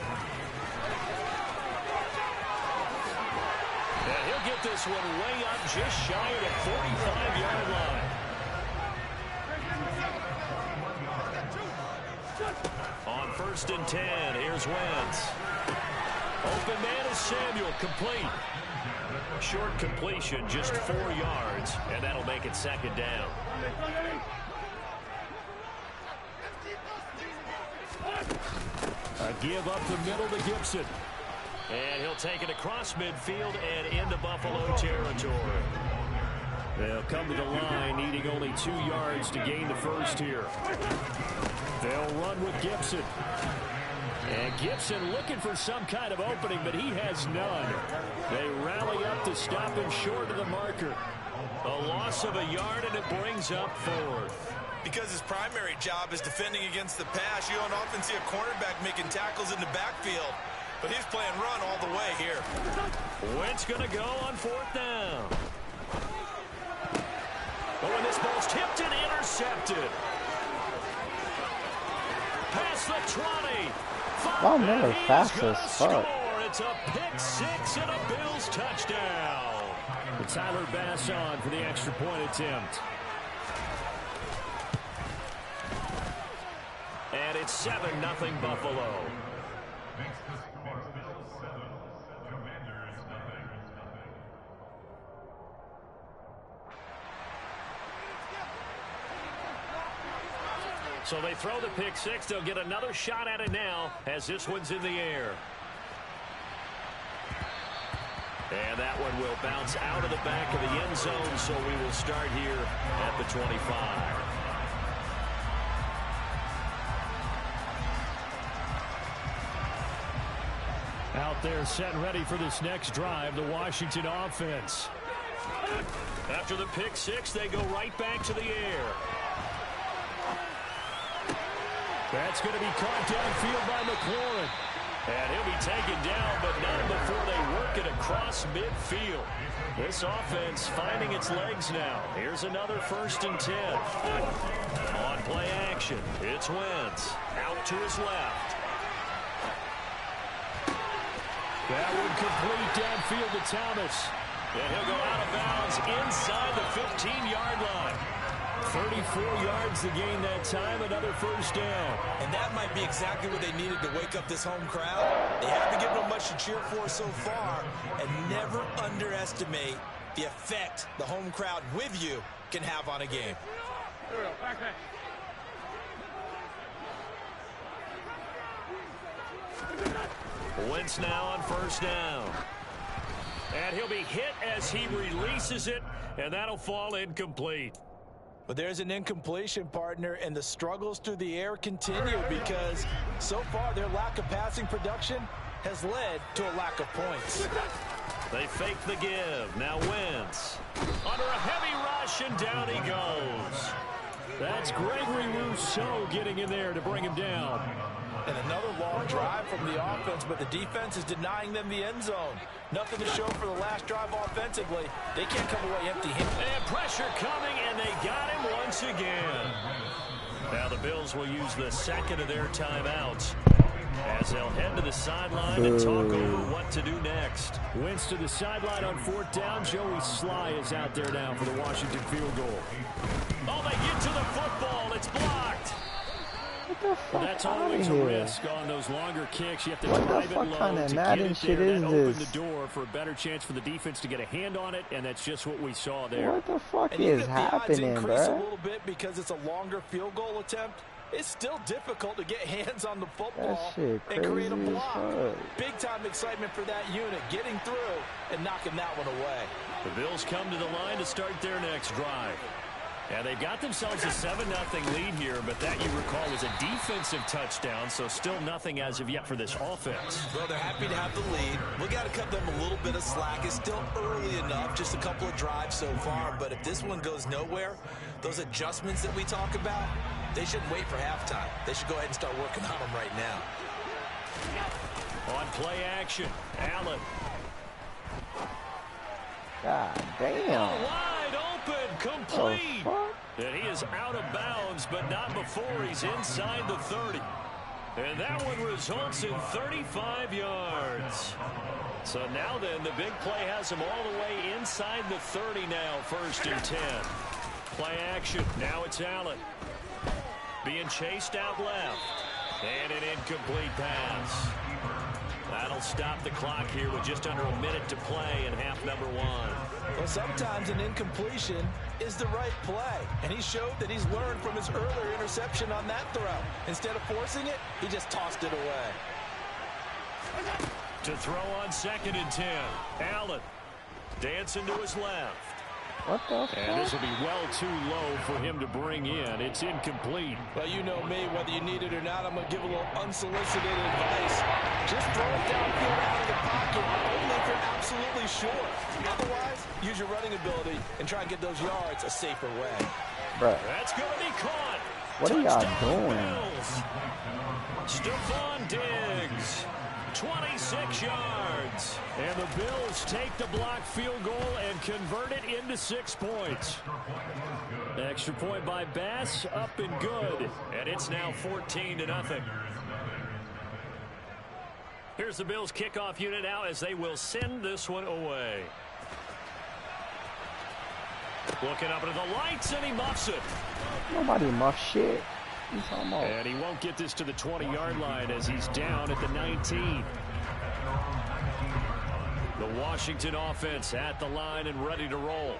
And he'll get this one way up just shy of the 45-yard line. On 1st and 10, here's Wentz. Open man is Samuel, complete. Short completion, just 4 yards, and that'll make it 2nd down. A give up the middle to Gibson. And he'll take it across midfield and into Buffalo territory. They'll come to the line, needing only 2 yards to gain the 1st here. They'll run with Gibson. And Gibson looking for some kind of opening, but he has none. They rally up to stop him short of the marker. A loss of a yard, and it brings up 4th. Because his primary job is defending against the pass, you don't often see a cornerback making tackles in the backfield. But he's playing run all the way here. Wentz going to go on 4th down. Oh, and this ball's tipped and intercepted. Past the 20. Wow, man, fast as fuck. It's a pick 6 and a Bills touchdown. And Tyler Bass on for the extra point attempt. And it's 7-0 Buffalo. So they throw the pick 6. They'll get another shot at it now as this one's in the air. And that one will bounce out of the back of the end zone, so we will start here at the 25. Out there set and ready for this next drive, the Washington offense. After the pick 6, they go right back to the air. That's going to be caught downfield by McLaurin. And he'll be taken down, but not before they work it across midfield. This offense finding its legs now. Here's another 1st and 10. On play action, it's Wentz. Out to his left. That one complete downfield to Thomas. And he'll go out of bounds inside the 15-yard line. 34 yards to gain that time, another 1st down. And that might be exactly what they needed to wake up this home crowd. They haven't given them much to cheer for so far, and never underestimate the effect the home crowd with you can have on a game. Wentz now on 1st down. And he'll be hit as he releases it, and that'll fall incomplete. But there's an incompletion, partner, and the struggles through the air continue because so far their lack of passing production has led to a lack of points. They fake the give. Now Wentz. Under a heavy rush, and down he goes. That's Gregory Rousseau getting in there to bring him down. And another long drive from the offense, but the defense is denying them the end zone. Nothing to show for the last drive offensively. They can't come away empty-handed. And pressure coming, and they got him once again. Now the Bills will use the second of their timeouts as they'll head to the sideline and talk over what to do next. Wentz to the sideline on 4th down. Joey Sly is out there now for the Washington field goal. Oh, they get to the football. It's blocked. That's always a risk on those longer kicks. You have to drive it low to get it there. That opened the door for a better chance for the defense to get a hand on it, and that's just what we saw there. What the fuck is happening, bro? A little bit because it's a longer field goal attempt. It's still difficult to get hands on the football and create a block. Big time excitement for that unit, getting through and knocking that one away. The Bills come to the line to start their next drive. And they've got themselves a 7-0 lead here, but that, you recall, was a defensive touchdown, so still nothing as of yet for this offense. Well, they're happy to have the lead. We got to cut them a little bit of slack. It's still early enough, just a couple of drives so far, but if this one goes nowhere, those adjustments that we talk about, they shouldn't wait for halftime. They should go ahead and start working on them right now. On play action, Allen. God damn. Wide open, complete. And he is out of bounds, but not before he's inside the 30. And that one results in 35 yards. So now then, the big play has him all the way inside the 30 now, 1st and 10. Play action, now it's Allen. Being chased out left. And an incomplete pass. That'll stop the clock here with just under a minute to play in half number 1. Well, sometimes an incompletion is the right play, and he showed that he's learned from his earlier interception on that throw. Instead of forcing it, he just tossed it away. To throw on 2nd and 10. Allen dancing to his left. What the fuck? And this will be well too low for him to bring in. It's incomplete. Well, you know me, whether you need it or not, I'm going to give a little unsolicited advice. Just throw it downfield out of the pocket, only if you're absolutely sure. Otherwise, use your running ability and try and get those yards a safer way. Bruh. That's going to be caught. What are y'all doing? Stephon Diggs. 26 yards. And the Bills take the block field goal and convert it into 6 points. Extra point by Bass, up and good. And it's now 14-0. Here's the Bills kickoff unit now as they will send this one away. Looking up into the lights, and he muffs it. Nobody muffs shit. And he won't get this to the 20-yard line as he's down at the 19. The Washington offense at the line and ready to roll.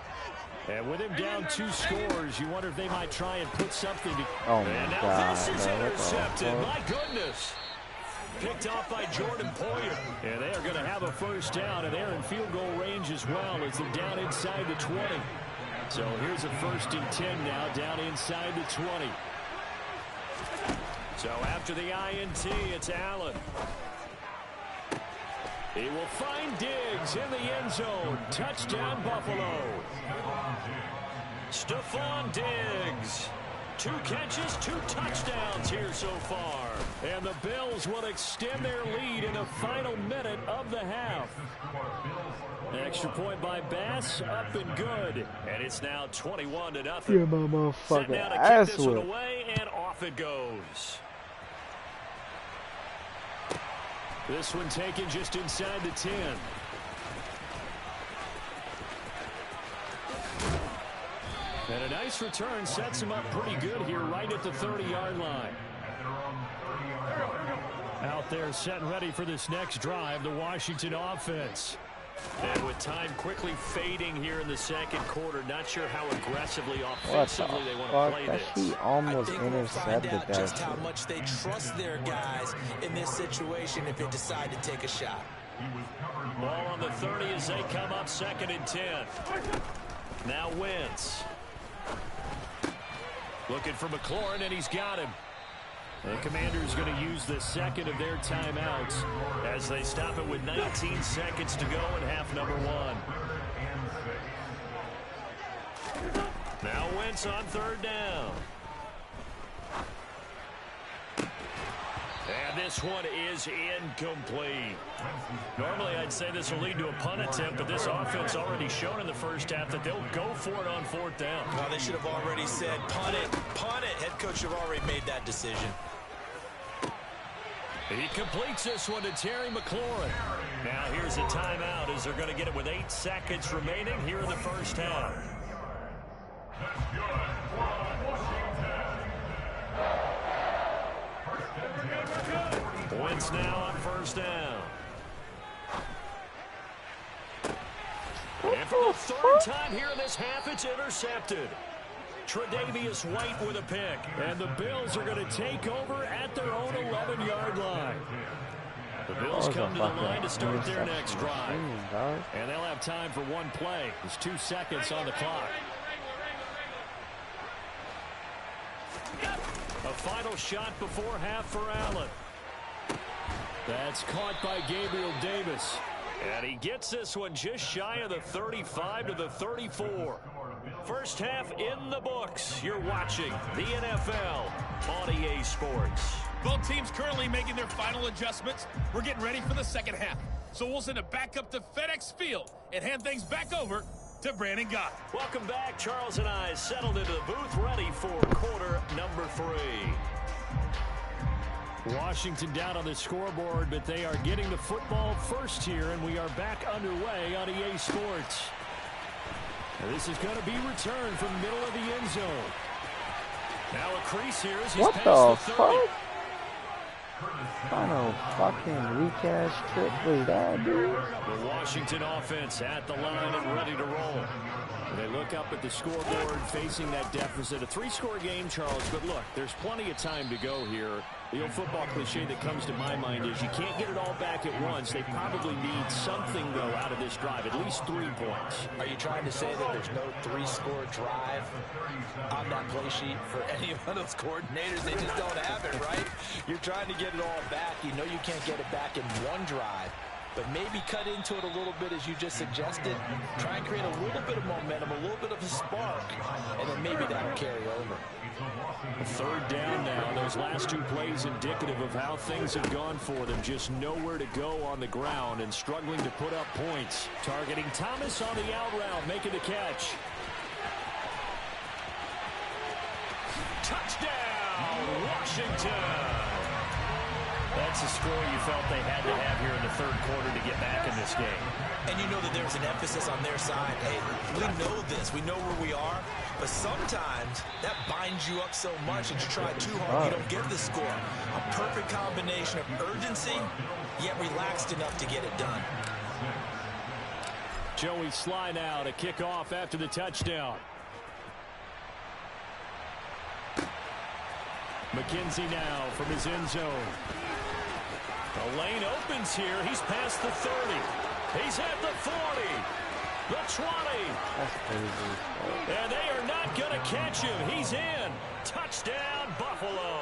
And with him down 2 scores, you wonder if they might try and put something to... Oh, my and now God. this is intercepted. My goodness. Picked off by Jordan Poyer. And they are going to have a 1st down, and they're in field goal range as well as they're down inside the 20. So here's a 1st and 10 now, down inside the 20. So after the INT, it's Allen. He will find Diggs in the end zone. Touchdown, Buffalo. Stephon Diggs. 2 catches, 2 touchdowns here so far. And the Bills will extend their lead in the final minute of the half. Extra point by Bass, up and good. And it's now 21-0. Yeah, my motherfucking Setting out to ass kick this one whip. away, and off it goes. This one taken just inside the 10. And a nice return sets him up pretty good here right at the 30-yard line. Out there set and ready for this next drive, the Washington offense. And with time quickly fading here in the 2nd quarter, not sure how aggressively offensively they want to play this. He almost I think we'll find intercepted out that just shit. how much they trust their guys in this situation if they decide to take a shot. Ball on the 30 as they come up 2nd and 10. Now Wentz. Looking for McLaurin, and he's got him. The Commanders going to use the second of their timeouts as they stop it with 19 seconds to go in half number 1. Now Wentz on 3rd down. And this one is incomplete. Normally, I'd say this will lead to a punt attempt, but this offense already shown in the first half that they'll go for it on 4th down. Well, they should have already said, punt it, punt it. Head coach should have already made that decision. He completes this one to Terry McLaurin. Now here's a timeout as they're going to get it with 8 seconds remaining here in the first half. Wentz now on 1st down. And for the 3rd time here in this half, it's intercepted. Tre'Davious White with a pick. And the Bills are going to take over at their own 11-yard line. The Bills come to the line to start their next drive. And they'll have time for one play. There's 2 seconds on the clock. A final shot before half for Allen. That's caught by Gabriel Davis. And he gets this one just shy of the 35 to the 34. First half in the books. You're watching the NFL on EA Sports. Both teams currently making their final adjustments. We're getting ready for the second half. So we'll send it back up to FedEx Field and hand things back over to Brandon Gott. Welcome back. Charles and I settled into the booth ready for quarter number 3. Washington down on the scoreboard, but they are getting the football first here, and we are back underway on EA Sports. And this is going to be returned from middle of the end zone. Now a crease here as he's past the 30. Fuck? What kind of fucking recash trip was that, dude? The Washington offense at the line and ready to roll. They look up at the scoreboard facing that deficit. A 3-score game, Charles, but look, there's plenty of time to go here. The old football cliche that comes to my mind is you can't get it all back at once. They probably need something, though, out of this drive, at least 3 points. Are you trying to say that there's no 3-score drive on that play sheet for any one of those coordinators? They just don't have it, right? You're trying to get it all back. You know you can't get it back in one drive. But maybe cut into it a little bit as you just suggested. Try and create a little bit of momentum, a little bit of a spark, and then maybe that'll carry over. 3rd down now. Those last 2 plays indicative of how things have gone for them. Just nowhere to go on the ground and struggling to put up points. Targeting Thomas on the out route, making the catch. Touchdown, Washington! That's a score you felt they had to have here in the 3rd quarter to get back in this game. And you know that there's an emphasis on their side. Hey, we know this. We know where we are. But sometimes that binds you up so much that you try too hard, you don't get the score. A perfect combination of urgency, yet relaxed enough to get it done. Joey Sly now to kick off after the touchdown. McKenzie now from his end zone. The lane opens here. He's past the 30. He's at the 40. The 20. That's crazy. And they are not going to catch him. He's in. Touchdown, Buffalo.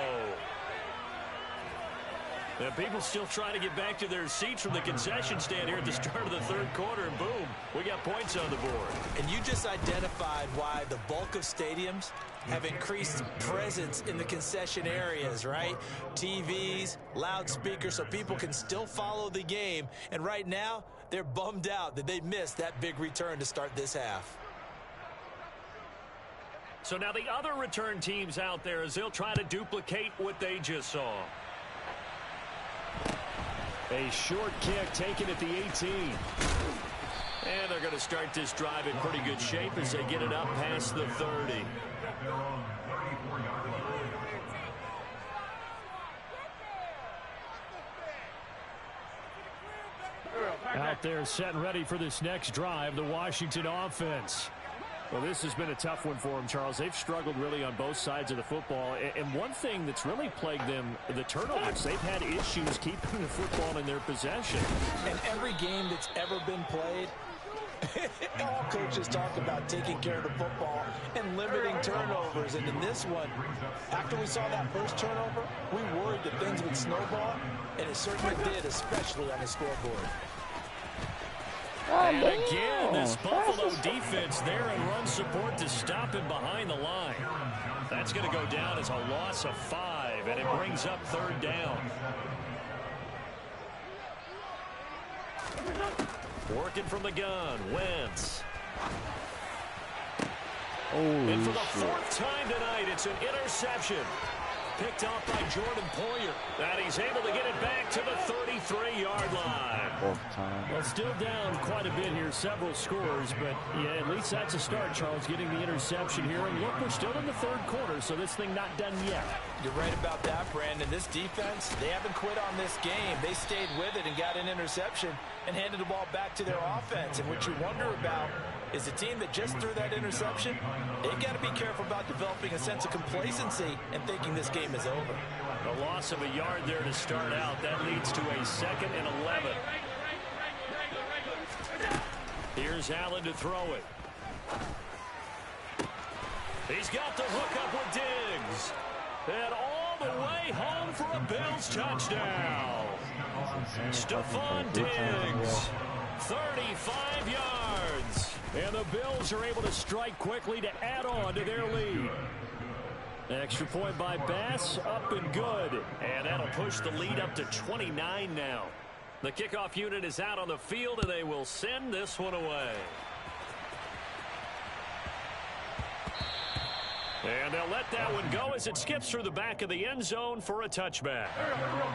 And people still trying to get back to their seats from the concession stand here at the start of the 3rd quarter. And boom, we got points on the board. And you just identified why the bulk of stadiums have increased presence in the concession areas, right? TVs, loudspeakers, so people can still follow the game. And right now, they're bummed out that they missed that big return to start this half. So now the other return teams out there as they'll try to duplicate what they just saw. A short kick taken at the 18. And they're going to start this drive in pretty good shape as they get it up past the 30. Out there set and ready for this next drive, the Washington offense. Well, this has been a tough one for them, Charles. They've struggled really on both sides of the football. And one thing that's really plagued them, the turnovers. They've had issues keeping the football in their possession. And every game that's ever been played, all coaches talk about taking care of the football and limiting turnovers. And in this one, after we saw that first turnover, we worried that things would snowball, and it certainly did, especially on the scoreboard. And again, this Buffalo defense there in run support to stop him behind the line. That's going to go down as a loss of 5, and it brings up 3rd down. Working from the gun, Wentz. And for the 4th time tonight, it's an interception. Picked off by Jordan Poyer. And he's able to get it back to the 33-yard line. Well, still down quite a bit here, several scores, but yeah, at least that's a start, Charles, getting the interception here. And look, we're still in the 3rd quarter, so this thing not done yet. You're right about that, Brandon. This defense, they haven't quit on this game. They stayed with it and got an interception and handed the ball back to their offense. And what you wonder about is the team that just threw that interception, they've got to be careful about developing a sense of complacency and thinking this game is over. A loss of a yard there to start out. That leads to a 2nd and 11. Here's Allen to throw it. He's got the hook up with Diggs. And all the way home for a Bills touchdown. Stephon Diggs, 35 yards. And the Bills are able to strike quickly to add on to their lead. Extra point by Bass, up and good. And that'll push the lead up to 29 now. The kickoff unit is out on the field, and they will send this one away. And they'll let that one go as it skips through the back of the end zone for a touchback.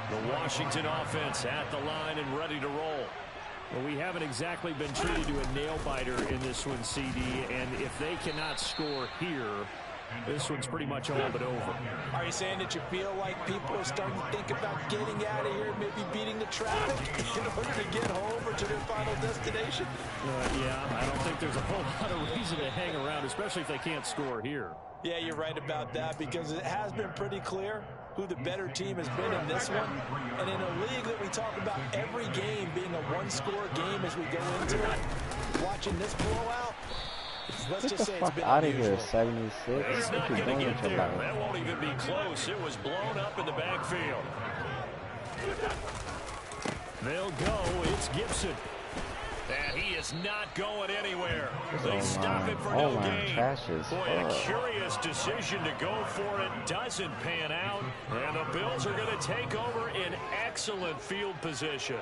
The Washington offense at the line and ready to roll. Well, we haven't exactly been treated to a nail-biter in this one, CD, and if they cannot score here, this one's pretty much all but over. Are you saying that you feel like people are starting to think about getting out of here, maybe beating the traffic in order to get home or to their final destination? Yeah, I don't think there's a whole lot of reason to hang around, especially if they can't score here. Yeah, you're right about that, because it has been pretty clear who the better team has been in this one. And in a league that we talk about every game being a one-score game as we go into it, watching this blowout, let's just say it's been out of unusual. here, 76. He's not going to get there. That won't even be close. It was blown up in the backfield. They'll go. It's Gibson. And he is not going anywhere. They stop him for no gain. Boy, a curious decision to go for it. Doesn't pan out. And the Bills are going to take over in excellent field position.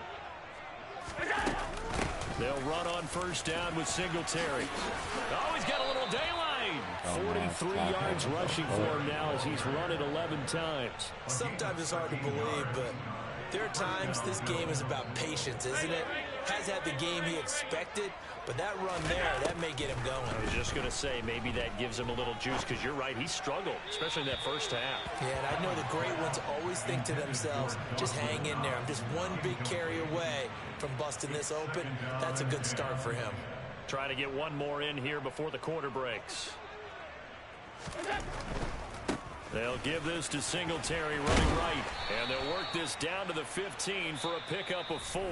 They'll run on 1st down with Singletary. Oh, he's got a little daylight. 43 yards rushing for him now as he's run it 11 times. Sometimes it's hard to believe, but there are times this game is about patience, isn't it? Has had the game he expected, but that run there, that may get him going. I was just going to say, maybe that gives him a little juice, because you're right, he struggled, especially in that first half. Yeah, and I know the great ones always think to themselves, just hang in there. I'm just one big carry away from busting this open. That's a good start for him. Try to get one more in here before the quarter breaks. They'll give this to Singletary running right, and they'll work this down to the 15 for a pickup of 4.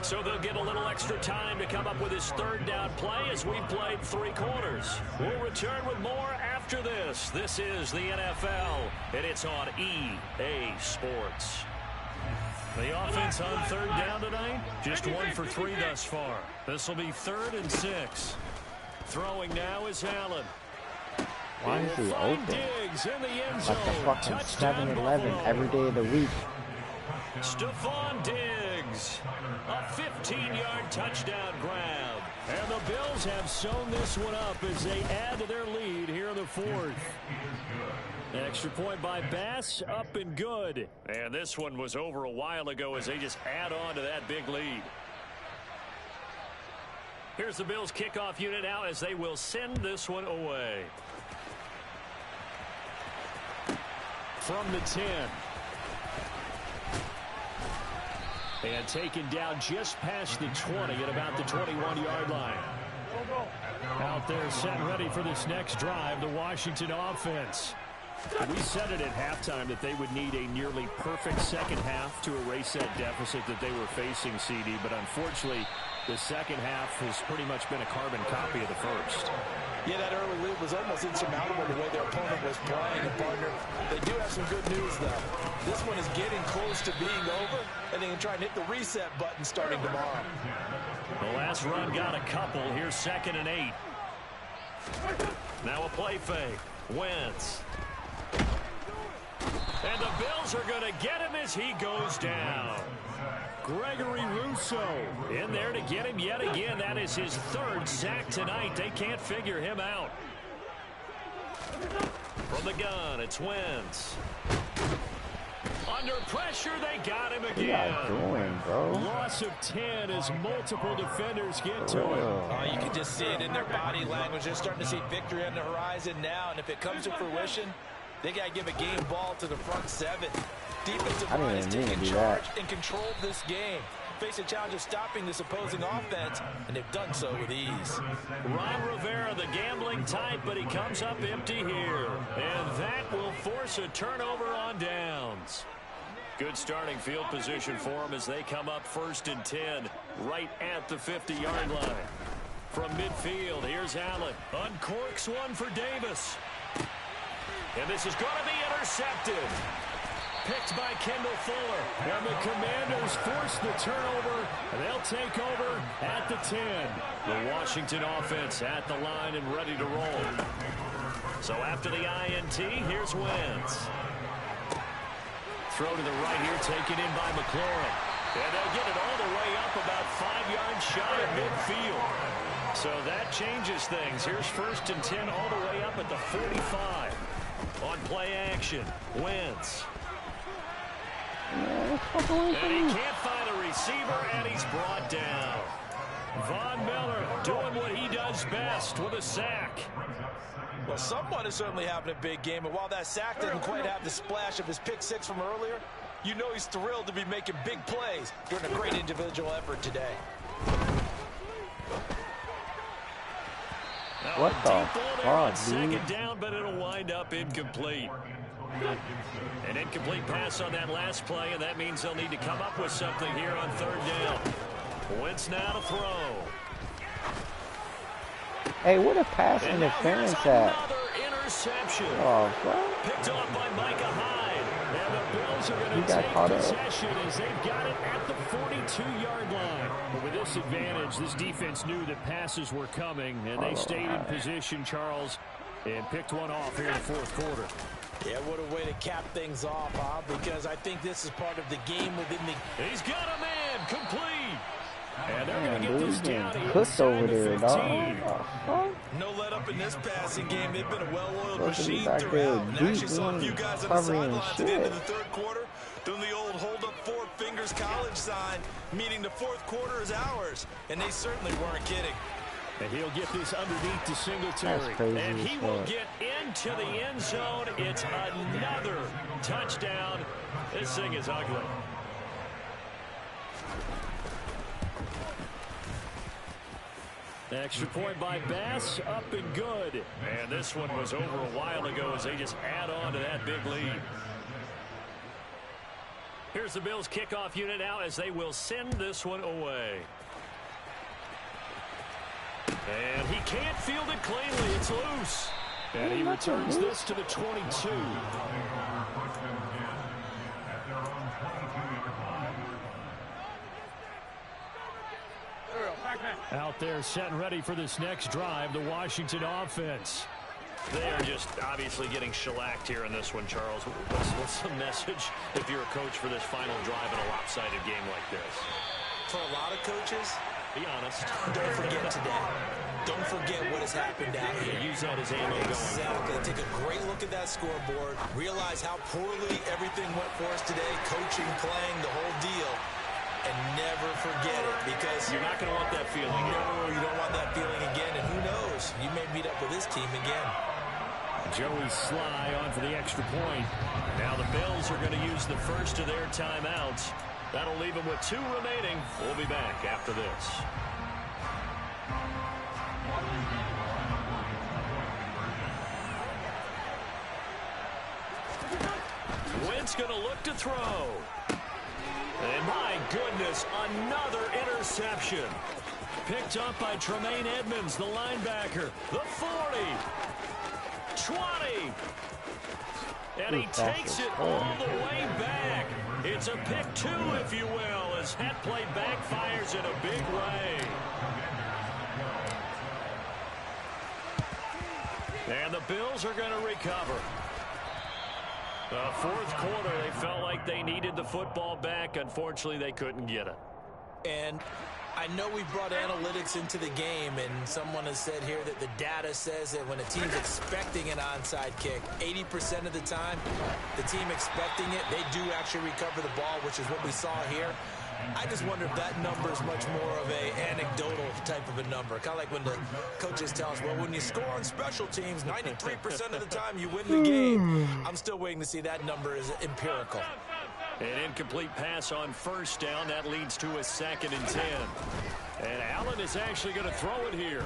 So they'll get a little extra time to come up with his 3rd down play as we've played 3 quarters. We'll return with more after this. This is the NFL, and it's on EA Sports. The offense on 3rd down tonight, just 1 for 3 thus far. This will be 3rd and 6. Throwing now is Allen. Why is he open? Diggs in the end Like zone. the fucking 7-Eleven every day of the week. Stephon Diggs, a 15-yard touchdown grab. And the Bills have sewn this one up as they add to their lead here in the 4th. Extra point by Bass, up and good. And this one was over a while ago as they just add on to that big lead. Here's the Bills kickoff unit out as they will send this one away. From the 10. And taken down just past the 20 at about the 21-yard line. Out there set ready for this next drive, the Washington offense. We said it at halftime that they would need a nearly perfect second half to erase that deficit that they were facing, CD, but unfortunately, the second half has pretty much been a carbon copy of the first. Yeah, that early lead was almost insurmountable the way their opponent was playing, and partner, they do have some good news, though. This one is getting close to being over, and they can try and hit the reset button starting tomorrow. The last run got a couple. Here's 2nd and 8. Now a play fake. Wentz. And the Bills are going to get him as he goes down. Gregory Rousseau in there to get him yet again. That is his 3rd sack tonight. They can't figure him out. From the gun, it's Wentz. Under pressure, they got him again. What are you doing, bro? Loss of 10 as multiple defenders get to him. Oh, you can just see it in their body language. They're starting to see victory on the horizon now, and if it comes to fruition, they got to give a game ball to the front 7. Defensive line has taken charge and controlled this game. Face a challenge of stopping this opposing offense, and they've done so with ease. Ron Rivera, the gambling type, but he comes up empty here. And that will force a turnover on downs. Good starting field position for them as they come up 1st and 10, right at the 50-yard line. From midfield, here's Allen. Uncorks one for Davis. And this is going to be intercepted. Picked by Kendall Fuller. And the Commanders force the turnover, and they'll take over at the 10. The Washington offense at the line and ready to roll. So after the INT, here's Wentz. Throw to the right here, taken in by McLaurin. And they'll get it all the way up about 5 yards shy of midfield. So that changes things. Here's 1st and 10 all the way up at the 45. On play action, Wentz. And he can't find a receiver, and he's brought down. Von Miller doing what he does best with a sack. Well, someone is certainly having a big game, and while that sack didn't quite have the splash of his pick 6 from earlier, you know he's thrilled to be making big plays during a great individual effort today. Now what the fuck, second down, but it'll wind up incomplete. An incomplete pass on that last play, and that means they'll need to come up with something here on 3rd down. Wentz now to throw. Hey, what a pass interference at. Another interception. Oh, bro. Picked off by Micah Hyde. And the Bills are going to take possession as they've got it at the 42-yard line. But with this advantage, this defense knew that passes were coming, and they stayed in position, Charles, and picked one off here in the 4th quarter. Yeah, what a way to cap things off, huh? Because I think this is part of the game within the... He's got a man complete. And they're going to get this down cooked over there, dog. No let up in this passing game. They've been a well-oiled machine throughout. And actually saw a few guys on the sidelines at the end of the 3rd quarter doing the old hold up 4 fingers college sign, meaning the 4th quarter is ours. And they certainly weren't kidding. And he'll get this underneath to Singletary. And he will get into the end zone. It's another touchdown. This thing is ugly. Extra point by Bass, up and good. And this one was over a while ago as they just add on to that big lead. Here's the Bills kickoff unit now as they will send this one away. And he can't field it cleanly. It's loose. And he returns this to the 22. Out there set and ready for this next drive, the Washington offense. They are just obviously getting shellacked here in this one, Charles. What's the message if you're a coach for this final drive in a lopsided game like this? For a lot of coaches, be honest. Don't forget today. Don't forget what has happened out here. Use that as ammo going. Exactly. Take a great look at that scoreboard. Realize how poorly everything went for us today. Coaching, playing, the whole deal. And never forget it, because you're not going to want that feeling again. No, you don't want that feeling again. And who knows? You may meet up with this team again. Joey Sly on for the extra point. Now the Bills are going to use the first of their timeouts. That'll leave them with 2 remaining. We'll be back after this. Wentz going to look to throw. And my goodness, another interception. Picked up by Tremaine Edmonds, the linebacker. The 40. 20. And he takes it all the way back. It's a pick 2, if you will, as that play backfires in a big way. And the Bills are going to recover. The fourth quarter, they felt like they needed the football back. Unfortunately, they couldn't get it. And I know we brought analytics into the game, and someone has said here that the data says that when a team's expecting an onside kick, 80% of the time, the team expecting it, they do actually recover the ball, which is what we saw here. I just wonder if that number is much more of a anecdotal type of a number. Kind of like when the coaches tell us, well, when you score on special teams, 93% of the time you win the game. I'm still waiting to see that number is empirical. An incomplete pass on first down. That leads to a 2nd and 10. And Allen is actually going to throw it here.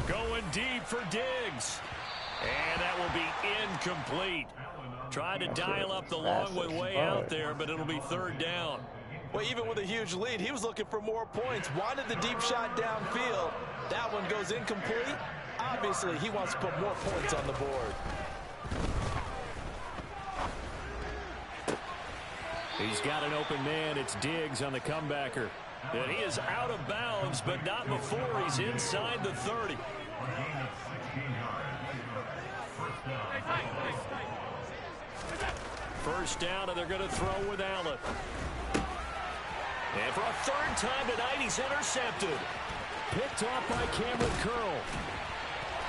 Going deep for Diggs. And that will be incomplete. Trying to dial up the long way out there, but it'll be 3rd down. Well, even with a huge lead, he was looking for more points. Wanted the deep shot downfield. That one goes incomplete. Obviously, he wants to put more points on the board. He's got an open man. It's Diggs on the comebacker. And he is out of bounds, but not before he's inside the 30. First down, and they're going to throw with Allen. And for a 3rd time tonight, he's intercepted. Picked off by Cameron Curl.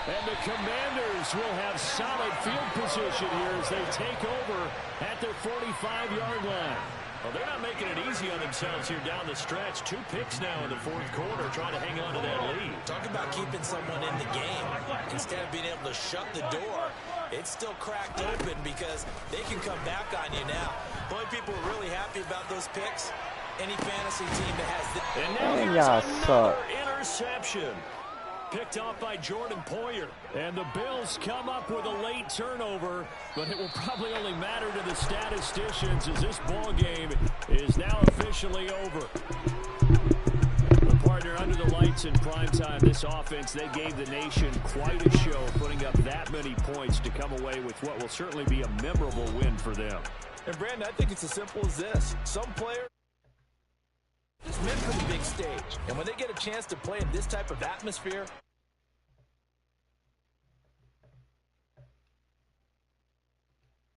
And the Commanders will have solid field position here as they take over at their 45-yard line. Well, they're not making it easy on themselves here down the stretch. 2 picks now in the 4th quarter, trying to hang on to that lead. Talk about keeping someone in the game. Instead of being able to shut the door, it's still cracked open because they can come back on you now. The only people who are really happy about those picks, any fantasy team that has this. And now here's another interception. Picked off by Jordan Poyer. And the Bills come up with a late turnover, but it will probably only matter to the statisticians as this ball game is now officially over. But partner, under the lights in primetime, this offense, they gave the nation quite a show, putting up that many points to come away with what will certainly be a memorable win for them. And Brandon, I think it's as simple as this. Some players is meant for the big stage. And when they get a chance to play in this type of atmosphere,